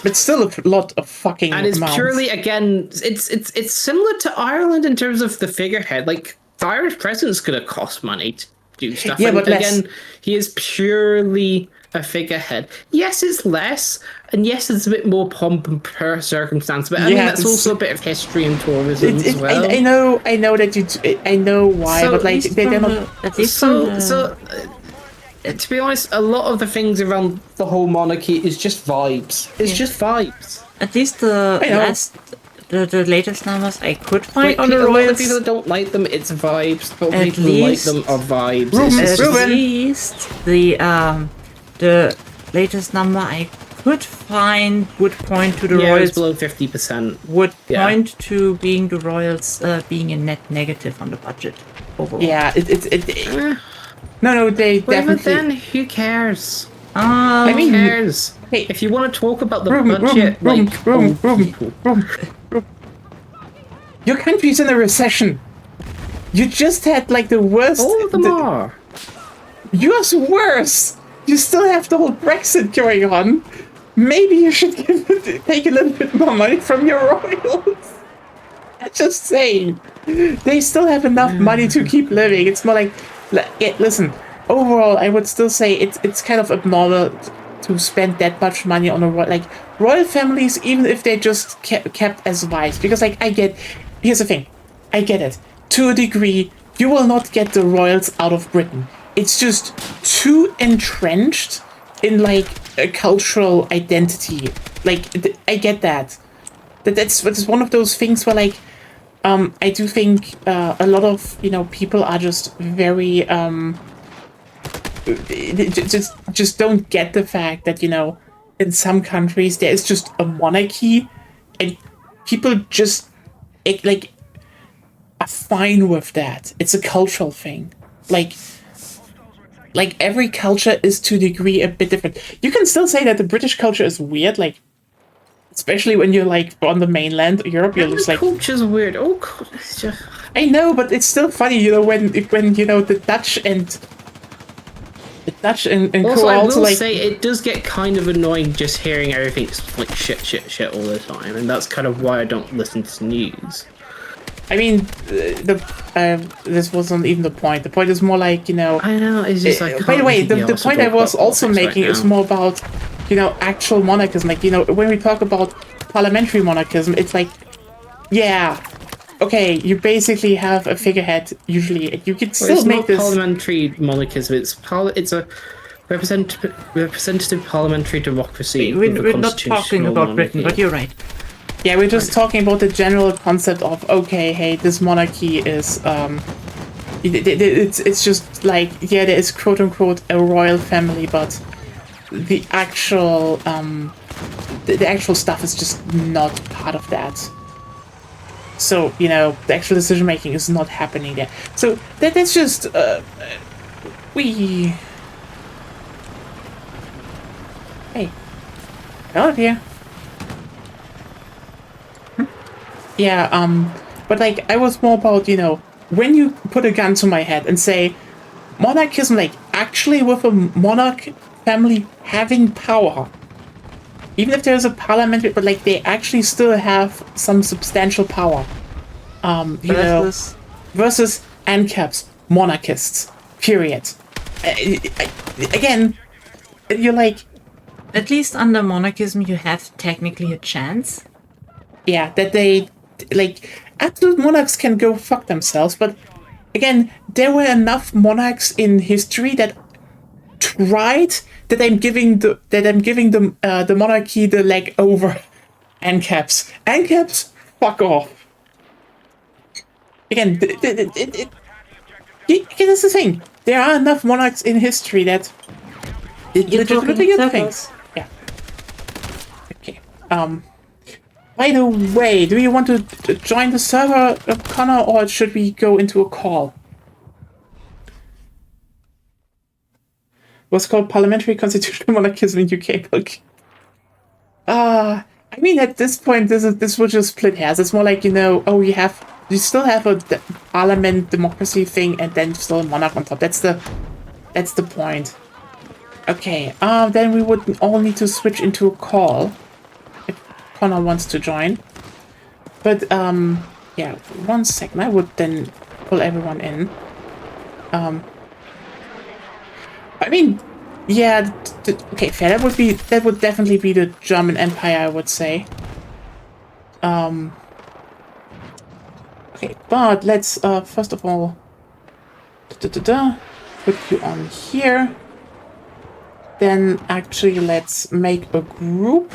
But still a lot of fucking and it's amounts. Purely, again, it's similar to Ireland in terms of the figurehead. Like, the Irish president's gonna cost money to do stuff. Yeah, and but again, he is purely a figurehead. Yes, it's less, and yes, it's a bit more pomp and circumstance, but I mean, that's also a bit of history and tourism as well. I know that I know why, but like, they're not... To be honest, a lot of the things around the whole monarchy is just vibes. It's just vibes. At least the latest numbers I could find on the A lot of royals. people that don't like them, it's vibes. But At people who like them are vibes. At least the latest number I could find would point to the royals. It's below 50%. Would point to being the royals being a net negative on the budget overall. Yeah, No, they definitely... But then, who cares? I mean, who cares? Hey, if you want to talk about the budget, your country's in a recession. You just had like the worst... All of them are. Yours worse. You still have the whole Brexit going on. Maybe you should take a little bit more money from your royals. I'm just saying. They still have enough money to keep living. It's more like... Yeah, listen, overall, I would still say it's kind of abnormal to spend that much money on royal families, even if they're just kept as wives. Because here's the thing, I get it. To a degree, you will not get the royals out of Britain. It's just too entrenched in like a cultural identity. Like, I get that. That's one of those things where like, I do think a lot of people are just very just don't get the fact that in some countries there is just a monarchy and people just are fine with that. It's a cultural thing. Like every culture is to a degree a bit different. You can still say that the British culture is weird, like. Especially when you're like on the mainland Europe, you're just like culture's weird. Oh, it's just... I know, but it's still funny, when the Dutch and also, I will like say it does get kind of annoying just hearing everything's like shit all the time, and that's kind of why I don't listen to news. I mean, this wasn't even the point. The point is more like, you know. I know. It's just like. By the way, the point I was also making is more about, you know, actual monarchism. Like, you know, when we talk about parliamentary monarchism, it's like, yeah, okay, you basically have a figurehead usually. You could still it's make not this parliamentary monarchism. It's a representative parliamentary democracy. We're not talking about Britain, but you're right. Yeah, we're just talking about the general concept of, okay, hey, this monarchy is it's just like, yeah, there is quote unquote a royal family, but the actual the actual stuff is just not part of that. So, you know, the actual decision making is not happening there. So that's just we hey, get out of here. Yeah, but like I was more about, you know, when you put a gun to my head and say monarchism, like actually with a monarch family having power, even if there's a parliament, but like they actually still have some substantial power. You know, versus ANCAPs, monarchists. Period. Again, you're like, At least under monarchism, you have technically a chance. yeah, that they like absolute monarchs can go fuck themselves, but again, there were enough monarchs in history that tried that I'm giving the monarchy the leg over. ANCAPs, fuck off. Again, again, that's the thing. There are enough monarchs in history that did legitimately good things. Yeah. Okay. By the way, do you want to join the server, Connor, or should we go into a call? What's called Parliamentary Constitutional Monarchism in UK book. I mean, at this point, this will just split hairs. It's more like, you know, oh, you still have a parliament democracy thing, and then still a monarch on top. That's the point. Okay. Then we would all need to switch into a call if Connor wants to join. But yeah, 1 second. I would then pull everyone in. I mean, yeah. Okay, fair. That would definitely be the German Empire, I would say. Okay, but let's first of all put you on here. Then actually let's make a group.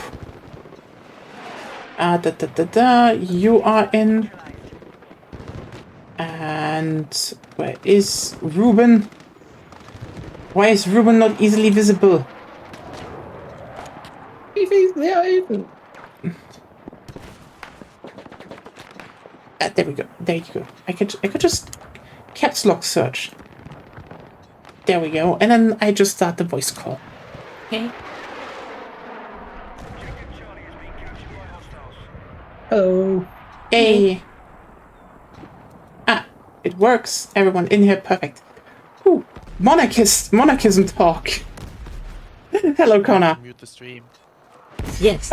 You are in. And where is Ruben? Why is Ruben not easily visible? There we go. There you go. I could just caps lock search. There we go. And then I just start the voice call. Okay. Hello. Hey. It works. Everyone in here, perfect. Ooh, monarchism talk. Hello, Connor. Mute the stream. Yes.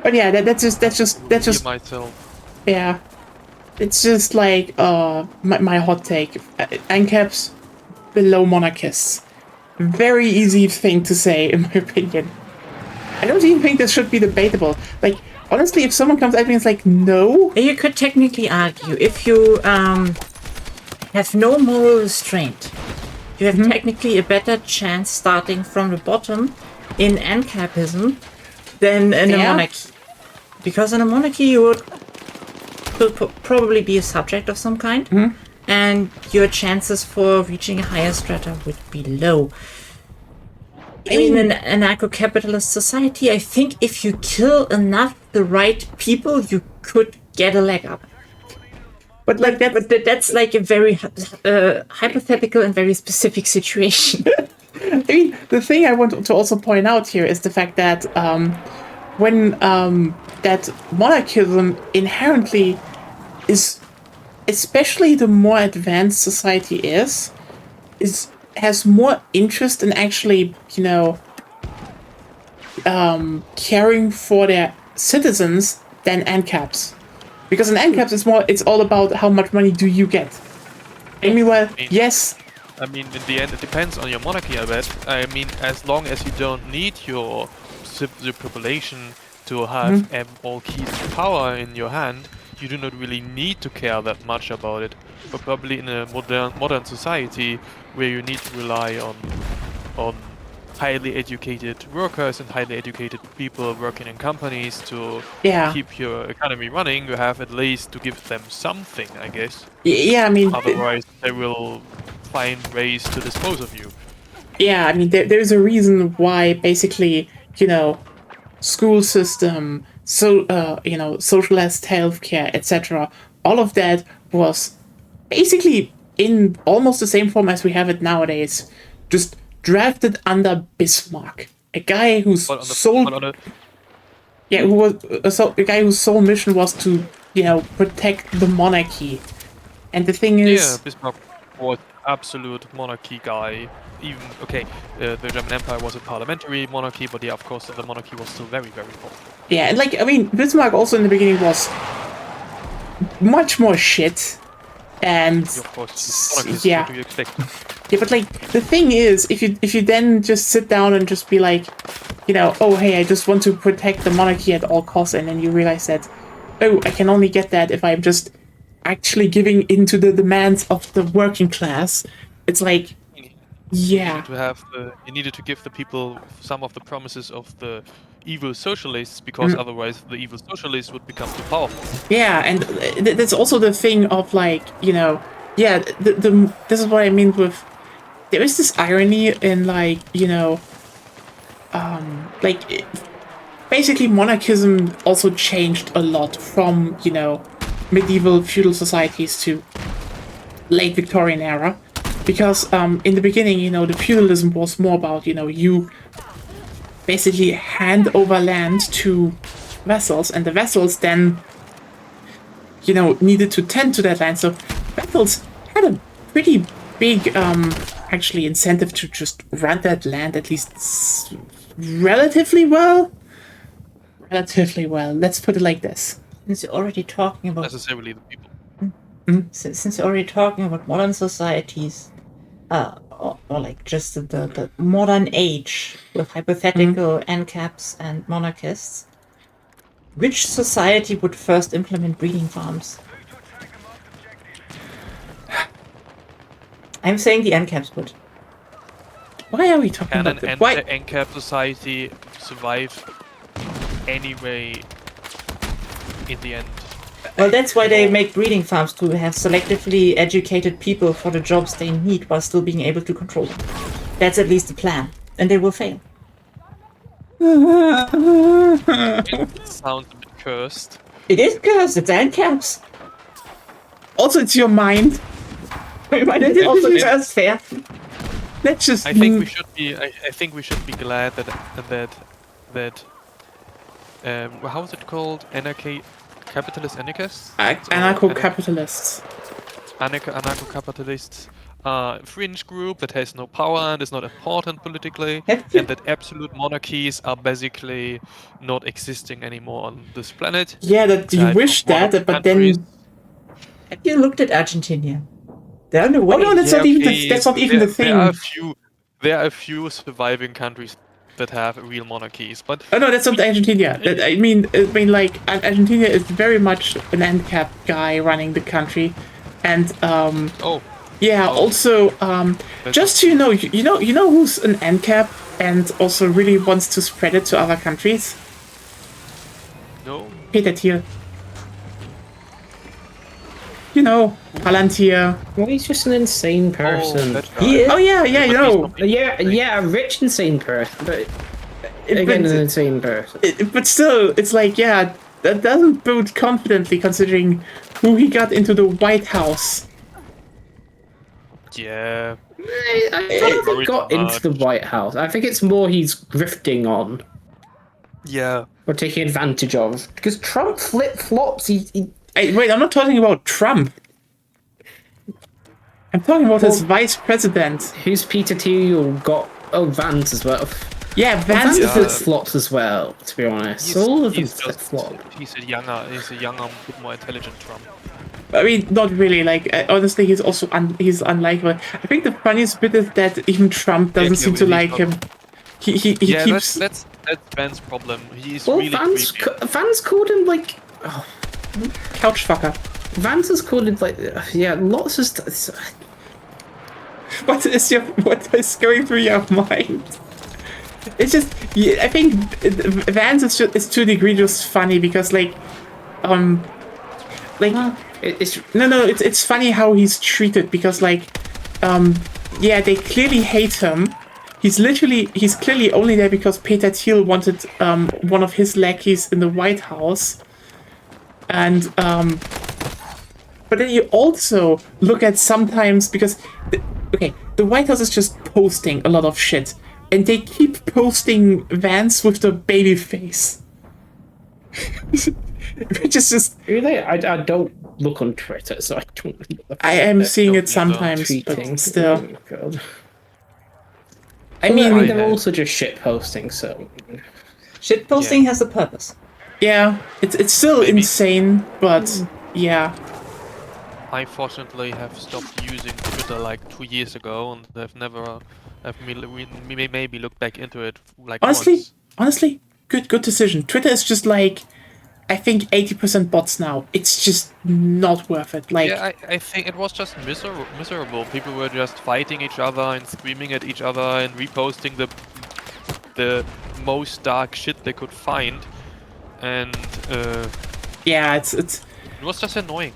But yeah, that's just myself. yeah. It's just like my hot take. ANCAPs below monarchists. Very easy thing to say, in my opinion. I don't even think this should be debatable. Like, honestly, if someone comes at me and is like, no. You could technically argue if you have no moral restraint, you have technically a better chance starting from the bottom in ANCAPism than in a monarchy. Because in a monarchy, you would probably be a subject of some kind, and your chances for reaching a higher strata would be low. I mean, in an anarcho-capitalist society, I think if you kill enough the right people, you could get a leg up. But like that, that's like a very hypothetical and very specific situation. I mean, the thing I want to also point out here is the fact that when that monarchism inherently is, especially the more advanced society has more interest in actually, you know, caring for their citizens than ANCAPs. Because in end caps, it's all about how much money do you get. I mean, well, yes. I mean, in the end, it depends on your monarchy, I bet. I mean, as long as you don't need your the population to have all keys to power in your hand, you do not really need to care that much about it. But probably in a modern society where you need to rely on highly educated workers and highly educated people working in companies to keep your economy running, you have at least to give them something, I guess. Yeah, I mean... Otherwise, they will find ways to dispose of you. Yeah, I mean, there's a reason why, basically, you know, school system, you know, socialized healthcare, etc., all of that was basically in almost the same form as we have it nowadays, just drafted under Bismarck, a guy whose a guy whose sole mission was to, you know, protect the monarchy. And the thing is, Bismarck was absolute monarchy guy. Even the German Empire was a parliamentary monarchy, but yeah, of course, the monarchy was still very, very powerful. Yeah, and like, I mean, Bismarck also in the beginning was much more shit. And of course, yeah, what do you expect? Yeah, but like the thing is, if you then just sit down and just be like, you know, oh hey, I just want to protect the monarchy at all costs, and then you realize that, oh, I can only get that if I'm just actually giving into the demands of the working class. It's like, yeah, you needed to give the people some of the promises of the evil socialists, because otherwise the evil socialists would become too powerful. Yeah, and that's also the thing of, like, you know, yeah, this is what I mean with, there is this irony in, like, you know, like, basically monarchism also changed a lot from, you know, medieval feudal societies to late Victorian era, because in the beginning, you know, the feudalism was more about, you know, you basically hand over land to vassals, and the vassals then, you know, needed to tend to that land. So vassals had a pretty big actually incentive to just run that land at least relatively well. Let's put it like this. Since you're already talking about necessarily the people. Since you're already talking about modern societies, or like just the modern age with hypothetical NCAPs and monarchists, which society would first implement breeding farms? I'm saying the NCAPs would. Why are we talking Can about an that? Why? NCAP society survive anyway in the end? Well, that's why they make breeding farms, to have selectively educated people for the jobs they need while still being able to control them. That's at least the plan. And they will fail. It sounds a bit cursed. It is cursed, it's NCAPs. Also, it's your mind. But it is also cursed, fair. Let's just. I think we should be. I think we should be glad that how is it called? Capitalist anarchists? Anarcho-capitalists. Anarcho-capitalists are a fringe group that has no power and is not important politically, and that absolute monarchies are basically not existing anymore on this planet. Yeah, that you wish that, but then. Have you looked at Argentina? They're on the way. Oh no, that's not even the thing. There are a few surviving countries that have real monarchies, but oh no, that's not Argentina. I mean, like, Argentina is very much an ANCAP guy running the country, and also just so you know who's an ANCAP and also really wants to spread it to other countries. No. Peter Thiel. You know, Palantir. Well, he's just an insane person. Oh yeah, you know. Yeah, a rich insane person, but again, an insane person. But still, it's like, yeah, that doesn't bode confidently considering who he got into the White House. Yeah. I don't think he got into the White House. I think it's more he's grifting on. Yeah. Or taking advantage of. Because Trump flip-flops, Wait, I'm not talking about Trump. I'm talking about his vice president. Who's Peter Thiel got? Oh, Vance as well. Yeah, Vance Vance is flip flops as well. To be honest, all of them flip flop. He's a younger, bit more intelligent Trump. I mean, not really. Like, honestly, he's also he's unlikable. I think the funniest bit is that even Trump doesn't seem to like him. He Yeah, keeps that's Ben's problem. He's Well, really Vance creepy. Vance called him like. couch fucker. Vance has called him like lots of stuff. What is going through your mind? It's just, yeah, I think Vance is to a degree just funny because like it's funny how he's treated because like yeah, they clearly hate him. He's clearly only there because Peter Thiel wanted one of his lackeys in the White House, and but then you also look at sometimes because the White House is just posting a lot of shit, and they keep posting Vance with the baby face. Which is just... Really? I don't look on Twitter, so I don't know what the I am seeing it never sometimes, tweeting. but still. Oh, God. I mean, they're also just shit posting, so... Shitposting has a purpose. yeah, it's still insane, but yeah. I fortunately have stopped using Twitter like 2 years ago, and have maybe looked back into it like once. Honestly, good decision. Twitter is just like, I think 80% bots now. It's just not worth it. Like, Yeah, I think it was just miserable. People were just fighting each other and screaming at each other and reposting the most dark shit they could find, and yeah, it's it was just annoying.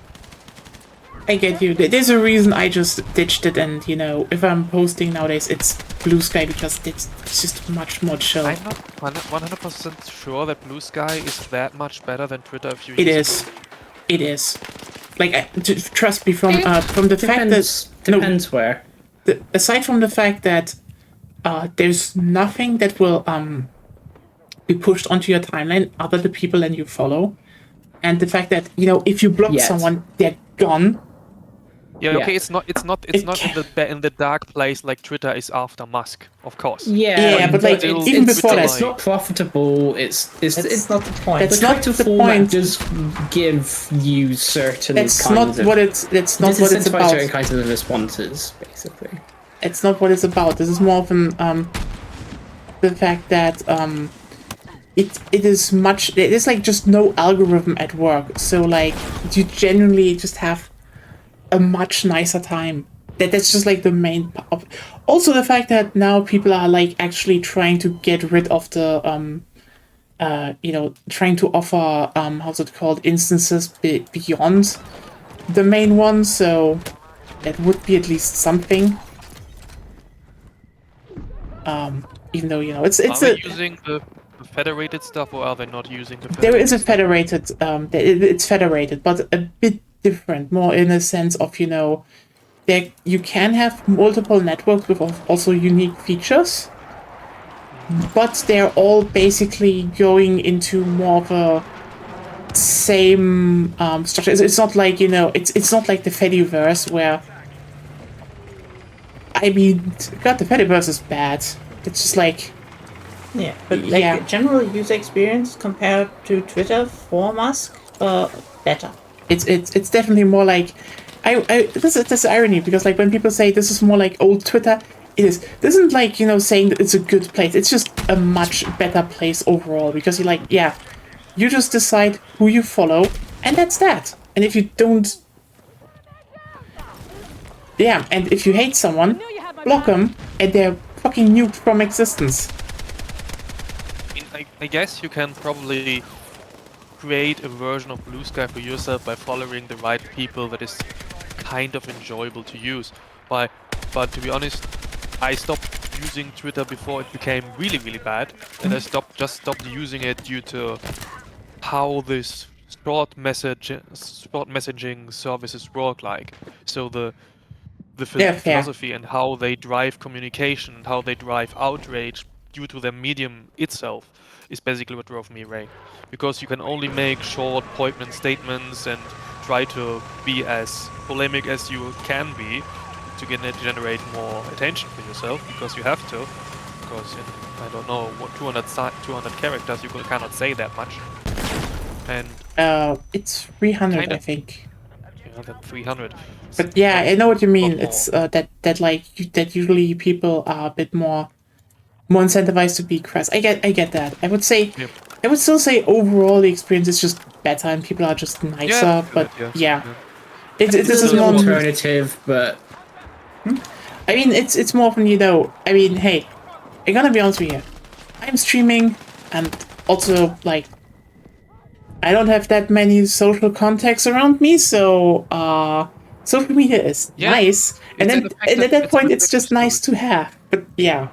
I get you. There's a reason I just ditched it, and you know, if I'm posting nowadays, it's Blue Sky because it's just much more chill. I'm not 100% sure that Blue Sky is that much better than Twitter a few years ago. It is. Like, trust me, from the fact that Depends where. Aside from the fact that there's nothing that will be pushed onto your timeline other than the people that you follow, and the fact that, you know, if you block someone, they're gone. Yeah, okay, it's not in the dark place like Twitter is after Musk, of course. Yeah, but like even before that, it's not profitable. It's not the point. That's not the point. Does give you certain. That's not what it's. That's not what it's about. Certain kinds of responses, basically. It's not what it's about. This is more of an the fact that it is much. It is like just no algorithm at work. So like you genuinely just have a much nicer time. That's just like the main of. Also the fact that now people are like actually trying to get rid of the you know, trying to offer how's it called, instances beyond the main one, so that would be at least something. Even though, you know, it's are they using the federated stuff, or are they not using the federated there is a federated it's federated, but a bit different, more in a sense of, you know, there you can have multiple networks with also unique features, but they're all basically going into more of a same structure. It's not like, you know, it's not like the Fediverse where, I mean, God, the Fediverse is bad. It's just like, yeah, but like general user experience compared to Twitter for Musk, better. It's definitely more like, this is irony, because like when people say this is more like old Twitter, it is. This isn't like, you know, saying that it's a good place. It's just a much better place overall, because you're like, yeah, you just decide who you follow, and that's that. And if you don't, yeah, and if you hate someone, block them, and they're fucking nuked from existence. I guess you can probably create a version of Blue Sky for yourself by following the right people that is kind of enjoyable to use. But to be honest, I stopped using Twitter before it became really, really bad, and I stopped using it due to how this short messaging services work like. So the philosophy and how they drive communication and how they drive outrage due to the medium itself is basically what drove me away. Because you can only make short, poignant statements and try to be as polemic as you can be to generate more attention for yourself, because you have to. Because I don't know, 200 characters, you cannot say that much. And It's 300, Kinda. I think. yeah, then 300. But yeah, I know what you mean. Lot It's that like that usually people are a bit more incentivized to be crass. I get that. I would say Yep. I would still say overall the experience is just better and people are just nicer. Yeah, but yeah. yeah, this is It's an more. alternative, but I mean, it's more from I mean, hey, I'm gonna be honest with you. I'm streaming, and also like I don't have that many social contacts around me, so social media is Yeah, nice, and it's then an effective- at that it's an point it's effective just nice service. to have. But yeah,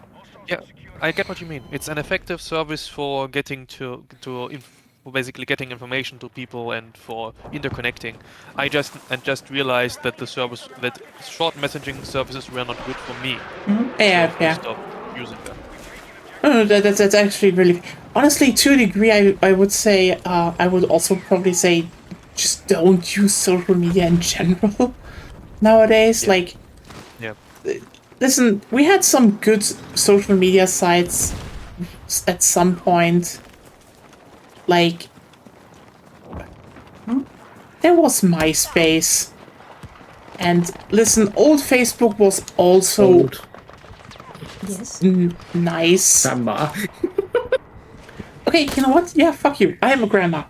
Yeah, I get what you mean. It's an effective service for getting for basically getting information to people and for interconnecting. I just realized that that short messaging services were not good for me. yeah, So I yeah. stopped using them. Oh, that's actually really honestly to a degree. I would say I would also probably say just don't use social media in general nowadays. Yeah. Like, Yeah. listen, we had some good social media sites at some point. Like, there was MySpace. And listen, old Facebook was also old Yes. nice. grandma. Okay, you know what? Yeah, fuck you. I am a grandma.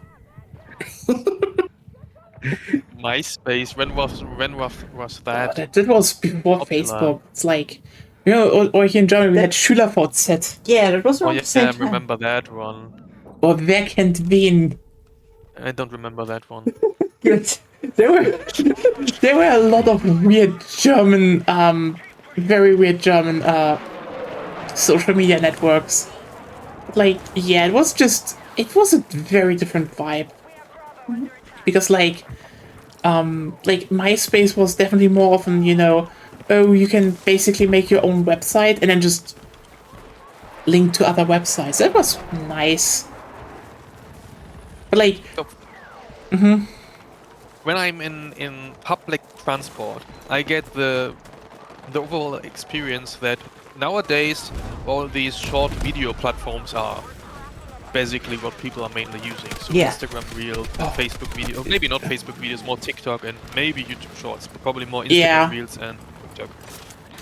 MySpace. When was that? That was before Popular. Facebook. It's like, or here in Germany we had SchülerVZ. Yeah, that was Oh around yeah, the same I time. remember that one. Or Wer kennt wen? I don't remember that one. Good. There were a lot of weird German, very weird German, social media networks. Like, yeah, it was a very different vibe. Because like MySpace was definitely more often, oh, you can basically make your own website and then just link to other websites. That was nice. But like, When I'm in public transport, I get the overall experience that nowadays all these short video platforms are basically what people are mainly using. So Yeah. Instagram Reels, and Facebook video, maybe not Facebook videos, more TikTok and maybe YouTube Shorts, but probably more Instagram Yeah. Reels and TikTok.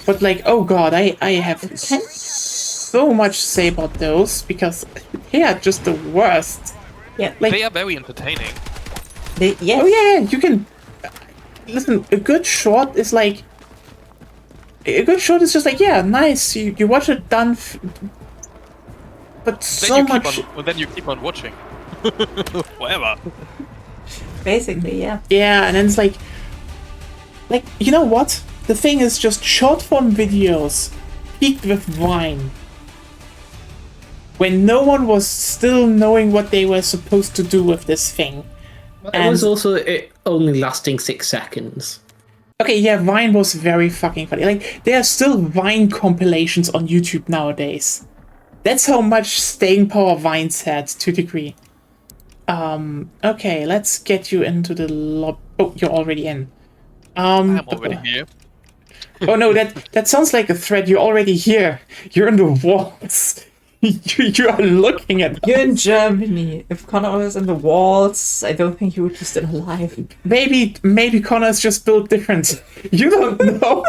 but like, oh god, I have so much to say about those because they are just the worst. Yeah. Like, They are very entertaining. Yes. oh yeah, you can listen. A good short is like just like, yeah, nice. You watch it done, but Then so you much. then you keep on watching. Forever. Basically, yeah. Yeah, and then it's like, you know what? The thing is, just short form videos peaked with Vine. When no one was still knowing what they were supposed to do with this thing. It was also only lasting 6 seconds. Okay, yeah, Vine was very fucking funny. Like, there are still Vine compilations on YouTube nowadays. That's how much staying power Vines had, to a degree. Okay, let's get you into the Oh, you're already in. I'm already here. Oh no, that sounds like a threat. You're already here. You're in the walls. You are looking at. You're in Germany. If Connor was in the walls, I don't think he would be still alive. Maybe Connor's just built different. You don't know.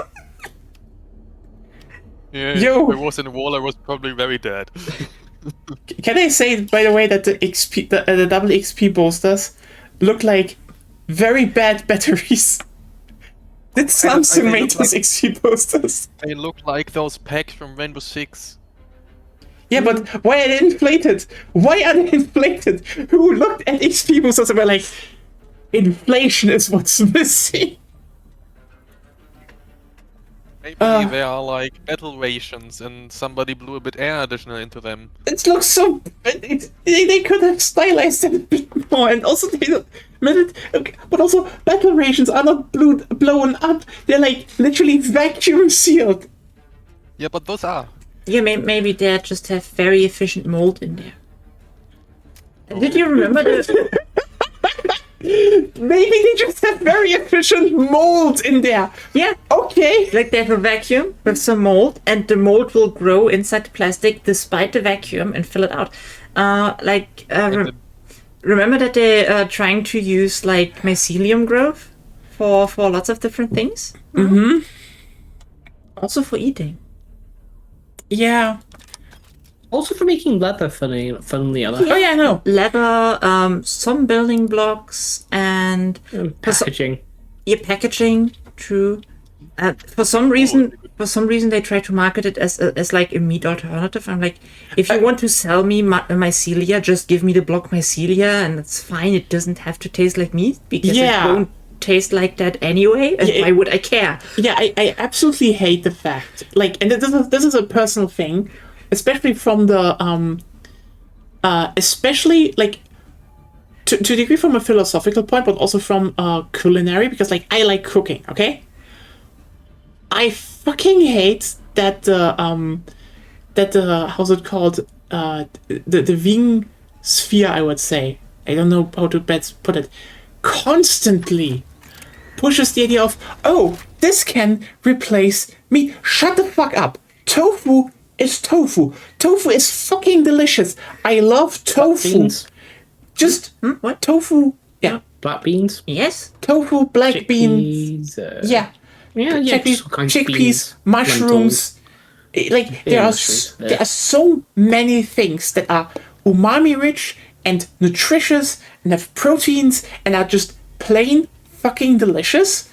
Yeah, Yo. if I was in the wall, I was probably very dead. Can I say, by the way, that the XP, the double XP boosters look like very bad batteries? Did Samsung they made look those XP boosters? They look like those packs from Rainbow Six. Yeah, but why are they inflated? Why are they inflated? Who looked at XP boosters and were like, inflation is what's missing? Maybe they are like battle rations and somebody blew a bit air additional into them. It looks so. They could have stylized it a bit more, and also they don't. Okay, but also battle rations are not blown up. They're like literally vacuum sealed. Yeah, but those are. Yeah, maybe they just have very efficient mold in there. Did you remember the Maybe they just have very efficient mold in there. Yeah. Okay. Like they have a vacuum with some mold, and the mold will grow inside the plastic despite the vacuum and fill it out. Remember that they're trying to use like mycelium growth for lots of different things? Mm-hmm. Also for eating. Yeah. Also for making leather, funnily enough. Oh yeah, no. Leather, some building blocks, and Packaging. packaging. True. For some reason, they try to market it as like a meat alternative. I'm like, if you want to sell me mycelia, just give me the block mycelia, and it's fine. It doesn't have to taste like meat because it won't taste like that anyway. And why would I care? Yeah, I absolutely hate the fact, like, and this is a personal thing, especially from the especially like to a degree from a philosophical point, but also from culinary, because like I like cooking. Okay, I fucking hate that the how's it called, the vegan sphere, I would say, I don't know how to best put it, constantly pushes the idea of, oh, this can replace meat. Shut the fuck up. Tofu is tofu. Tofu is fucking delicious. I love tofu. Beans. Just What? tofu. Yeah. Black beans. Yes. Tofu, black beans. Chickpeas, Yeah. Yeah, just all kinds of Chickpeas, beans, mushrooms. Like there are mushrooms, yeah. there are so many things that are umami rich and nutritious and have proteins and are just plain fucking delicious.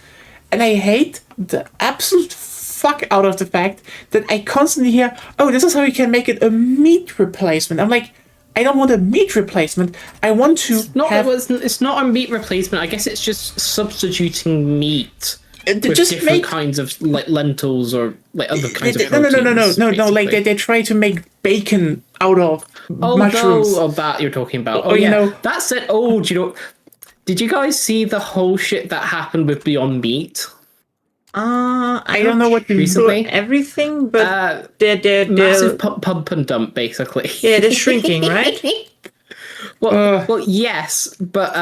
And I hate the absolute fuck out of the fact that I constantly hear, oh, this is how you can make it a meat replacement. I'm like, I don't want a meat replacement. I want to It's not a meat replacement. I guess it's just substituting meat with just different kinds of like lentils or like other kinds of no. proteins. Like they try to make bacon out of mushrooms. Oh, that you're talking about. Or, yeah. you know- That's it. Oh, do you know? Did you guys see the whole shit that happened with Beyond Meat? I don't know what you Recently? everything, but they're Massive pump and dump, basically. yeah, they're shrinking, right? Well, yes, but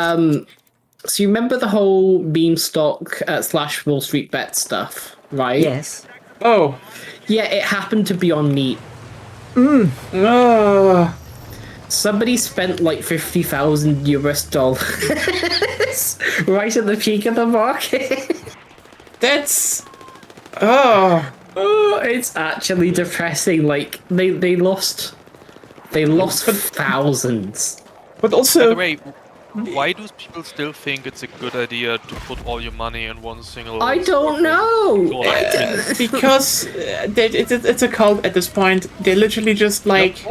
so you remember the whole Beanstalk / Wall Street Bet stuff, right? Yes. Oh. Yeah, it happened to Beyond Meat. Oh. Somebody spent like $50,000 right at the peak of the market. That's oh. Oh, it's actually depressing. Like they lost thousands. But By also the way, why do people still think it's a good idea to put all your money in one single? I don't know. because it's a cult at this point. They're literally just like,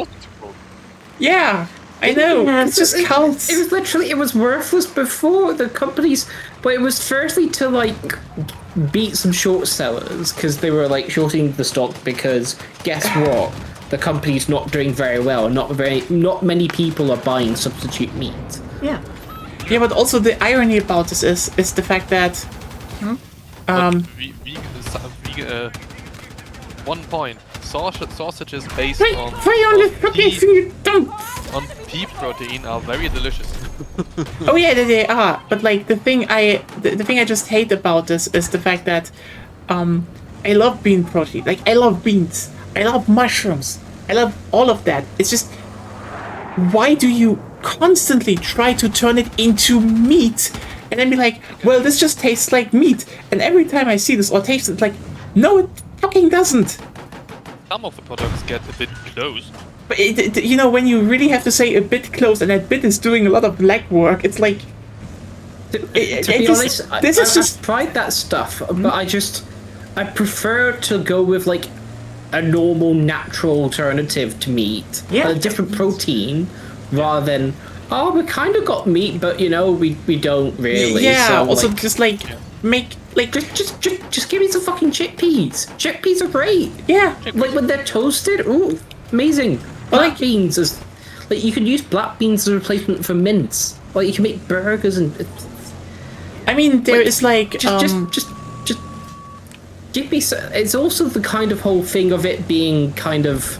yeah, I know. Yeah, it's just cults. It was worthless before the companies, but it was firstly to like beat some short sellers because they were like shorting the stock because guess what? The company's not doing very well. Not many people are buying substitute meat. Yeah. Yeah, but also the irony about this is the fact that one point, sausage is based why on on the fucking thing you don't. on pea protein are very delicious. Oh yeah, they are. But like the thing I just hate about this is the fact that I love bean protein. Like I love beans. I love mushrooms. I love all of that. It's just, why do you constantly try to turn it into meat and then be like, well, this just tastes like meat. And every time I see this or taste it, like, no, it fucking doesn't. Some of the products get a bit close. But you know, when you really have to say a bit close and that bit is doing a lot of legwork, it's like, To be honest, I've tried that stuff, but I prefer to go with like a normal natural alternative to meat, Yeah. a different protein, rather than we kind of got meat, but you know we don't really. yeah. So, Also, like, just like make like just give me some fucking chickpeas. Chickpeas are great. yeah. Like when they're toasted, ooh, amazing. Black beans is like you can use black beans as a replacement for mince. Like you can make burgers and. I mean, there is like Just give me. It's also the kind of whole thing of it being kind of.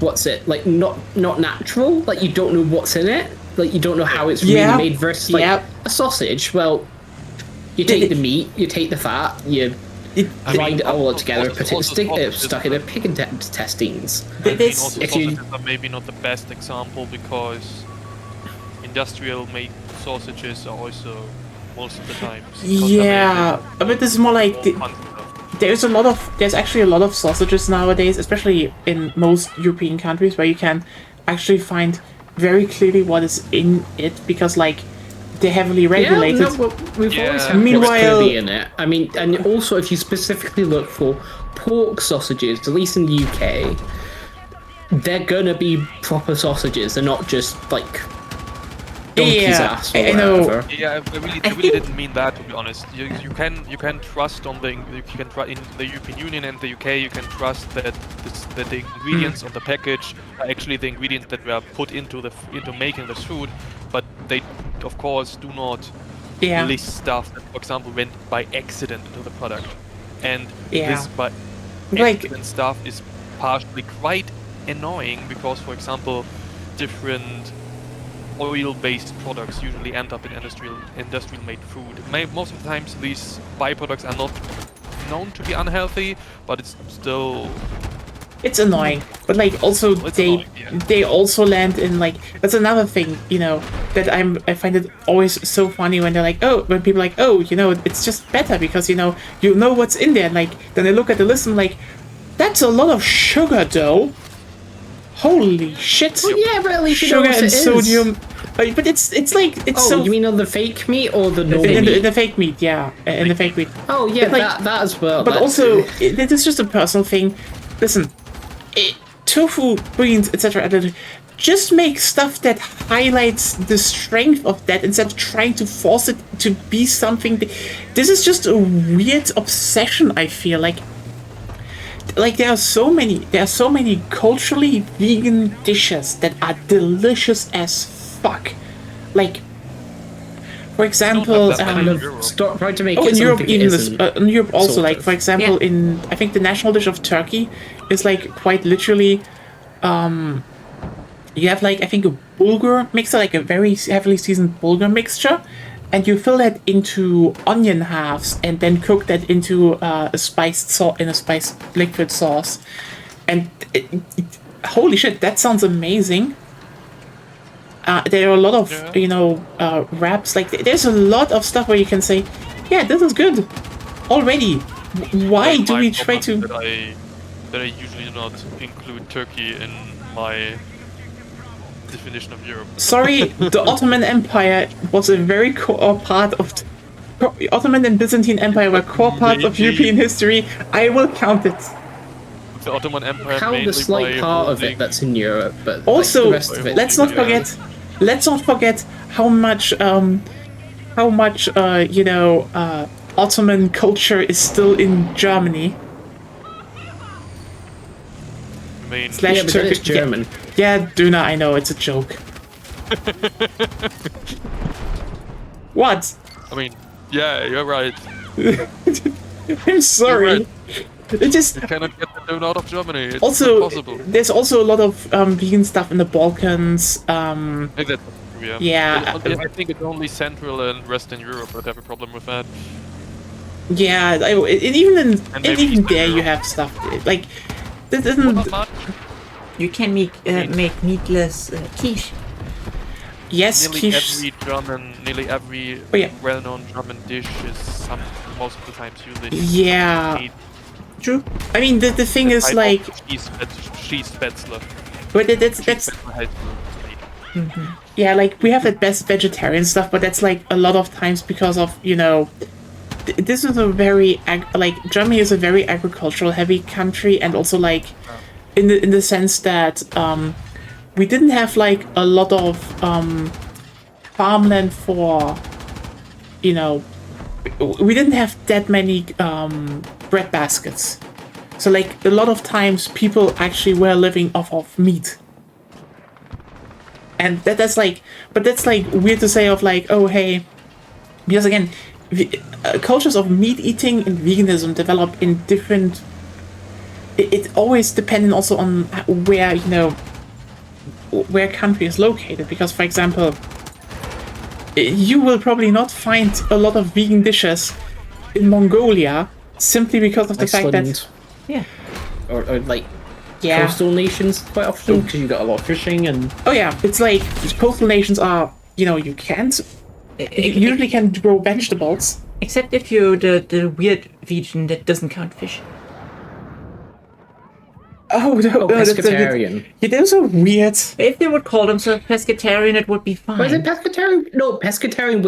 What's it like? Not natural. Like you don't know what's in it. like you don't know how it's Yeah. really made versus like Yeah. a sausage. Well, you take the meat, you take the fat, you grind it all together, put it stuck in a pig intestines. I mean, This- also if you- sausages are maybe not the best example because industrial made sausages are also most of the time. Yeah, but it's more like there's actually a lot of sausages nowadays, especially in most European countries, where you can actually find very clearly what is in it because like they're heavily regulated. Yeah, no, well, we've Yeah. always had Meanwhile- clearly in it. I mean, and also if you specifically look for pork sausages, at least in the UK, they're gonna be proper sausages. They're not just like donkey's Yeah, ass or I know. whatever. Yeah, I really didn't mean that, to be honest. You can trust on in the European Union and the UK. You can trust that the ingredients on the package are actually the ingredients that were put into making this food, but they of course do not Yeah. list stuff that, for example, went by accident into the product, and Yeah. this by Like- accident stuff is partially quite annoying because, for example, different oil-based products usually end up in industrial-made food. Most of the times, these byproducts are not known to be unhealthy, but it's still It's annoying, but like also It's they annoying, yeah. they also land in like that's another thing that I find it always so funny when they're like when people are like it's just better because you know what's in there, and like then they look at the list and like that's a lot of sugar though. Holy shit! Well, yeah, but at least you know Sugar what and it is. sodium, but it's like it's Oh, so you mean on the fake meat or the normal in meat? the fake meat, yeah, in the fake meat. Oh yeah, But, like- that as well. But that also, too. it is just a personal thing. Listen, tofu, beans, etc. Just make stuff that highlights the strength of that instead of trying to force it to be something. This is just a weird obsession. I feel like there are so many culturally vegan dishes that are delicious as fuck. Like, for example, that kind of stop trying to make Oh, it in Europe, something it even this, isn't, in Europe also, sort like of. for example, in I think the national dish of Turkey is like quite literally, you have like I think a bulgur mixer, like a very heavily seasoned bulgur mixture, and you fill that into onion halves and then cook that into a spiced liquid sauce, and holy shit, that sounds amazing. There are a lot of wraps. Like there's a lot of stuff where you can say, yeah, this is good already. Why do we try to? That I usually do not include Turkey in my definition of Europe. Sorry, the Ottoman Empire was a very core part of. The Ottoman and Byzantine Empire were core parts of European history. I will count it. The Ottoman Empire How mainly the slight by part of holding- it that's in Europe, but like, Also, the rest of it, let's not forget how much Ottoman culture is still in Germany. I mean, Slash Yeah, but then it's Turkey. German. Yeah, Duna, I know it's a joke. What? I mean, yeah, you're right. I'm sorry. It just You cannot get the donut out of Germany. It's also impossible. there's also a lot of vegan stuff in the Balkans. I think that's true, yeah. Yeah. I think it's only Central and Western Europe that have a problem with that. Yeah, even And maybe even Eastern there you Europe. have stuff like that Well, doesn't. not much. You can make meatless quiche. Yes, Nearly quiche. nearly every Oh, yeah. well-known German dish is most of the times using Yeah, meat. true. I mean, the thing is type of like, cheese spätzle. but that's Spätzle has meat. yeah, like we have at best vegetarian stuff, but that's like a lot of times because of this is a very Germany is a very agricultural heavy country, and also like in the sense that we didn't have like a lot of farmland for we didn't have that many bread baskets, so like a lot of times people actually were living off of meat. And that's like weird to say of like, oh hey, because again, cultures of meat eating and veganism develop in different. It always depending also on where where country is located. Because, for example, you will probably not find a lot of vegan dishes in Mongolia simply because of the fact Iceland, that Yeah. or like yeah. coastal nations quite often because you got a lot of fishing and Oh yeah, it's like coastal nations are, you can't. You usually can grow vegetables. Except if you're the weird region that doesn't count fish. Oh, no, that's pescatarian. Yeah, those are weird. If they would call themselves pescatarian, it would be fine. Was it pescatarian? No, pescatarian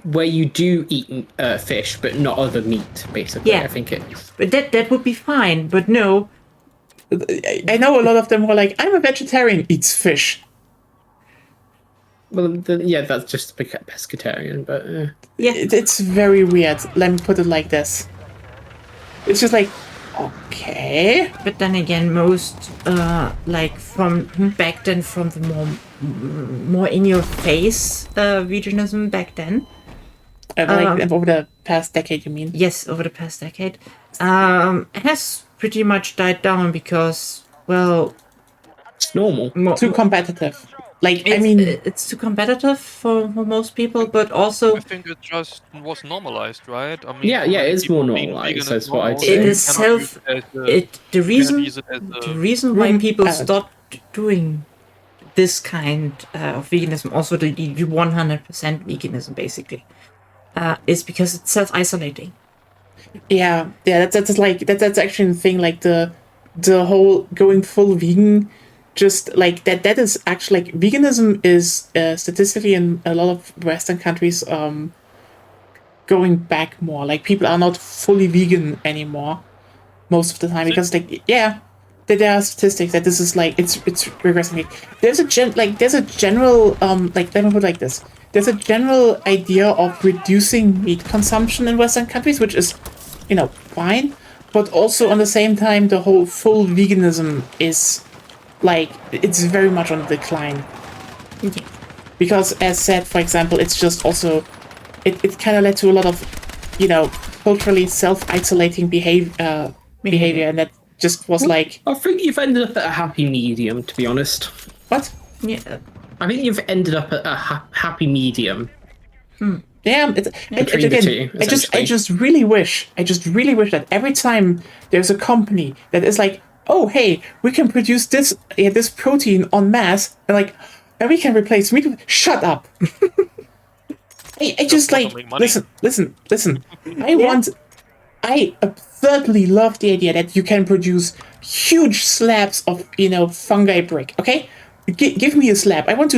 where you do eat fish but not other meat. Basically, Yeah. I think it is. But that would be fine. But no, I know a lot of them were like, I'm a vegetarian, eats fish. Well, yeah, that's just pescatarian, but yeah, It's very weird. Let me put it like this. It's just like, okay. but then again, most like from back then, from the more in your face veganism back then. Like over the past decade, you mean? Yes, over the past decade, has pretty much died down because, well, it's normal. Too competitive. Like, I it's, mean, it's too competitive for most people, but also I think it just was normalized, right? I mean, Yeah, for yeah, many it's people, more being normalized, vegan that's what I'd normal, say. it you is cannot use self. it as a- The you cannot reason use it as the a- reason why people out. stopped doing this kind of veganism, also the 100% veganism, basically, is because it's self-isolating. yeah, that's actually the thing. Like the whole going full vegan, just like that is actually like veganism is statistically in a lot of Western countries going back more. Like people are not fully vegan anymore most of the time because like yeah, there are statistics that this is like it's regressing. There's a general like let me put it like this. There's a general idea of reducing meat consumption in Western countries, which is fine, but also on the same time the whole full veganism is like it's very much on decline. Because as said, for example, it's just also it kind of led to a lot of culturally self-isolating behavior, and that just was like I think you've ended up at a happy medium, to be honest. what. Yeah, I think you've ended up at a happy medium. Yeah, Between the two, I essentially. just really wish that every time there's a company that is like, oh hey, we can produce this protein en masse, and we can replace meat. Shut up. I just want like to make money. listen. I absurdly love the idea that you can produce huge slabs of fungi brick. Okay, give me a slab. I want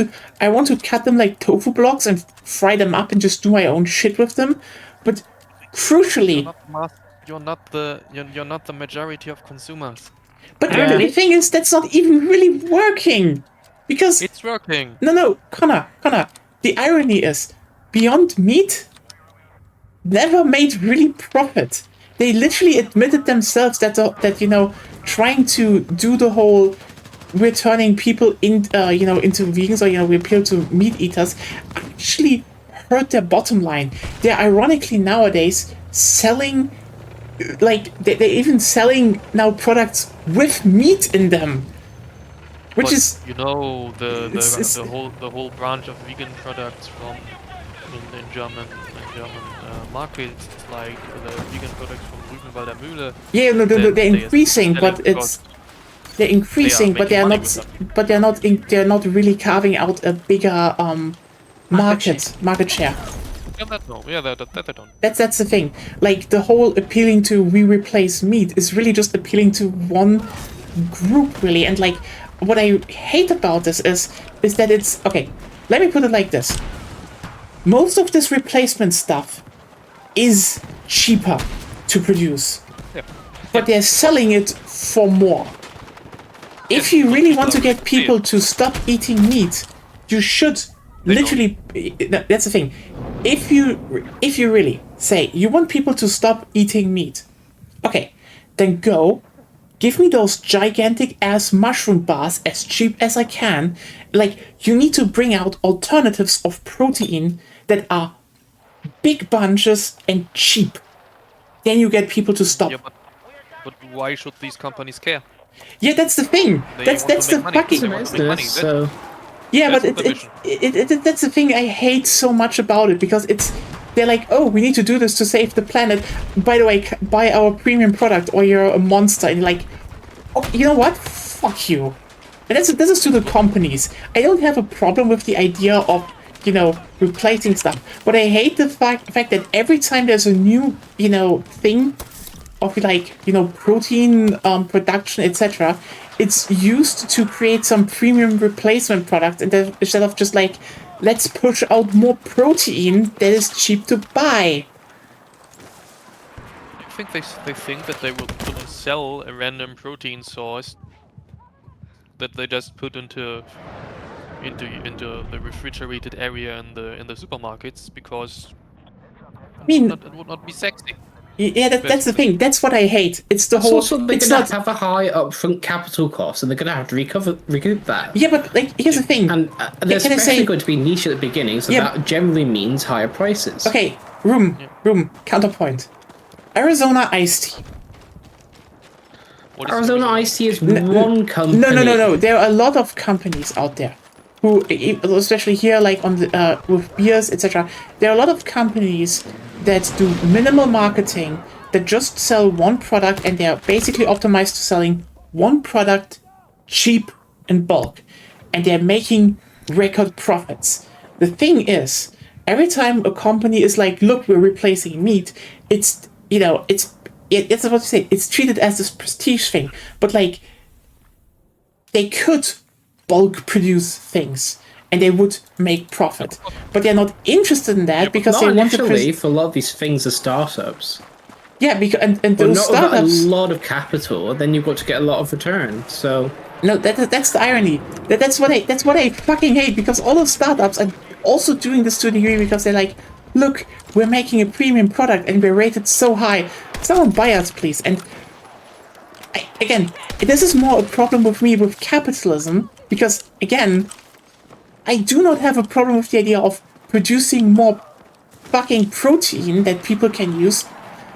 to cut them like tofu blocks and fry them up and just do my own shit with them. But crucially, You're not the majority of consumers. but Yeah. the thing is that's not even really working because It's working. no, Connor. The irony is, Beyond Meat never made really profit. They literally admitted themselves that trying to do the whole we're turning people into vegans or we appeal to meat eaters actually hurt their bottom line. They're ironically nowadays selling they're even selling now products with meat in them, which But is it's- the whole branch of vegan products from in German markets, like the vegan products from Rügenwalder Mühle. yeah no they're they are increasing, selling but they're increasing, but they're making not money with they're not really carving out a bigger market share. Yeah, that no. Yeah, that I don't. That's the thing. Like the whole appealing to we replace meat is really just appealing to one group, really. And like what I hate about this is that it's okay. Let me put it like this: most of this replacement stuff is cheaper to produce, Yeah. but they're selling it for more. If you really want to get people to stop eating meat, you should literally. That's the thing. If you really say you want people to stop eating meat, okay, then go give me those gigantic ass mushroom bars as cheap as I can. Like you need to bring out alternatives of protein that are big bunches and cheap. Then you get people to stop. Yeah, but why should these companies care? Yeah, that's the thing. They That's want that's to the make money. fucking They want to make money. Business, so yeah. But that's the that's the thing I hate so much about it because they're like, oh, we need to do this to save the planet. By the way, buy our premium product or you're a monster. And you're like, oh, you know what? Fuck you. And this is to the companies. I don't have a problem with the idea of, replacing stuff. But I hate the fact that every time there's a new, thing of protein production, etc., it's used to create some premium replacement product instead of just like, let's push out more protein that is cheap to buy. I think they think that they will sell a random protein source that they just put into the refrigerated area in the supermarkets because I mean, it would not be sexy. yeah, that's the thing. That's what I hate. It's the it's whole. also they're It's gonna not. have a high upfront capital cost, and they're gonna have to recoup that. Yeah, but like, here's the thing. And there's Can I especially say- going to be niche at the beginning, so Yeah. that generally means higher prices. Okay, room, counterpoint. Arizona iced tea. What is Arizona Arizona? Ice Tea is one company. No. There are a lot of companies out there who, especially here, like on the with beers, etc. There are a lot of companies that do minimal marketing that just sell one product, and they are basically optimized to selling one product cheap in bulk, and they're making record profits. The thing is, every time a company is like, "Look, we're replacing meat," it's it's what to say. It's treated as this prestige thing, but like they could bulk produce things and they would make profit, but they're not interested in that because Not they want to. initially, for a lot of these things are startups. Yeah, because and But those not without a startups. lot of capital, then you've got to get a lot of return. So No, that's the irony. That's what I fucking hate because all those startups are also doing this to a degree because they're like, look, we're making a premium product and we're rated so high. Someone buy us, please. And again, this is more a problem with me with capitalism because again, I do not have a problem with the idea of producing more fucking protein that people can use,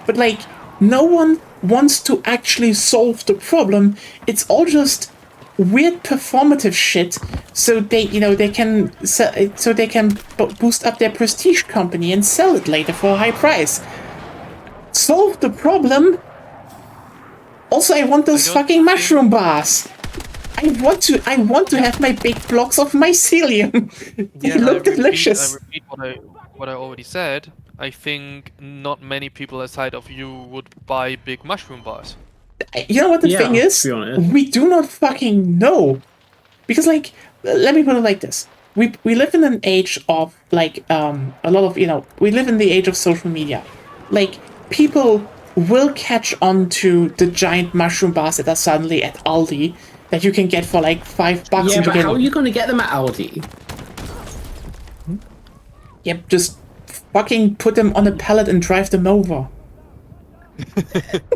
but like no one wants to actually solve the problem. It's all just weird performative shit so they can boost up their prestige company and sell it later for a high price. Solve the problem. Also, I want those I don't fucking think- mushroom bars. I want to have my big blocks of mycelium. They look delicious. I repeat what I already said. I think not many people aside of you would buy big mushroom bars. You know what the Yeah, thing is? to be honest. We do not fucking know. Because like, let me put it like this. We live in an age of like a lot of we live in the age of social media. Like people will catch on to the giant mushroom bars that are suddenly at Aldi that you can get for like $5 yeah, and you but get how are you going to get them at Aldi? Yep, just fucking put them on a pallet and drive them over.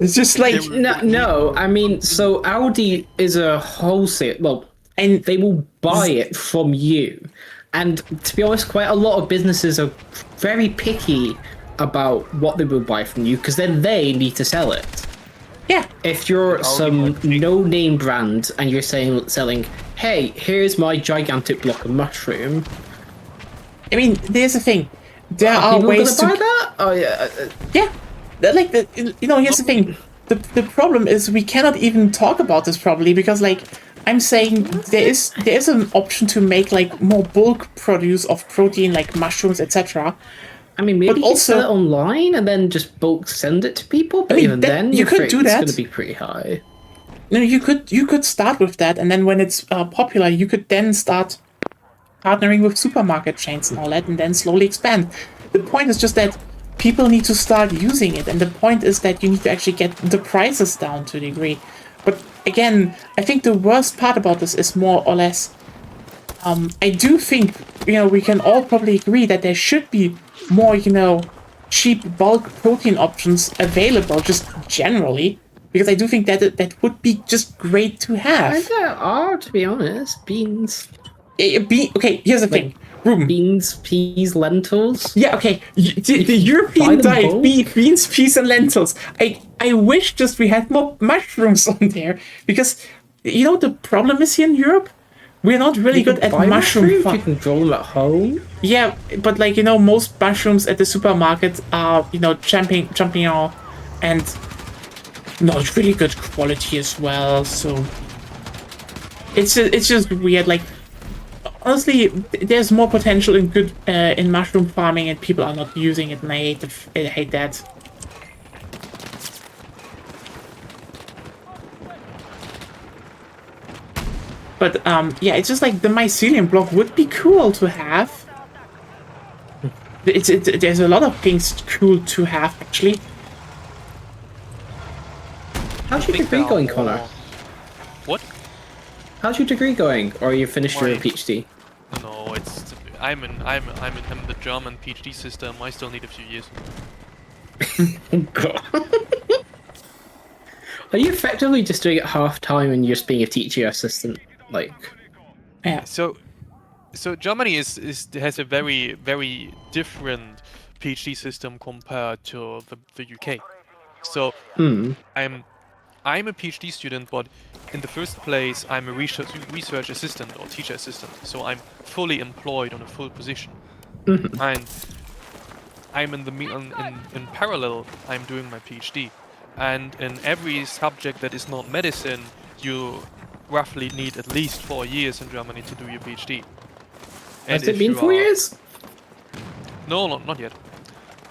It's just like No. I mean, so Aldi is a wholesale. Well, and they will buy it from you, and to be honest, quite a lot of businesses are very picky about what they will buy from you because then they need to sell it. yeah. If you're some no-name brand and you're selling, hey, here's my gigantic block of mushroom, I mean, there's the thing. There are people ways gonna to buy that? Oh yeah. Yeah, like here's the thing. The problem is we cannot even talk about this properly because like I'm saying there is an option to make like more bulk produce of protein like mushrooms etc. I mean, maybe But you could sell it also- online and then just bulk send it to people. But mean, even then, you your could do rate's that. going to be pretty high. No, you could start with that and then when it's popular you could then start partnering with supermarket chains and all that and then slowly expand. The point is just that people need to start using it and the point is that you need to actually get the prices down to a degree. But again, I think the worst part about this is more or less I do think we can all probably agree that there should be more cheap bulk protein options available just generally because I do think that that would be just great to have. And there are, to be honest, beans. Okay, here's the thing. room. Beans, peas, lentils. Yeah, okay. The European buy them diet: both? beans, peas, and lentils. I wish just we had more mushrooms on there, because you know the problem is here in Europe, we're not really You good can at buy mushroom mushrooms. farm. You can grow them at home. Yeah, but like most mushrooms at the supermarket are champignon, and not really good quality as well. So it's just weird. Like honestly, there's more potential in good in mushroom farming, and people are not using it, and I hate that. But yeah, it's just like the mycelium block would be cool to have. There's a lot of things cool to have actually. How's your think degree there are going, more- Connor? What? How's your degree going? Or you finished your Mine. PhD? No, I'm in the German PhD system. I still need a few years. God. Are you effectively just doing it half time and you're just being a teaching assistant? Like, Yeah. So Germany has a very very different PhD system compared to the UK. So I'm a PhD student, but in the first place I'm a research assistant or teacher assistant. So I'm fully employed on a full position, and I'm in parallel. I'm doing my PhD, and in every subject that is not medicine, you roughly need at least 4 years in Germany to do your PhD. has if it been you 4 are- years? No, not yet.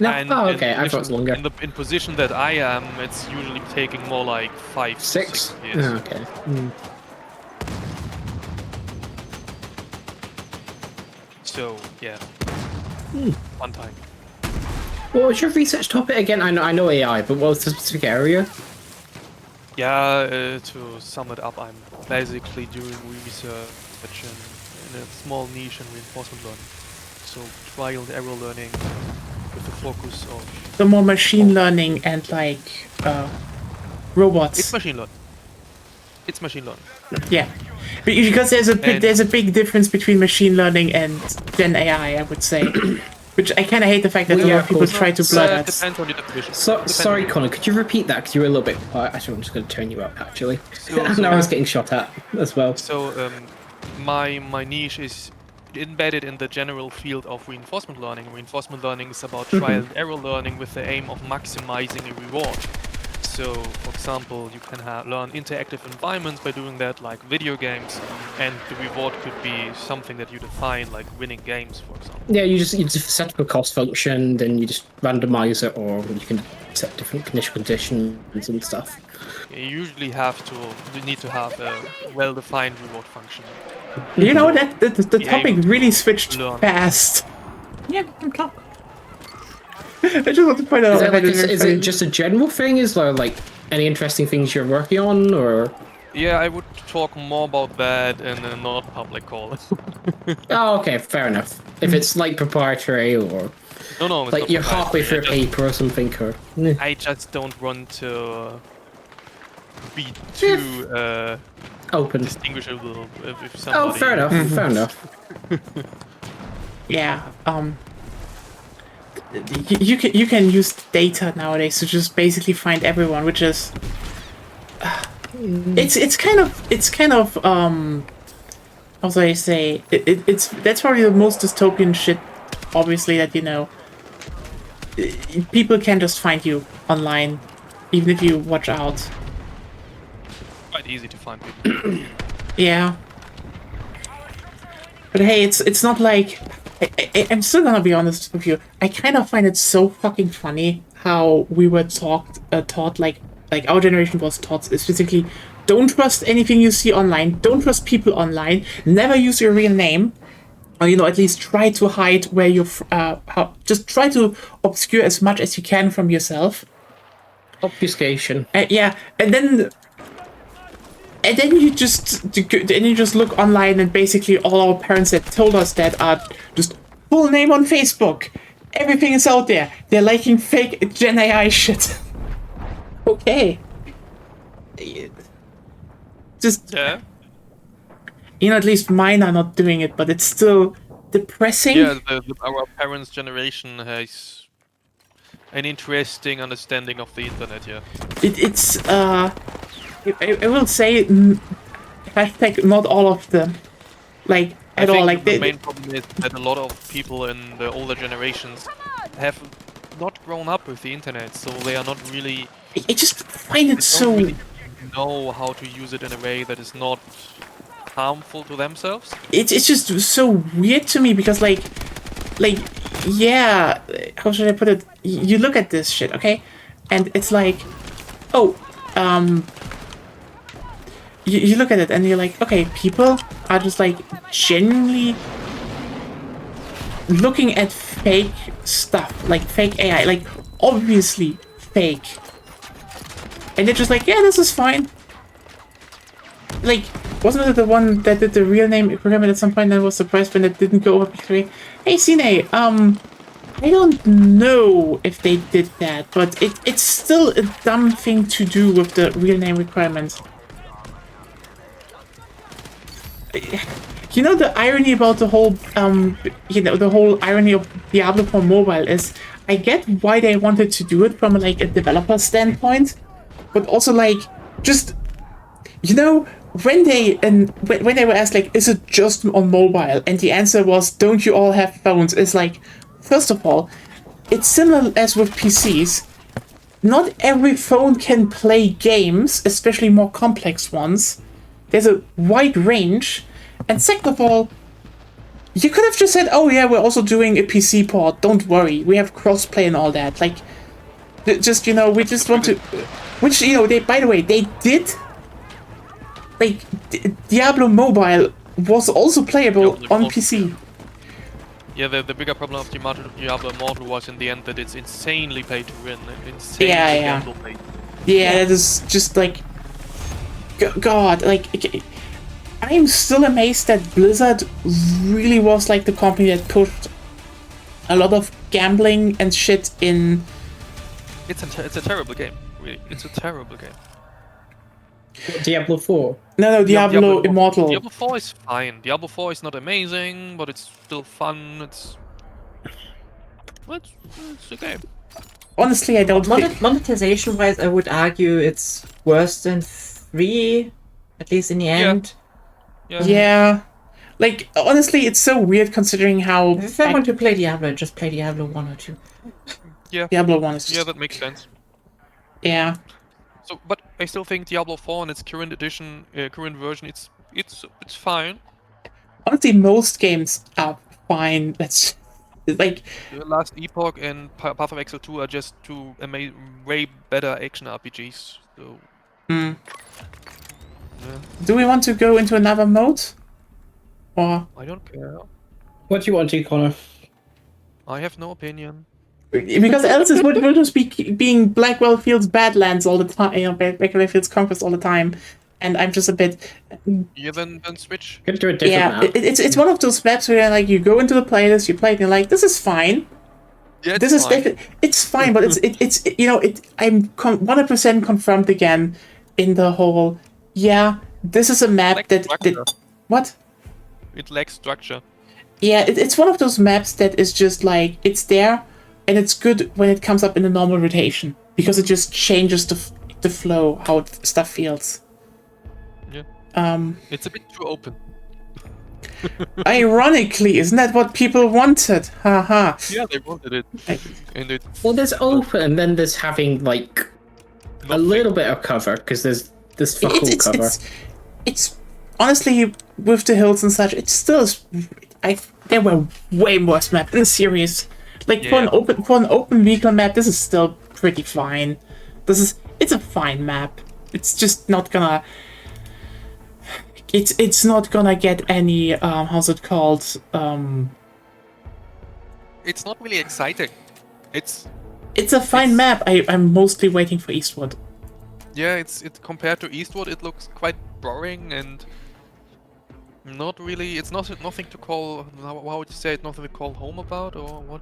No. And Oh, in okay. I thought it was longer. In position that I am, it's usually taking more like 5 to 6? 6 years. Oh, okay. So yeah, one time. What was your research topic again? I know AI, but what was the specific area? Yeah, to sum it up, I'm basically doing research in a small niche in reinforcement learning. So trial and error learning with the focus of The more machine learning and like robots. it's machine learning. It's machine learning. Yeah, because there's a big difference between machine learning and Gen AI, I would say. Which I kind of hate the fact that a lot Yeah, of people of course. try to blur that. Depends on your definition. Sorry, Connor, could you repeat that? Because you were a little bit quiet. Actually, I'm just going to turn you up, actually. So- And I was getting shot at as well. So my niche is embedded in the general field of reinforcement learning. Reinforcement learning is about trial and error learning with the aim of maximizing a reward. So, for example, you can learn interactive environments by doing that, like video games, and the reward could be something that you define, like winning games, for example. Yeah, you just set up a cost function, then you just randomize it, or you can set different conditions and stuff. You usually you need to have a well-defined reward function. You know that the Yeah, topic you really switched learn. fast. Yeah, I'm clock. I just want to point out. Is it just a general thing? Is there like any interesting things you're working on, or? Yeah, I would talk more about that in a not public call. Oh, okay, fair enough. If it's like proprietary or No, it's like not you're halfway through a proprietary. paper or something, or I just don't want to be too open. distinguishable if somebody. Oh, fair enough. Fair enough. Yeah. You can use data nowadays to just basically find everyone, which is it's kind of how do I say it's that's probably the most dystopian shit. Obviously, that people can just find you online, even if you watch out. Quite easy to find people. Yeah. But hey, it's not like I'm still gonna be honest with you. I kind of find it so fucking funny how we were taught like our generation was taught specifically, don't trust anything you see online, don't trust people online, never use your real name, or at least try to hide where you're. Just try to obscure as much as you can from yourself. Obfuscation. Yeah, and then you just look online, and basically all our parents that told us that are just full name on Facebook. Everything is out there. They're liking fake Gen AI shit. Okay. Just Yeah. at least mine are not doing it, but it's still depressing. Yeah, our parents' generation has an interesting understanding of the internet. Yeah. It's I will say hashtag not all of them, like I at all. think Like the main problem is that a lot of people in the older generations have not grown up with the internet, so they are not really I just find it don't so. really know how to use it in a way that is not harmful to themselves. It's just so weird to me because like yeah, how should I put it? You look at this shit, okay, and it's like, oh, you look at it and you're like, okay, people are just like genuinely looking at fake stuff, like fake AI, like obviously fake, and they're just like, yeah, this is fine. Like, wasn't it the one that did the real name requirement at some point and was surprised when it didn't go over P3? Hey, Cine, I don't know if they did that, but it's still a dumb thing to do with the real name requirement. You know, the irony about the whole, the whole irony of Diablo for mobile is, I get why they wanted to do it from, like, a developer standpoint, but also, like, just, you know, when they were asked, like, is it just on mobile? And the answer was, don't you all have phones? It's like, first of all, it's similar as with PCs. Not every phone can play games, especially more complex ones. There's a wide range. And second of all, you could have just said, oh yeah, we're also doing a PC port, don't worry, we have crossplay and all that. Like, just, you know, we just want to... Which, you know, they, by the way, they did... Like, Diablo Mobile was also playable on PC. Yeah, the bigger problem of Diablo Immortal was in the end that it's insanely pay to win and insanely gamble pay. Yeah, that is just like... God, like... I'm still amazed that Blizzard really was like the company that pushed a lot of gambling and shit in... It's a terrible game, really. It's a terrible game. What, Diablo 4? No, Diablo Immortal. Diablo 4 is fine. Diablo 4 is not amazing, but it's still fun. It's a game. Honestly, I don't think... Monetization-wise, I would argue it's worse than 3, at least in the end. Yeah. Like, honestly, it's so weird considering how... If I want to play Diablo, just play Diablo 1 or 2. Yeah. Diablo 1 is just... Yeah, that makes sense. Yeah. So, but I still think Diablo 4 in its current edition, current version, it's fine. Honestly, most games are fine. That's like... The Last Epoch and Path of Exile 2 are just two way better action RPGs. So... Hmm. Yeah. Do we want to go into another mode? Or... I don't care. What do you want to, Connor? I have no opinion. Because else it would just be being Blackwell Fields Badlands all the time, you know, Blackwell Fields Conquest all the time, and I'm just a bit... Yeah, then switch. Get to a different map. It's one of those maps where like you go into the playlist, you play it, and you're like, this is fine. Yeah, This is it's fine, but it's you know, I'm 100% confirmed again in the whole... Yeah, this is a map that what? It lacks structure. Yeah, it's one of those maps that is just like, it's there, and it's good when it comes up in a normal rotation, because it just changes the flow, how stuff feels. Yeah. It's a bit too open. Ironically, isn't that what people wanted? Haha. Yeah, they wanted it. And it... Well, there's open, and then there's having, like, a little bit of cover, because there's this fuck all cover. It's honestly, with the hills and such, it's still... There were way worse maps in the series. Like, for an open vehicle map, this is still pretty fine. It's a fine map. It's just not gonna... It's not gonna get any, how's it called? It's not really exciting. It's a fine map. I'm mostly waiting for Eastwood. Yeah, it's compared to Eastwood, it looks quite boring and not really. It's nothing to call. How would you say it? Nothing to call home about, or what?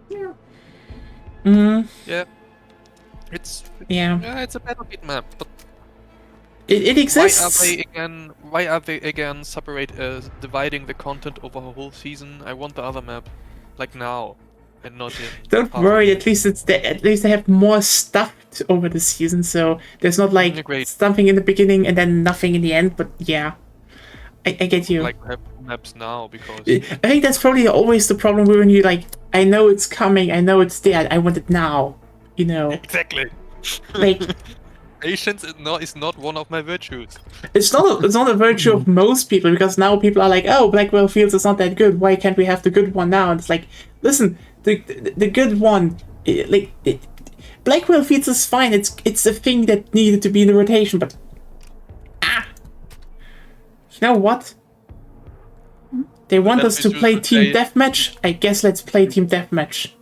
Yeah. Yeah. It's yeah. Yeah, it's a Battlefield map, but It exists. Why are they again dividing the content over a whole season? I want the other map, like now, and not in. Don't half a worry. year. At least they have more stuff over the season, so there's not like Great. something in the beginning and then nothing in the end. But yeah, I get you. Like have maps now because I think that's probably always the problem when you like. I know it's coming. I know it's there. I want it now. You know, exactly. like Patience is not one of my virtues. it's not a virtue of most people, because now people are like, oh, Blackwell Fields is not that good. Why can't we have the good one now? And it's like, listen, the good one, Blackwell Fields is fine. It's a thing that needed to be in the rotation, but you know what? They want us to play Team Deathmatch. I guess let's play Team Deathmatch.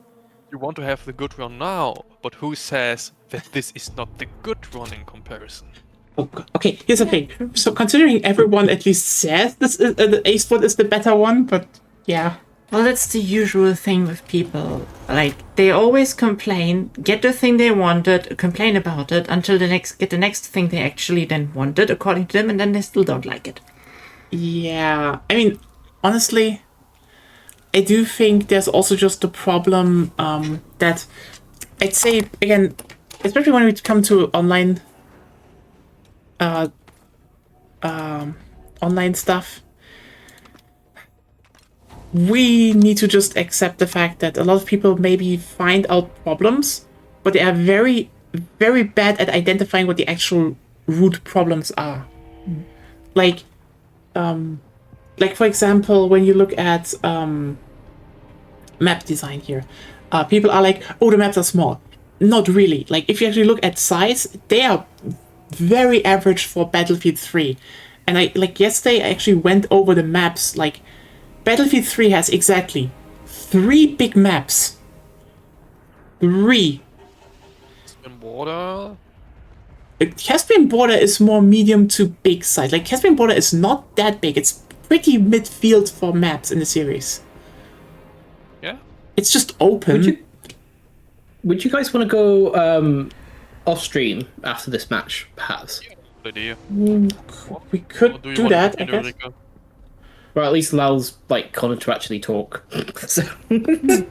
You want to have the good run now, but who says that this is not the good run in comparison? Okay, here's the thing. So considering everyone at least says this the A spot is the better one, but yeah. Well, that's the usual thing with people. Like, they always complain, get the thing they wanted, complain about it, until get the next thing they actually then wanted, according to them, and then they still don't like it. Yeah, I mean, honestly, I do think there's also just the problem that I'd say, again, especially when we come to online online stuff, we need to just accept the fact that a lot of people maybe find out problems, but they are very, very bad at identifying what the actual root problems are. Like for example, when you look at map design here, people are like, oh, the maps are small. Not really. Like, if you actually look at size, they are very average for Battlefield 3. And yesterday I actually went over the maps. Like, Battlefield 3 has exactly 3 big maps. 3. Caspian Border. Caspian Border is more medium to big size. Like, Caspian Border is not that big. It's pretty midfield for maps in the series. Yeah. It's just open. Would you guys want to go off stream after this match, perhaps? Good idea. We could do that, I guess. Rico? Or at least allows like Connor to actually talk. So. You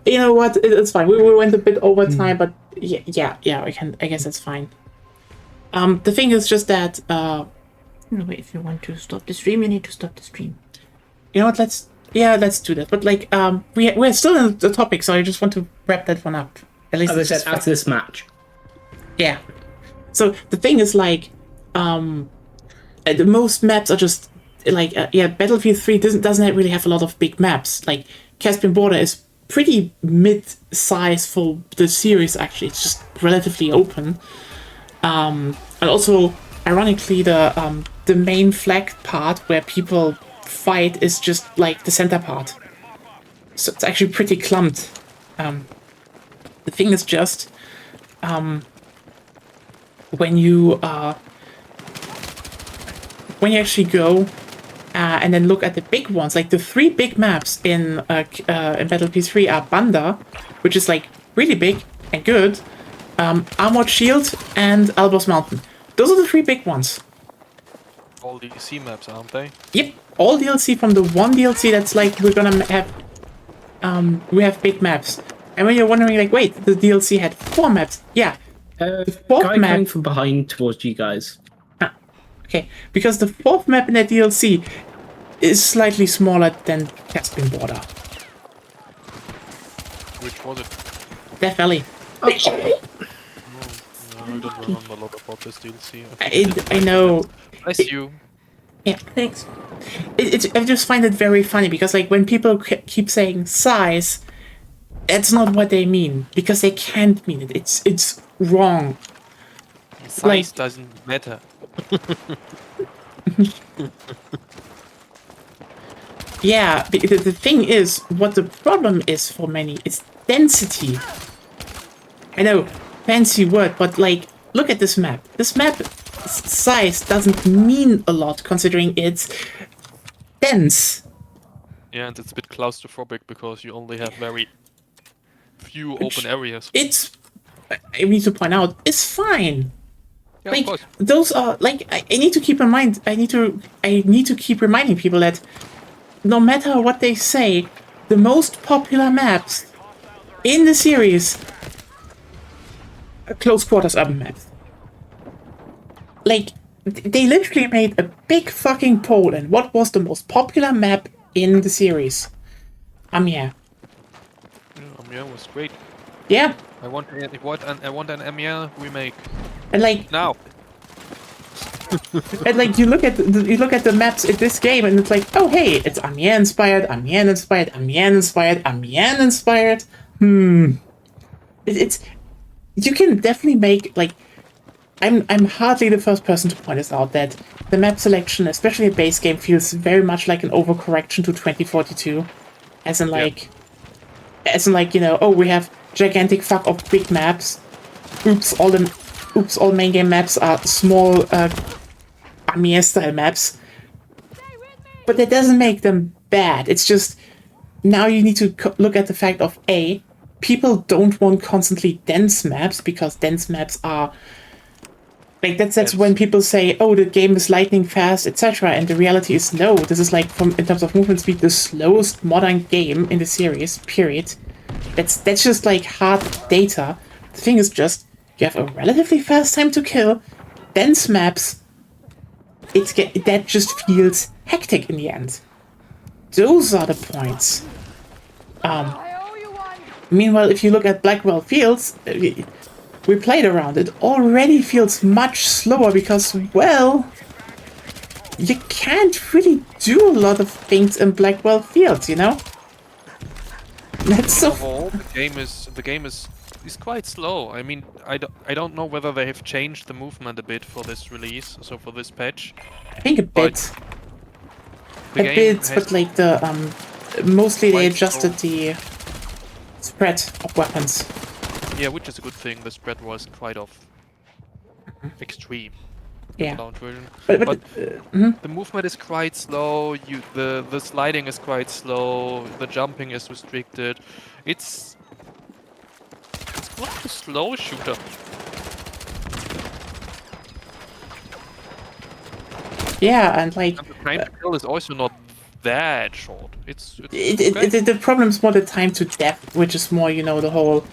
know what? It's fine. We went a bit over time, but yeah. I guess that's fine. The thing is just that. No, if you want to stop the stream, you need to stop the stream. You know what? Let's do that. But like, we're still in the topic, so I just want to wrap that one up. At least, as I said, after this match. Yeah. So the thing is, like, the most maps are just like, Battlefield 3 doesn't really have a lot of big maps. Like, Caspian Border is pretty mid-size for the series. Actually, it's just relatively open. And also, ironically, the main flag part where people fight is just like the center part, so it's actually pretty clumped. The thing is just when you actually go and then look at the big ones, like the 3 big maps in Battlefield 3 are Banda, which is like really big and good, Armored Shield, and Albos Mountain. Those are the 3 big ones. All DLC maps, aren't they? Yep, all DLC from the one DLC that's like, we're gonna have we have big maps. And when you're wondering, like, wait, the DLC had 4 maps. Yeah, the 4th Guy map coming from behind towards you guys. Okay, because the 4th map in that DLC is slightly smaller than Caspian Border. Which was it? Death Valley. No, I don't remember a lot about this DLC. I know. Bless you. Yeah. Thanks. I just find it very funny because, like, when people keep saying size, that's not what they mean, because they can't mean it. It's wrong. Size doesn't matter. Yeah, the thing is, what the problem is for many is density. I know, fancy word, but like, look at this map. This map size doesn't mean a lot considering it's dense. Yeah, and it's a bit claustrophobic because you only have very few Which open areas. I need to point out, it's fine. Yeah, of Like course. those are like I need to keep in mind. I need to keep reminding people that no matter what they say, the most popular maps in the series are close quarters urban maps. Like they literally made a big fucking poll, and what was the most popular map in the series? Yeah. Yeah, was great. Yeah, I want an Amiens remake and like now. you look at the maps in this game, and it's like, oh hey, it's Amiens inspired, Amiens inspired, Amiens inspired, Amiens inspired. It's you can definitely make like I'm hardly the first person to point this out that the map selection, especially a base game, feels very much like an overcorrection to 2042, as in like, oh, we have gigantic fuck off big maps. All main game maps are small Amiens style maps, but that doesn't make them bad. It's just now you need to look at the fact of people don't want constantly dense maps because dense maps are like that's when people say, oh, the game is lightning fast, etc. And the reality is no. This is like in terms of movement speed, the slowest modern game in the series. Period. That's just like hard data. The thing is just you have a relatively fast time to kill, dense maps. That just feels hectic in the end. Those are the points. I owe you one. Meanwhile, if you look at Blackwell Fields, we played around, it already feels much slower because, well, you can't really do a lot of things in Blackwell Fields, you know? That's so... Overall, the game is quite slow. I mean, I don't know whether they have changed the movement a bit for this release, so for this patch. I think a bit. The A game bit, has but like the, mostly they quite adjusted slow. the spread of weapons. Yeah, which is a good thing. The spread was quite extreme. Yeah. Down version. But The movement is quite slow. The sliding is quite slow. The jumping is restricted. It's quite a slow shooter. yeah, and like... And the time to kill is also not that short. It's okay. The problem's more the time to death, which is more, the whole...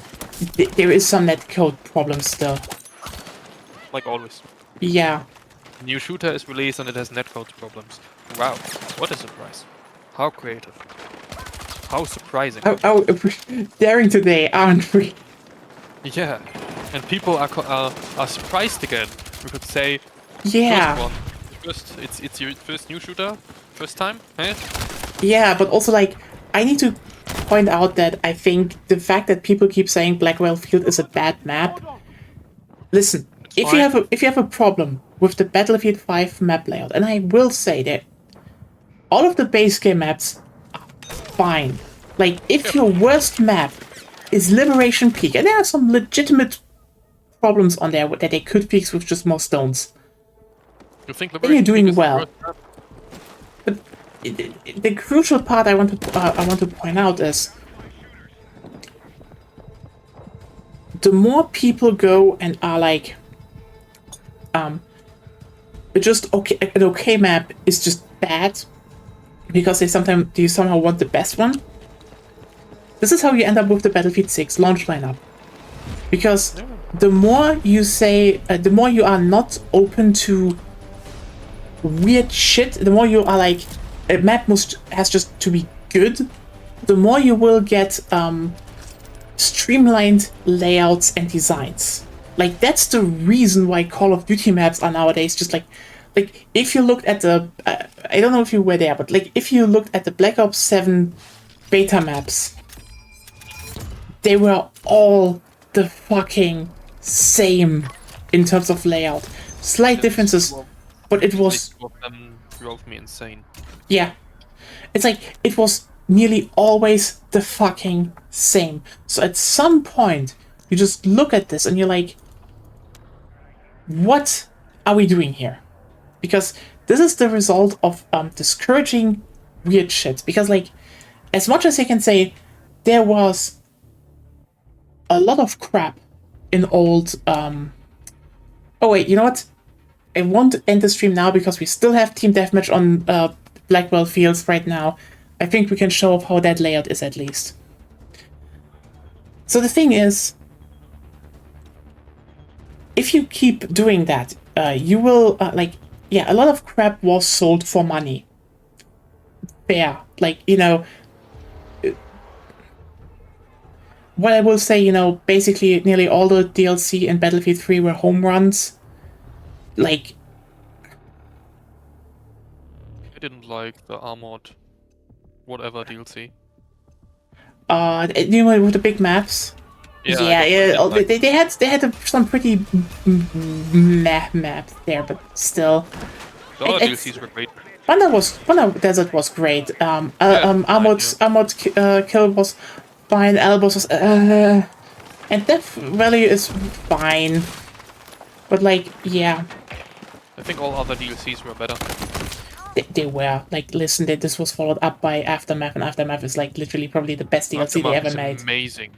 There is some netcode problems still. Like always. Yeah. New shooter is released and it has netcode problems. Wow, what a surprise. How creative. How surprising. Oh, daring today, aren't we? Yeah, and people are surprised again. We could say, Yeah. first one. It's your first new shooter? First time? Eh? Yeah, but also, like, I need to point out that I think the fact that people keep saying Blackwell Field is a bad map... Listen, if you have a problem with the Battlefield 5 map layout, and I will say that all of the base game maps are fine. Like, if your worst map is Liberation Peak, and there are some legitimate problems on there that they could fix with just more stones, You think then you're Liberation doing Peak is the well. worst map? But the crucial part I want to point out is the more people go and are like, just okay, an okay map is just bad because they somehow want the best one. This is how you end up with the Battlefield 6 launch lineup. Because the more you say, the more you are not open to weird shit, the more you are like, a map has just to be good, the more you will get streamlined layouts and designs. Like, that's the reason why Call of Duty maps are nowadays just like if you looked at the, I don't know if you were there, but like if you looked at the Black Ops 7 beta maps, they were all the fucking same in terms of layout. Slight differences, but it was... Two of them drove me insane. Yeah. It's like, it was nearly always the fucking same. So at some point, you just look at this and you're like, what are we doing here? Because this is the result of discouraging weird shit. Because, like, as much as I can say, there was a lot of crap in old Oh wait, you know what? I won't end the stream now because we still have Team Deathmatch on Blackwell Fields right now. I think we can show off how that layout is at least. So the thing is, if you keep doing that, you will, a lot of crap was sold for money. Fair. Like, you know, what I will say, you know, basically nearly all the DLC in Battlefield 3 were home runs. Like, I didn't like the armored whatever DLC. you know, with the big maps. Yeah, They had some pretty meh maps there, but still. the other DLCs were great. Wonder Desert was great. Armored Kill was fine. Elbows was and Death Valley is fine. But like, yeah. I think all other DLCs were better. They were. Like, listen, this was followed up by Aftermath, and Aftermath is like literally probably the best DLC they ever made. Amazing.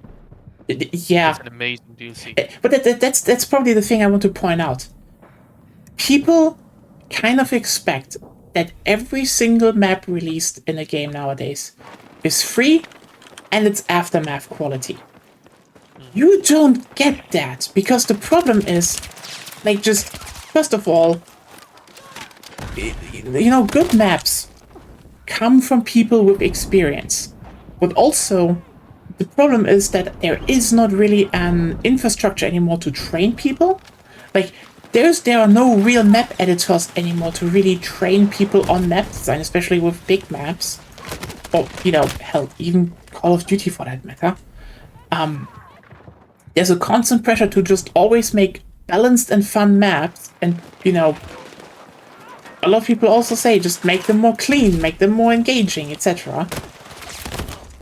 Yeah. It's an amazing DLC. But that's probably the thing I want to point out. People kind of expect that every single map released in a game nowadays is free and it's Aftermath quality. You don't get that, because the problem is, like, just, first of all, you know, good maps come from people with experience. But also, the problem is that there is not really an infrastructure anymore to train people. Like, there are no real map editors anymore to really train people on map design, especially with big maps. Or, you know, hell, even Call of Duty for that matter. There's a constant pressure to just always make balanced and fun maps, and, you know, a lot of people also say just make them more clean, make them more engaging, etc.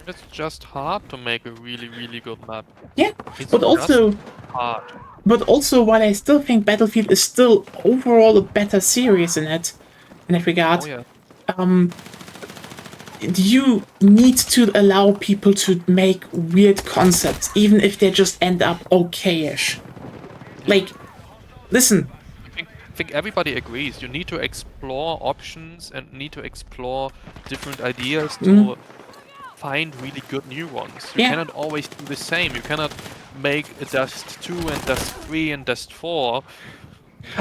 It's just hard to make a really, really good map. Yeah, It's but also just hard. But also, while I still think Battlefield is still overall a better series in that regard, Oh yeah. you need to allow people to make weird concepts, even if they just end up okay-ish. Like, listen. I think everybody agrees. You need to explore options and need to explore different ideas to find really good new ones. You cannot always do the same. You cannot make a Dust 2 and Dust 3 and Dust 4.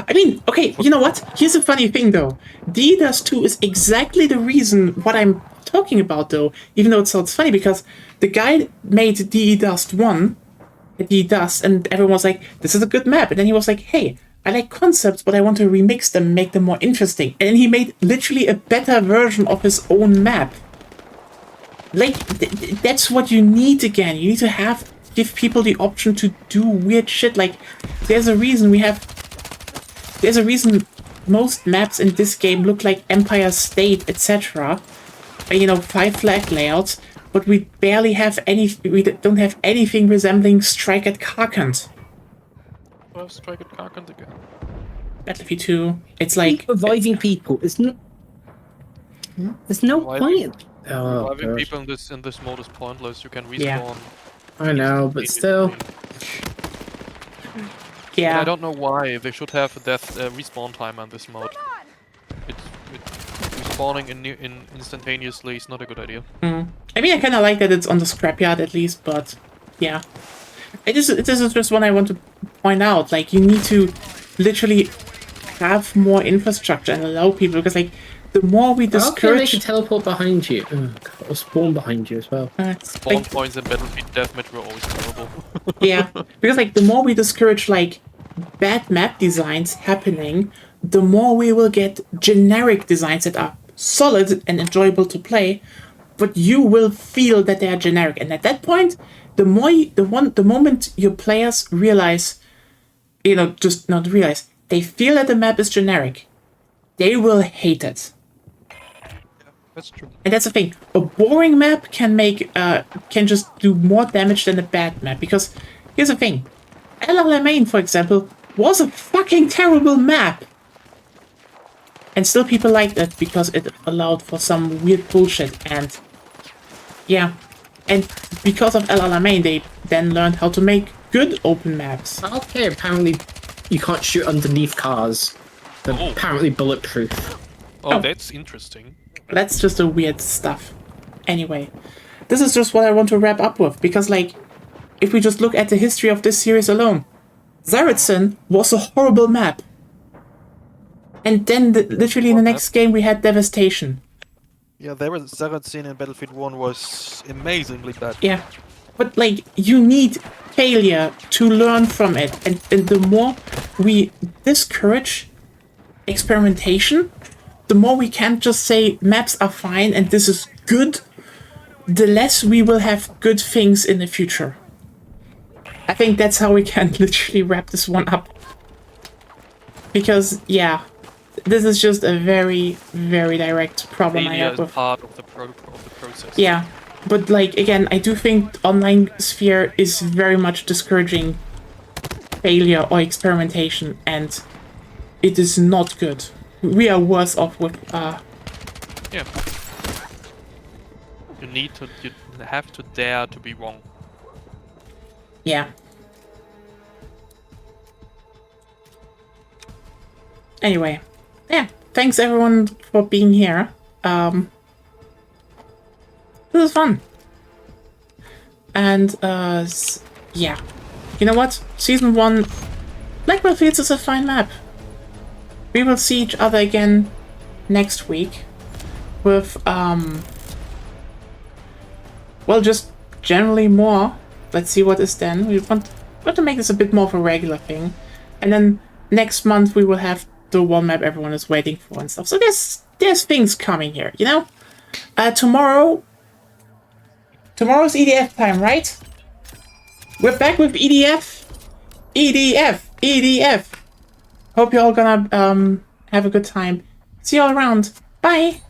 I mean, okay, you know what? Here's a funny thing, though. D-Dust 2 is exactly the reason what I'm talking about, though, even though it sounds funny, because the guy made D-Dust 1, D-Dust, and everyone was like, this is a good map. And then he was like, hey, I like concepts, but I want to remix them, make them more interesting. And then he made literally a better version of his own map. Like, that's what you need again. You need to give people the option to do weird shit. Like, there's a reason most maps in this game look like Empire State, etc. You know, 5 flag layouts, but we barely have we don't have anything resembling Strike at Karkand. Well, Strike at Karkand again. Battlefield 2, it's like... Reviving people, there's no point. Oh, Reviving people in this mode is pointless. You can respawn. Yeah. I know, but still. Yeah. And I don't know why they should have a respawn time on this mode. Respawning in instantaneously is not a good idea. I mean, I kind of like that it's on the scrapyard at least, but yeah. This is just one I want to point out. Like, you need to literally have more infrastructure and allow people, because like, the more we discourage... How can they should teleport behind you? Or spawn behind you as well. Spawn points in Battlefield Deathmatch were always terrible. Yeah, because like, the more we discourage like bad map designs happening, the more we will get generic designs that are solid and enjoyable to play, but you will feel that they are generic. And at that point, the moment your players realize, you know, just not realize, they feel that the map is generic, they will hate it. That's true. And that's the thing. A boring map can just do more damage than a bad map. Because here's the thing. El Alamein, for example, was a fucking terrible map. And still people liked it because it allowed for some weird bullshit. And yeah. And because of El Alamein, they then learned how to make good open maps. Okay, apparently you can't shoot underneath cars. They're Oh. apparently bulletproof. Oh, Oh. that's interesting. That's just a weird stuff. Anyway, this is just what I want to wrap up with, because, like, if we just look at the history of this series alone, Zarethson was a horrible map. And then, literally in the next game, we had Devastation. Yeah, there was Zaratzin in Battlefield 1 was amazingly bad. Yeah. But, like, you need failure to learn from it. And the more we discourage experimentation, the more we can't just say maps are fine and this is good, the less we will have good things in the future. I think that's how we can literally wrap this one up. Because, yeah, this is just a very, very direct problem I Failure have is with. part of the process. Yeah, but, like, again, I do think online sphere is very much discouraging failure or experimentation, and it is not good. We are worse off with Yeah. You have to dare to be wrong. yeah. Anyway, yeah. Thanks everyone for being here. This was fun. And yeah. You know what? Season 1 Blackwell Fields is a fine map. We will see each other again next week with well, just generally more. Let's see what is then. We want to make this a bit more of a regular thing. And then next month we will have the one map everyone is waiting for and stuff. So there's things coming here, you know? Tomorrow's EDF time, right? We're back with EDF. EDF. Hope you're all gonna have a good time. See you all around. Bye.